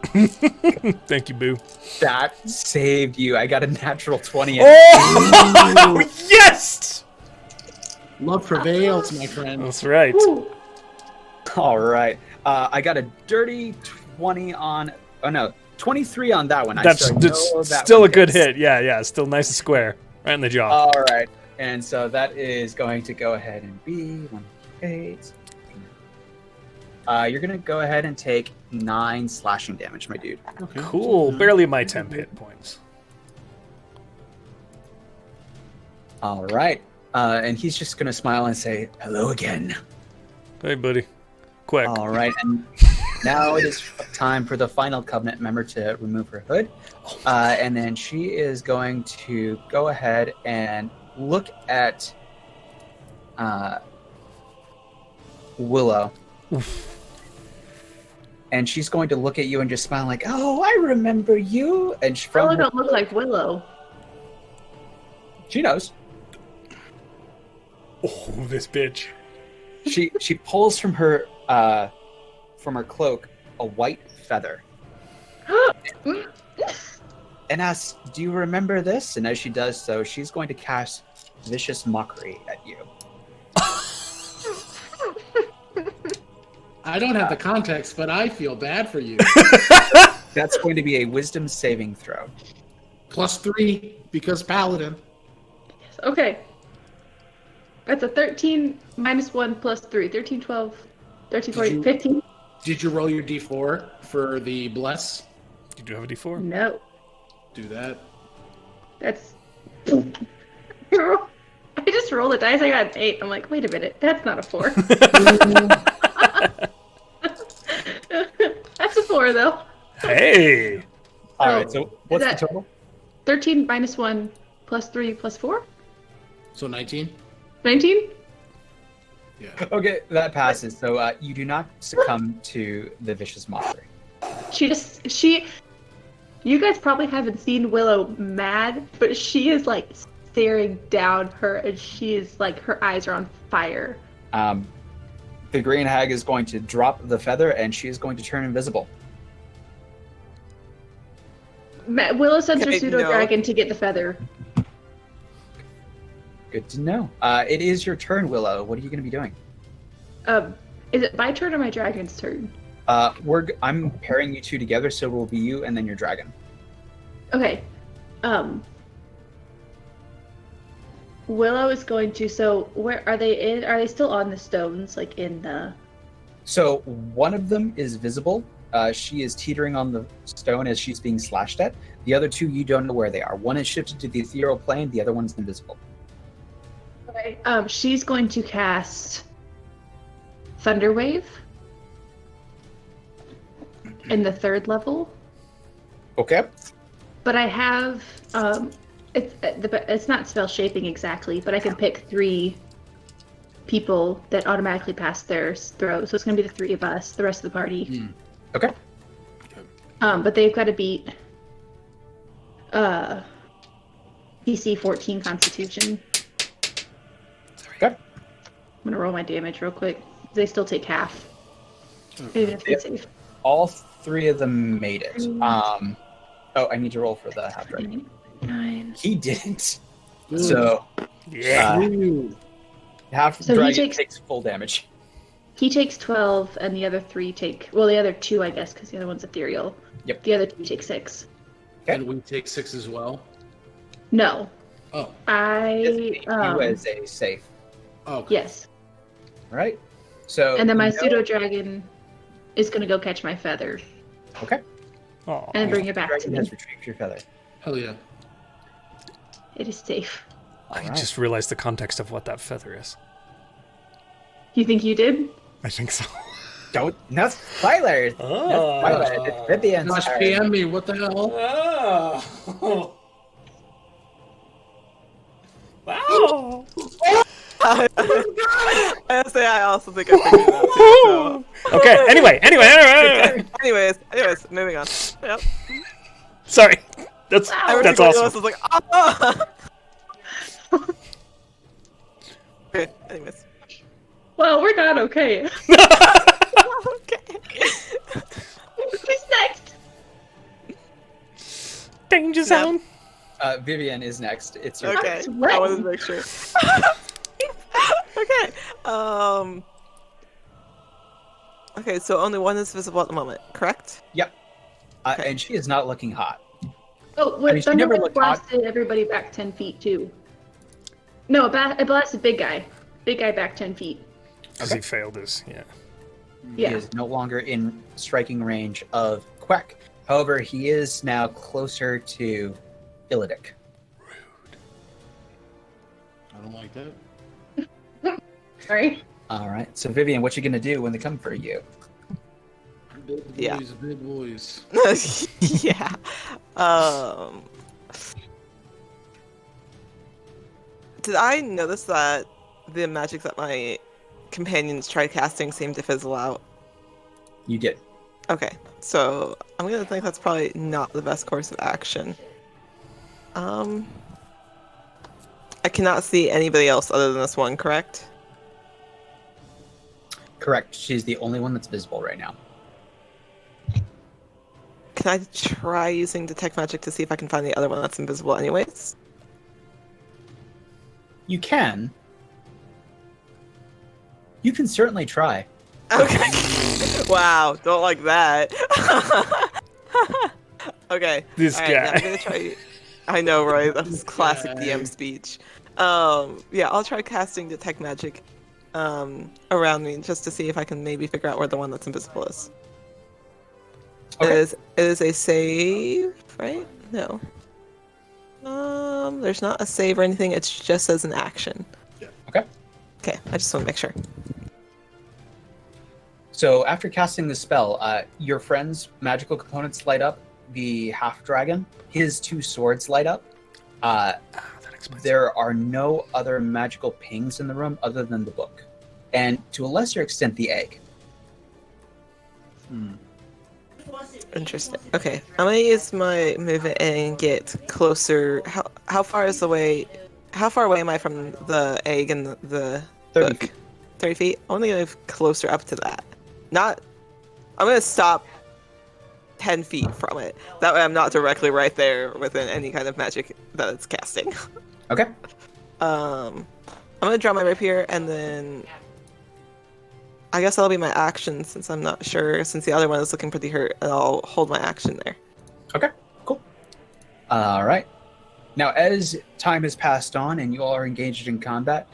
S2: Thank you, Boo.
S1: That saved you. I got a natural 20.
S2: Oh, yes!
S6: Love prevails, my friend.
S2: That's right.
S5: Woo.
S1: All right. I got a dirty 20 on... Oh, no. 23 on that one.
S2: That's
S1: I know that
S2: still
S1: one
S2: a good
S1: hits.
S2: hit. Yeah, still nice and square. Right in the jaw.
S1: All right. And so that is going to go ahead and be 1d8. You're going to go ahead and take 9 slashing damage, my dude.
S6: Okay.
S2: Cool. Barely my 10 hit points.
S1: All right. And he's just going to smile and say, "Hello again."
S2: Hey, buddy. Quick.
S1: All right. And now it is time for the final Covenant member to remove her hood. And then she is going to go ahead and look at Willow. And she's going to look at you and just smile like, "Oh, I remember you." And
S5: Willow don't look like Willow.
S1: she knows.
S2: Oh, this bitch.
S1: She pulls from her cloak a white feather and asks, "Do you remember this?" And as she does so, she's going to cast Vicious Mockery at you.
S6: I don't have the context, but I feel bad for you.
S1: That's going to be a Wisdom saving throw.
S6: +3 because Paladin.
S5: Okay. That's a 13 minus 1 plus 3. 13, 12, 13, 14, 15.
S6: Did you roll your d4 for the bless?
S2: Did you have a d4?
S5: No.
S6: Do that.
S5: That's... I just rolled a dice. I got an 8. I'm like, wait a minute. That's not a 4. That's a 4, though.
S2: Hey!
S1: All right, so what's the
S5: that-
S1: total?
S5: 13 minus 1 plus 3 plus 4?
S6: So 19?
S5: 19?
S6: Yeah.
S1: Okay, that passes. So you do not succumb to the Vicious Mockery.
S5: You guys probably haven't seen Willow mad, but she is like staring down her and she is like, her eyes are on fire.
S1: The Green Hag is going to drop the feather and she is going to turn invisible.
S5: Willow sends her
S4: Okay,
S5: pseudo dragon to get the feather.
S1: Good to know. It is your turn, Willow. What are you going to be doing?
S5: Is it my turn or my dragon's turn?
S1: I'm pairing you two together, so it will be you and then your dragon.
S5: Okay. Willow is going to. So where are they in? Are they still on the stones, like in the?
S1: So one of them is visible. She is teetering on the stone as she's being slashed at. The other two, you don't know where they are. One is shifted to the ethereal plane. The other one's invisible.
S5: Okay. She's going to cast Thunder Wave in the 3rd level.
S1: Okay.
S5: But I have it's not spell shaping exactly, but I can pick 3 people that automatically pass their throw. So it's going to be the 3 of us, the rest of the party.
S1: Okay.
S5: But they've got to beat DC 14 Constitution.
S1: Okay.
S5: I'm gonna roll my damage real quick. They still take half, even if they save.
S1: All 3 of them made it. Oh, I need to roll for the half dragon.
S5: 9.
S1: He didn't. So
S2: Yeah.
S1: half
S5: So he
S1: dragon
S5: takes-
S1: takes full damage.
S5: He takes 12, and the other 3 take. Well, the other 2, I guess, because the other one's ethereal.
S1: Yep.
S5: The other 2 take 6.
S3: And we take 6 as well.
S5: No,
S3: Oh,
S5: I.
S1: You as a safe.
S3: okay.
S5: Yes,
S1: All right. So
S5: and then my
S1: no-
S5: pseudo dragon is gonna go catch my feather
S1: Okay.
S2: Aw.
S5: and bring it back to
S1: Dragon
S5: me.
S1: has retrieved your feather.
S3: Hell yeah.
S5: It is safe.
S2: I
S1: Alright.
S2: just realized the context of what that feather is.
S5: You think you did?
S2: I think so.
S1: Don't. No spoilers. No spoilers. It's Vivian's
S3: Gosh,
S1: turn.
S3: PM me. What the hell?
S2: Oh. Wow.
S4: I say I also think I figured it out too. So.
S2: Okay. Anyway.
S4: Anyways, moving on. Yep.
S2: Sorry. That's
S4: Everybody
S2: awesome.
S4: else was like, ah! Okay. Anyways.
S5: Well, we're not okay.
S4: Okay.
S5: Who's next?
S2: Danger zone.
S1: Vivian is next. It's your
S4: Okay.
S1: turn.
S4: I wanted to make sure. Okay. Okay, so only one is visible at the moment, correct?
S1: Yep.
S4: Okay.
S1: And she is not looking hot.
S5: Oh, wait,
S1: mean, she
S5: Thunder
S1: never
S5: Wave
S1: looked hot.
S5: blasted everybody back 10 feet too. No, it blasted big guy. Big guy back 10 feet.
S2: Because he failed his. Yeah.
S5: Yeah.
S1: He is no longer in striking range of Quack. However, he is now closer to Illidic.
S3: I don't like that.
S5: Sorry.
S1: All right. So, Vivian, what you gonna do when they come for you?
S3: Big
S4: Yeah.
S3: boys, big boys.
S4: Yeah. Did I notice that the magic that my companions tried casting seemed to fizzle out?
S1: You did.
S4: Okay, so I'm gonna think that's probably not the best course of action. I cannot see anybody else other than this one, correct?
S1: Correct. She's the only one that's visible right now.
S4: Can I try using detect magic to see if I can find the other one that's invisible anyways?
S1: You can. You can certainly try.
S4: Okay. Wow, don't like that. Okay.
S2: This
S4: Alright, yeah,
S2: guy.
S4: I'm gonna try. I know, right? That's classic DM speech. Yeah, I'll try casting detect magic around me just to see if I can maybe figure out where the one that's invisible is.
S1: Okay.
S4: It is a save, right? No. There's not a save or anything. It just says an action.
S3: Yeah.
S1: Okay.
S4: Okay, I just want to make sure.
S1: So after casting the spell, your friend's magical components light up. The half dragon, his 2 swords light up.
S2: That explains.
S1: There are no other magical pings in the room other than the book, and to a lesser extent, the egg.
S4: Interesting. Okay, I'm gonna use my movement and get closer. How far is the way? How far away am I from the egg and the
S1: 30
S4: book?
S1: feet.
S4: 30 feet. I want to move closer up to that. Not. I'm gonna stop 10 feet from it. That way, I'm not directly right there within any kind of magic that it's casting.
S1: Okay.
S4: I'm gonna draw my rapier and then I guess that'll be my action since I'm not sure. Since the other one is looking pretty hurt, I'll hold my action there.
S1: Okay, cool. All right. Now, as time has passed on and you all are engaged in combat,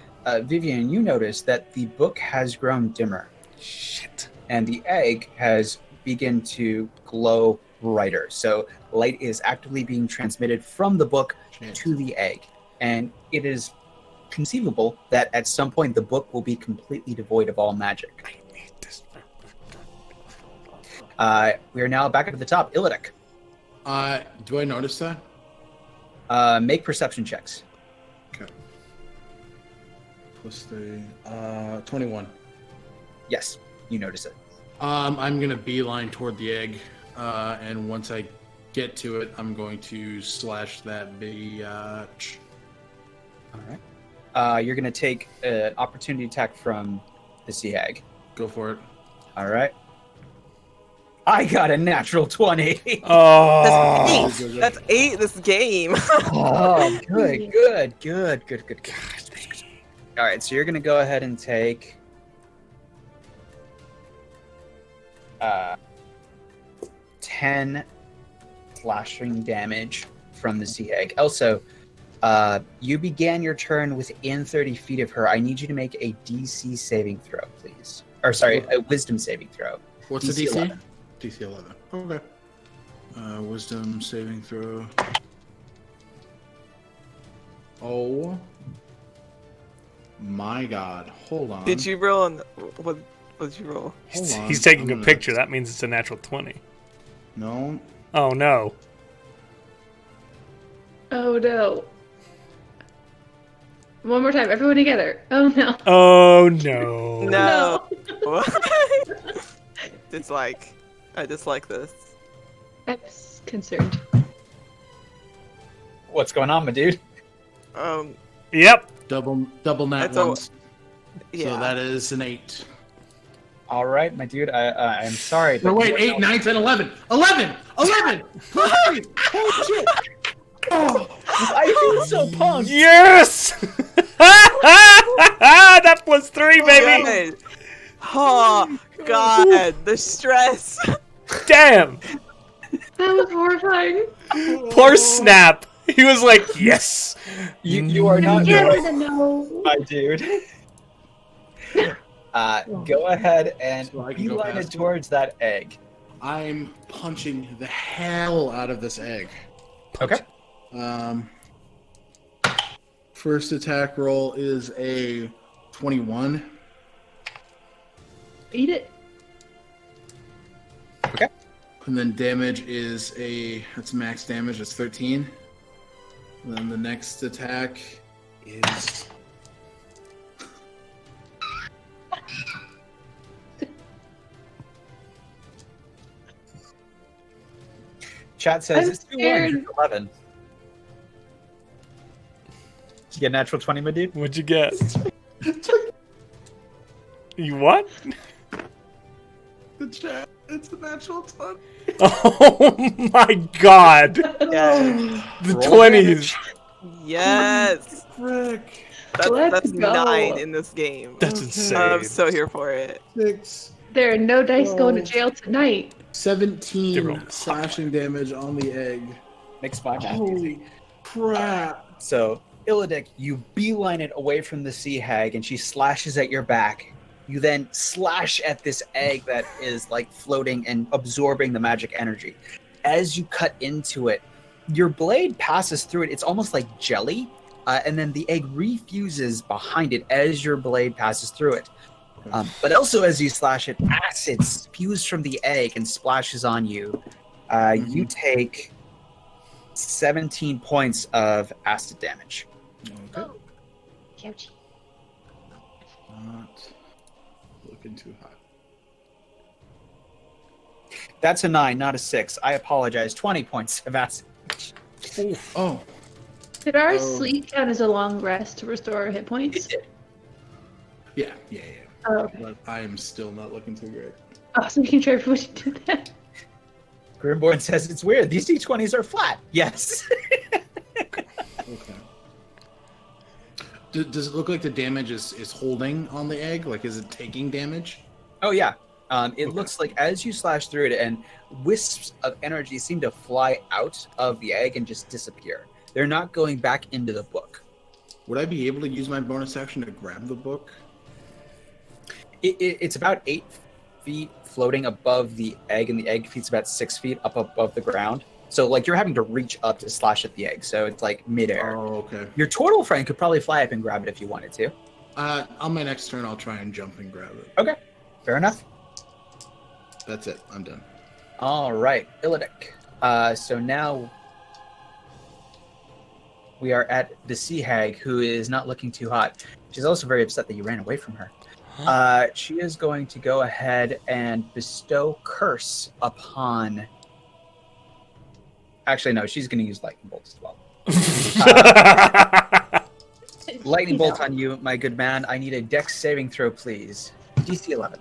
S1: Vivian, you notice that the book has grown dimmer.
S2: Shit.
S1: And the egg has begun to glow brighter. So light is actively being transmitted from the book to the egg. And it is conceivable that at some point the book will be completely devoid of all magic.
S2: I need this.
S1: We are now back up at the top. Illidic,
S6: Do I notice that?
S1: make perception checks.
S6: Okay. Plus 3. 21.
S1: Yes, you notice it.
S6: I'm gonna beeline toward the egg, and once I get to it, I'm going to slash that biatch.
S1: All right. You're going to take an opportunity attack from the sea egg.
S6: Go for it.
S1: All right. I got a natural 20.
S2: Oh.
S4: That's 8 this game.
S1: Oh, good. All right, so you're going to go ahead and take 10 slashing damage from the sea egg. Also, you began your turn within 30 feet of her. I need you to make a DC saving throw, please. Or sorry, a wisdom saving throw.
S6: What's the DC?
S1: 11.
S6: DC 11. Okay. Wisdom saving throw. Oh my god. Hold on.
S4: Did you roll? What did you roll?
S6: Hold on.
S2: He's taking
S6: I'm
S2: a
S6: gonna-
S2: picture. That means it's a natural 20.
S6: No.
S2: Oh, no.
S5: Oh no. One more time, everyone together. Oh no.
S2: Oh, no.
S4: No. I dislike this.
S5: I'm concerned.
S1: What's going on, my dude?
S2: Yep.
S6: Double nat
S4: That's a-
S6: ones.
S4: Yeah.
S6: So that is an 8.
S1: All right, my dude. I'm sorry.
S6: No,
S1: but
S6: wait,
S1: you are
S6: 8,
S1: now-
S6: 9, 10, 11. 11! 11! Holy shit! Oh,
S1: I feel so pumped.
S2: Yes! That was 3, baby.
S4: Good. Oh God, the stress.
S2: Damn.
S5: That was horrifying.
S2: Poor Snap. He was like, yes.
S1: You are not
S5: Yeah,
S1: right,
S5: no.
S1: my dude. Go ahead and
S6: So I can go
S1: beeline it
S6: past him?
S1: towards that egg.
S6: I'm punching the hell out of this egg.
S1: Okay.
S6: First attack roll is a 21.
S5: Eat it.
S1: Okay.
S6: And then damage is that's max damage, it's 13. And then the next attack is
S1: Chat says
S5: I'm
S1: it's 2
S5: scared.
S1: 11. Did you get a natural 20, my dude?
S2: What'd you get? You what?
S6: the chat. It's a natural 20.
S2: Oh my god.
S4: Yes.
S2: The
S1: Roll
S2: 20s.
S4: Yes.
S6: Frick.
S5: Let's
S4: That's
S5: go.
S4: 9 in this game.
S2: That's
S6: Okay.
S2: insane.
S4: I'm so here for it.
S6: 6,
S5: There are no dice going to jail tonight.
S2: They
S6: 17
S2: roll
S6: slashing damage on the egg.
S1: Makes my math easy.
S6: Holy crap.
S1: So, Illidic, you beeline it away from the sea hag, and she slashes at your back. You then slash at this egg that is like floating and absorbing the magic energy. As you cut into it, your blade passes through it. It's almost like jelly, and then the egg refuses behind it as your blade passes through it. But also, as you slash it, acid spews from the egg and splashes on you. You take 17 points of acid damage.
S6: Okay.
S5: Ouchie.
S6: Not looking too hot.
S1: That's a 9, not a 6. I apologize. 20 points of acid.
S6: Oh,
S5: Did our
S6: Oh.
S5: sleep count as a long rest to restore our hit points?
S6: yeah.
S5: Oh, okay.
S6: But I am still not looking too great.
S5: I was making sure everybody did that.
S1: Grimborn says it's weird. These D20s are flat. Yes.
S6: Okay. Does it look like the damage is holding on the egg? Like, is it taking damage?
S1: Oh yeah. It looks like as you slash through it, and wisps of energy seem to fly out of the egg and just disappear. They're not going back into the book.
S6: Would I be able to use my bonus action to grab the book?
S1: It's about 8 feet floating above the egg, and the egg feet's about 6 feet up above the ground. So, like, you're having to reach up to slash at the egg. So it's like midair.
S6: Oh, okay.
S1: Your turtle friend could probably fly up and grab it if you wanted to.
S6: On my next turn, I'll try and jump and grab it.
S1: Okay, fair enough.
S6: That's it. I'm done.
S1: All right, Illidic. So now we are at the sea hag, who is not looking too hot. She's also very upset that you ran away from her. She is going to go ahead and bestow curse upon. Actually, no, she's going to use lightning bolt as well. Lightning bolt on you, my good man. I need a dex saving throw, please. DC 11.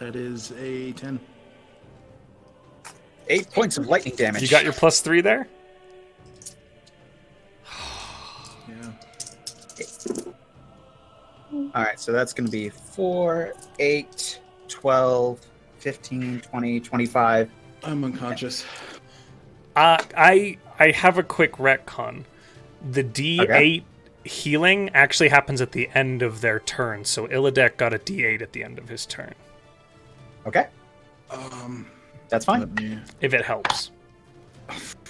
S6: That is a 10.
S1: 8 points of lightning damage.
S2: You got your +3 there?
S6: Yeah.
S1: All right, so that's going to be 4, 8, 12, 15, 20, 25.
S6: I'm unconscious.
S2: I have a quick retcon. The D8 healing actually happens at the end of their turn, so Illidic got a D8 at the end of his turn.
S1: Okay, that's fine.
S6: Let me-
S2: If it helps.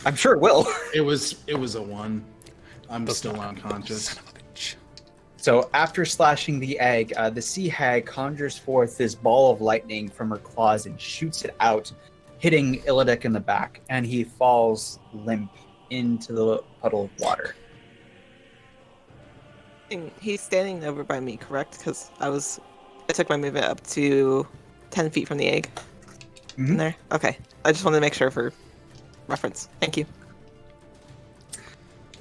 S1: I'm sure it will.
S6: It was a 1. I'm
S2: That's
S6: still
S2: not-
S6: unconscious.
S2: Son of a bitch.
S1: So after slashing the egg, the sea hag conjures forth this ball of lightning from her claws and shoots it out, hitting Illidic in the back, and he falls limp into the puddle of water.
S4: And he's standing over by me, correct? Because I took my movement up to 10 feet from the egg. In there? Okay. I just wanted to make sure for reference. Thank you.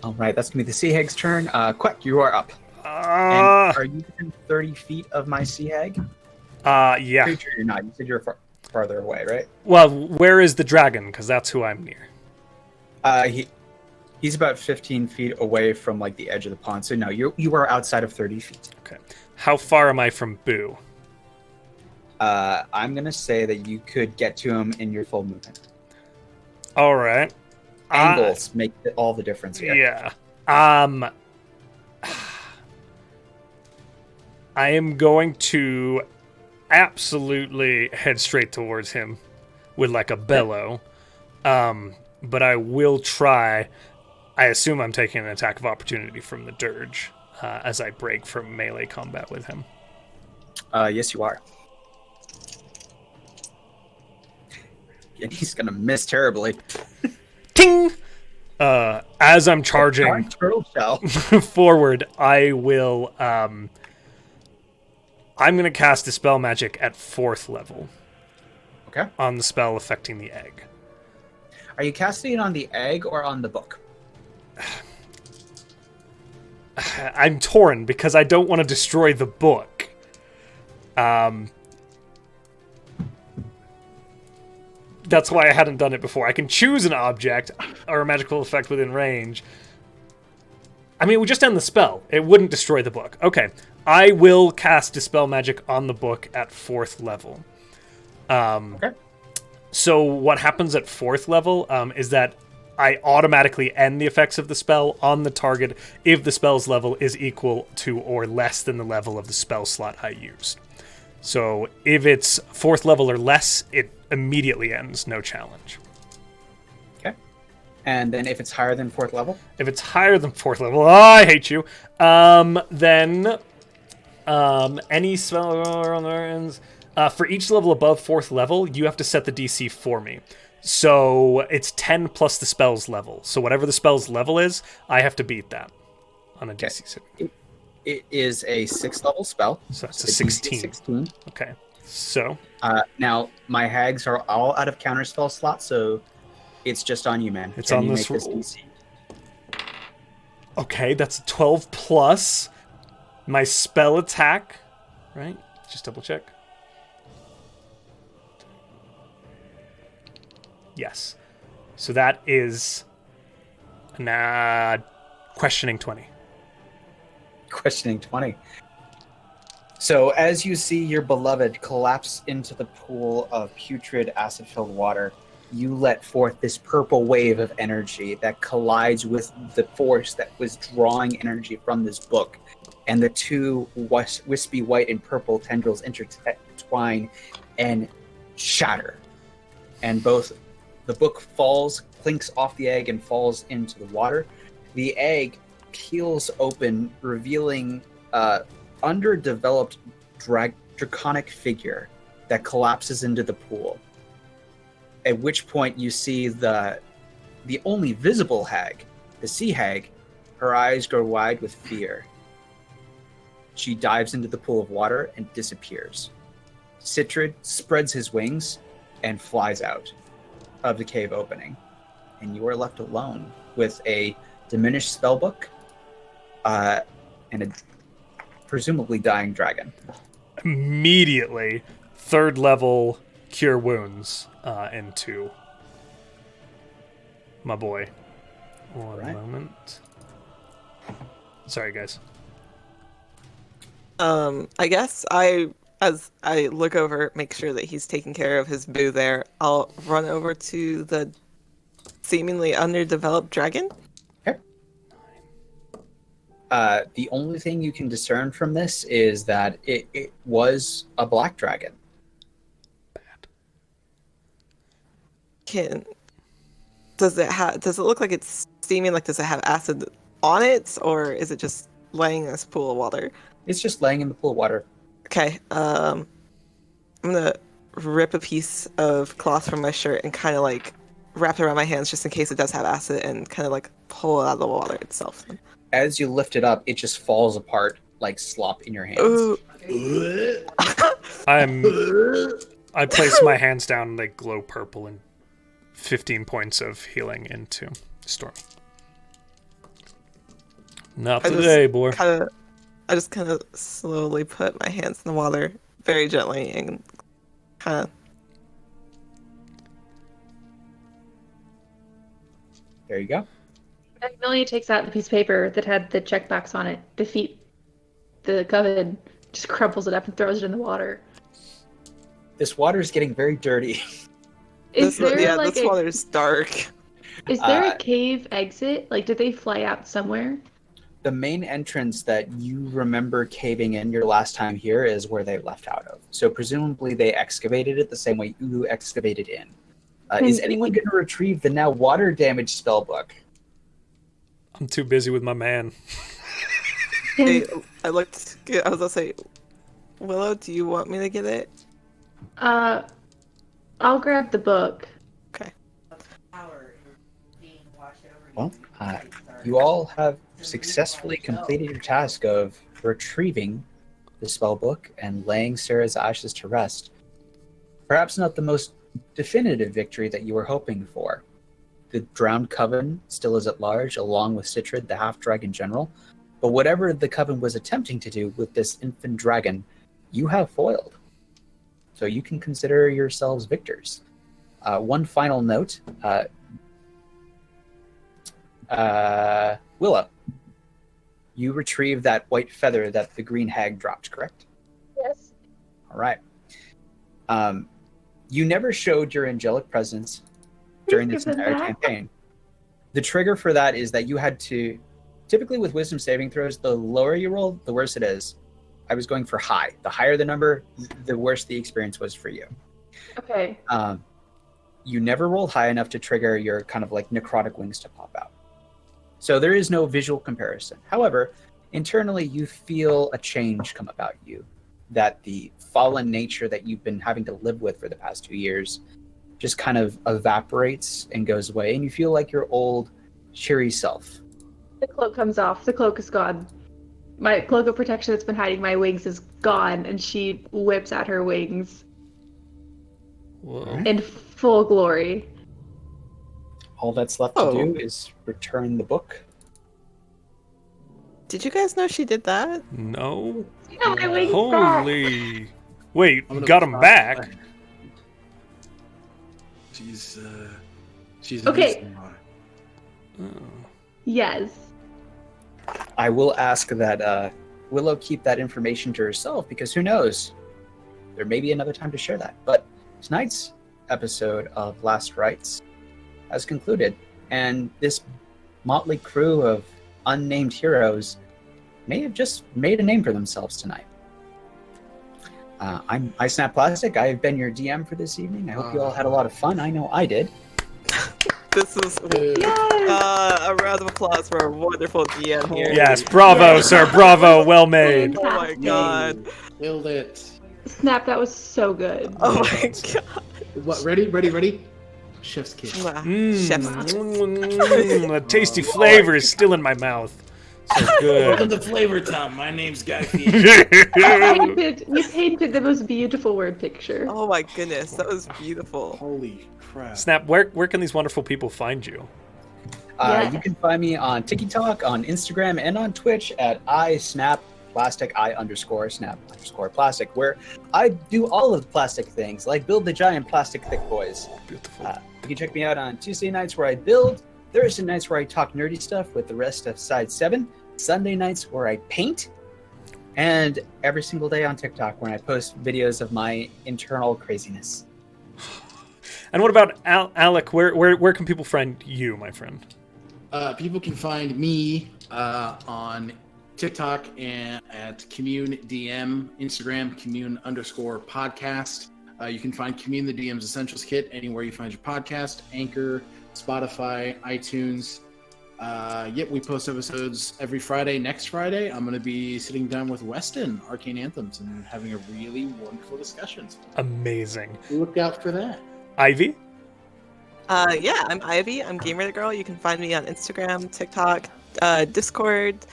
S1: All right, that's going to be the sea hag's turn. Quack, you are up. And are you within 30 feet of my sea hag?
S2: Yeah.
S1: Pretty sure you're not. You said you're farther away, right?
S2: Well, where is the dragon? Because that's who I'm near.
S1: He's about 15 feet away from like the edge of the pond. So no, you are outside of 30 feet.
S2: Okay. How far am I from Boo?
S1: I'm gonna say that you could get to him in your full movement.
S2: All right.
S1: Angles make all the difference here.
S2: Yeah. I am going to absolutely head straight towards him with like a bellow. But I will try. I assume I'm taking an attack of opportunity from the dirge as I break from melee combat with him.
S1: Yes, you are. And he's gonna miss terribly.
S2: Ting! As I'm charging
S1: Turtle shell.
S2: forward, I will. I'm going to cast Dispel Magic at 4th level.
S1: Okay.
S2: On the spell affecting the egg.
S1: Are you casting it on the egg or on the book?
S2: I'm torn because I don't want to destroy the book. That's why I hadn't done it before. I can choose an object or a magical effect within range. I mean, it would just end the spell. It wouldn't destroy the book. Okay. I will cast Dispel Magic on the book at 4th level.
S1: Okay.
S2: So what happens at 4th level is that I automatically end the effects of the spell on the target if the spell's level is equal to or less than the level of the spell slot I used. So if it's 4th level or less, it immediately ends, no challenge.
S1: Okay. And then if it's higher than 4th level?
S2: If it's higher than 4th level, oh, I hate you. Then any spell ends. For each level above 4th level, you have to set the DC for me. So it's 10 plus the spell's level. So whatever the spell's level is, I have to beat that on a DC 16.
S1: It is a 6th level spell.
S2: So that's a
S1: DC
S2: 16.
S1: 16.
S2: Okay. So
S1: Now, my hags are all out of counterspell slots, so it's just on you, man.
S2: It's
S1: Can
S2: on
S1: you
S2: this
S1: make
S2: roll.
S1: DC?
S2: okay, that's a 12 plus my spell attack, right? Just double check. Yes. So that is questioning 20.
S1: questioning 20. So as you see your beloved collapse into the pool of putrid acid-filled water, you let forth this purple wave of energy that collides with the force that was drawing energy from this book. And the two wispy white and purple tendrils intertwine and shatter. And both the book clinks off the egg and falls into the water. The egg peels open, revealing underdeveloped draconic figure that collapses into the pool. At which point you see the only visible hag, the sea hag. Her eyes grow wide with fear. She dives into the pool of water and disappears. Citrid spreads his wings and flies out of the cave opening. And you are left alone with a diminished spellbook and a presumably dying dragon.
S2: Immediately, 3rd level cure wounds into my boy. One moment. Sorry, guys.
S4: I guess as I look over, make sure that he's taking care of his boo there, I'll run over to the seemingly underdeveloped dragon.
S1: Okay. The only thing you can discern from this is that it was a black dragon.
S4: Does it look like it's steaming? Like, does it have acid on it, or is it just laying in this pool of water?
S1: It's just laying in the pool of water.
S4: Okay, I'm gonna rip a piece of cloth from my shirt and kind of like wrap it around my hands just in case it does have acid, and kind of like pull it out of the water itself.
S1: As you lift it up, it just falls apart like slop in your hands.
S4: Ooh.
S2: I place my hands down and they glow purple, and 15 points of healing into Storm. Not today, boy.
S4: I just kind of slowly put my hands in the water, very gently, and kind of.
S1: There you go.
S5: Magnolia takes out the piece of paper that had the checkbox on it. Defeat the coven. Just crumples it up and throws it in the water.
S1: This water is getting very dirty.
S4: This water is dark.
S5: Is there a cave exit? Like, did they fly out somewhere?
S1: The main entrance that you remember caving in your last time here is where they left out of. So presumably they excavated it the same way you excavated in. Is anyone going to retrieve the now water-damaged spellbook?
S2: I'm too busy with my man.
S4: Hey, I was gonna say, Willow, do you want me to get it?
S5: I'll grab the book.
S4: Okay.
S1: Well, you all have successfully completed your task of retrieving the spellbook and laying Sarah's ashes to rest. Perhaps not the most definitive victory that you were hoping for. The drowned coven still is at large, along with Citrid, the half-dragon general. But whatever the coven was attempting to do with this infant dragon, you have foiled. So you can consider yourselves victors. One final note. Willow, you retrieved that white feather that the green hag dropped, correct?
S5: Yes.
S1: All right. You never showed your angelic presence during this entire campaign. The trigger for that is that you had to, typically with wisdom saving throws, the lower you roll, the worse it is. I was going for high. The higher the number, the worse the experience was for you.
S5: Okay.
S1: You never rolled high enough to trigger your kind of like necrotic wings to pop out. So there is no visual comparison. However, internally you feel a change come about you, that the fallen nature that you've been having to live with for the past 2 years just kind of evaporates and goes away, and you feel like your old, cheery self.
S5: The cloak comes off. The cloak is gone. My cloak of protection that's been hiding my wings is gone, and she whips out her wings.
S2: Whoa.
S5: In full glory.
S1: All that's left to do is return the book.
S4: Did you guys know she did that?
S2: No.
S5: No, my wings
S2: Holy. Wait,
S6: I'm gonna
S2: got him back.
S6: She's
S5: Okay.
S6: in
S2: Oh.
S5: Yes.
S1: I will ask that Willow keep that information to herself because who knows? There may be another time to share that. But tonight's episode of Last Rites has concluded, and this motley crew of unnamed heroes may have just made a name for themselves tonight. I'm iSnap Plastic. I have been your DM for this evening. I hope you all had a lot of fun. I know I did.
S4: This is a round of applause for our wonderful DM here.
S2: Yes, bravo, sir, bravo, well made.
S4: Oh my god.
S6: Killed it.
S5: Snap, that was so good.
S4: Oh my god.
S6: What? Ready? Chef's kiss.
S4: Chef's
S2: The tasty flavor is still in my mouth. So
S6: Welcome
S2: good.
S6: to Flavor Town. My name's Guy Fieri.
S5: You painted the most beautiful word picture.
S4: Oh my goodness, that was beautiful.
S6: Holy crap.
S2: Snap, where can these wonderful people find you?
S1: You can find me on TikTok, on Instagram, and on Twitch at iSnapPlastic, I_snap_plastic, where I do all of the plastic things, like build the giant plastic thick boys.
S2: Beautiful.
S1: You can check me out on Tuesday nights where I build, Thursday nights where I talk nerdy stuff with the rest of Side 7, Sunday nights where I paint, and every single day on TikTok when I post videos of my internal craziness.
S2: And what about Alec? Where can people find you, my friend?
S3: People can find me on TikTok and at Commune DM, Instagram, Commune_podcast. You can find Commune the DM's Essentials Kit anywhere you find your podcast, Anchor, Spotify, iTunes. Yep, we post episodes every Friday. Next Friday, I'm going to be sitting down with Weston, Arcane Anthems, and having a really wonderful discussion.
S2: Amazing.
S3: Look out for that.
S2: Ivy?
S4: Yeah, I'm Ivy. I'm Gamer the Girl. You can find me on Instagram, TikTok, Discord.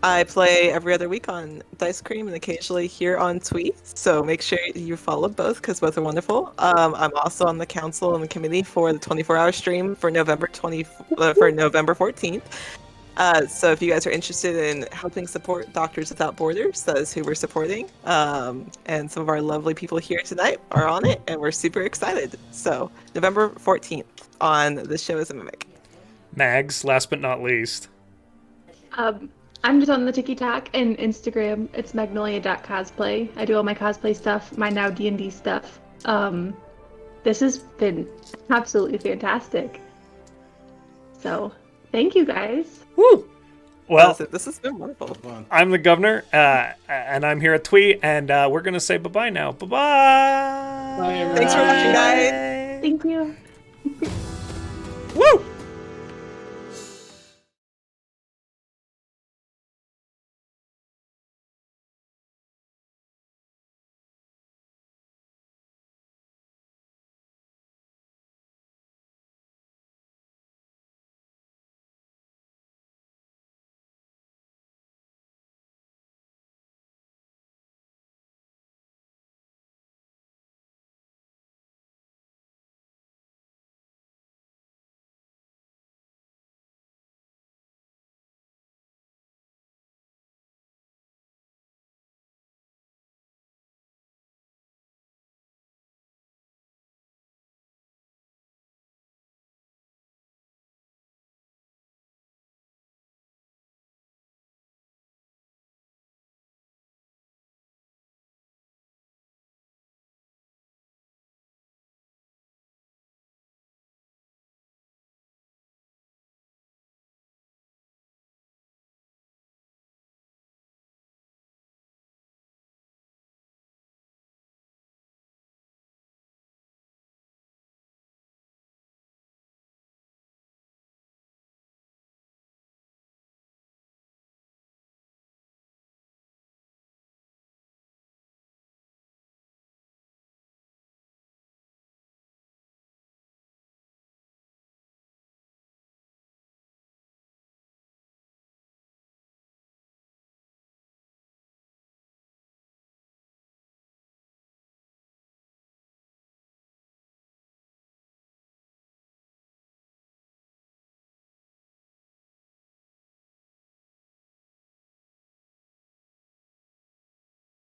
S4: I play every other week on Dice Cream and occasionally here on Tweet. So make sure you follow both because both are wonderful. I'm also on the council and the committee for the 24-hour stream for November 14th. So if you guys are interested in helping support Doctors Without Borders, that is who we're supporting. And some of our lovely people here tonight are on it, and we're super excited. So November 14th on The Show is a Mimic.
S2: Mags, last but not least.
S5: I'm just on the TikTok and Instagram. It's magnolia.cosplay. I do all my cosplay stuff, my now D&D stuff. This has been absolutely fantastic. So, thank you guys.
S2: Woo! Well,
S4: This has been wonderful.
S2: I'm the governor, and I'm here at Twee, and we're going to say bye-bye now. Bye-bye!
S3: Bye, everyone.
S4: Thanks for watching, guys.
S5: Thank you.
S2: Woo!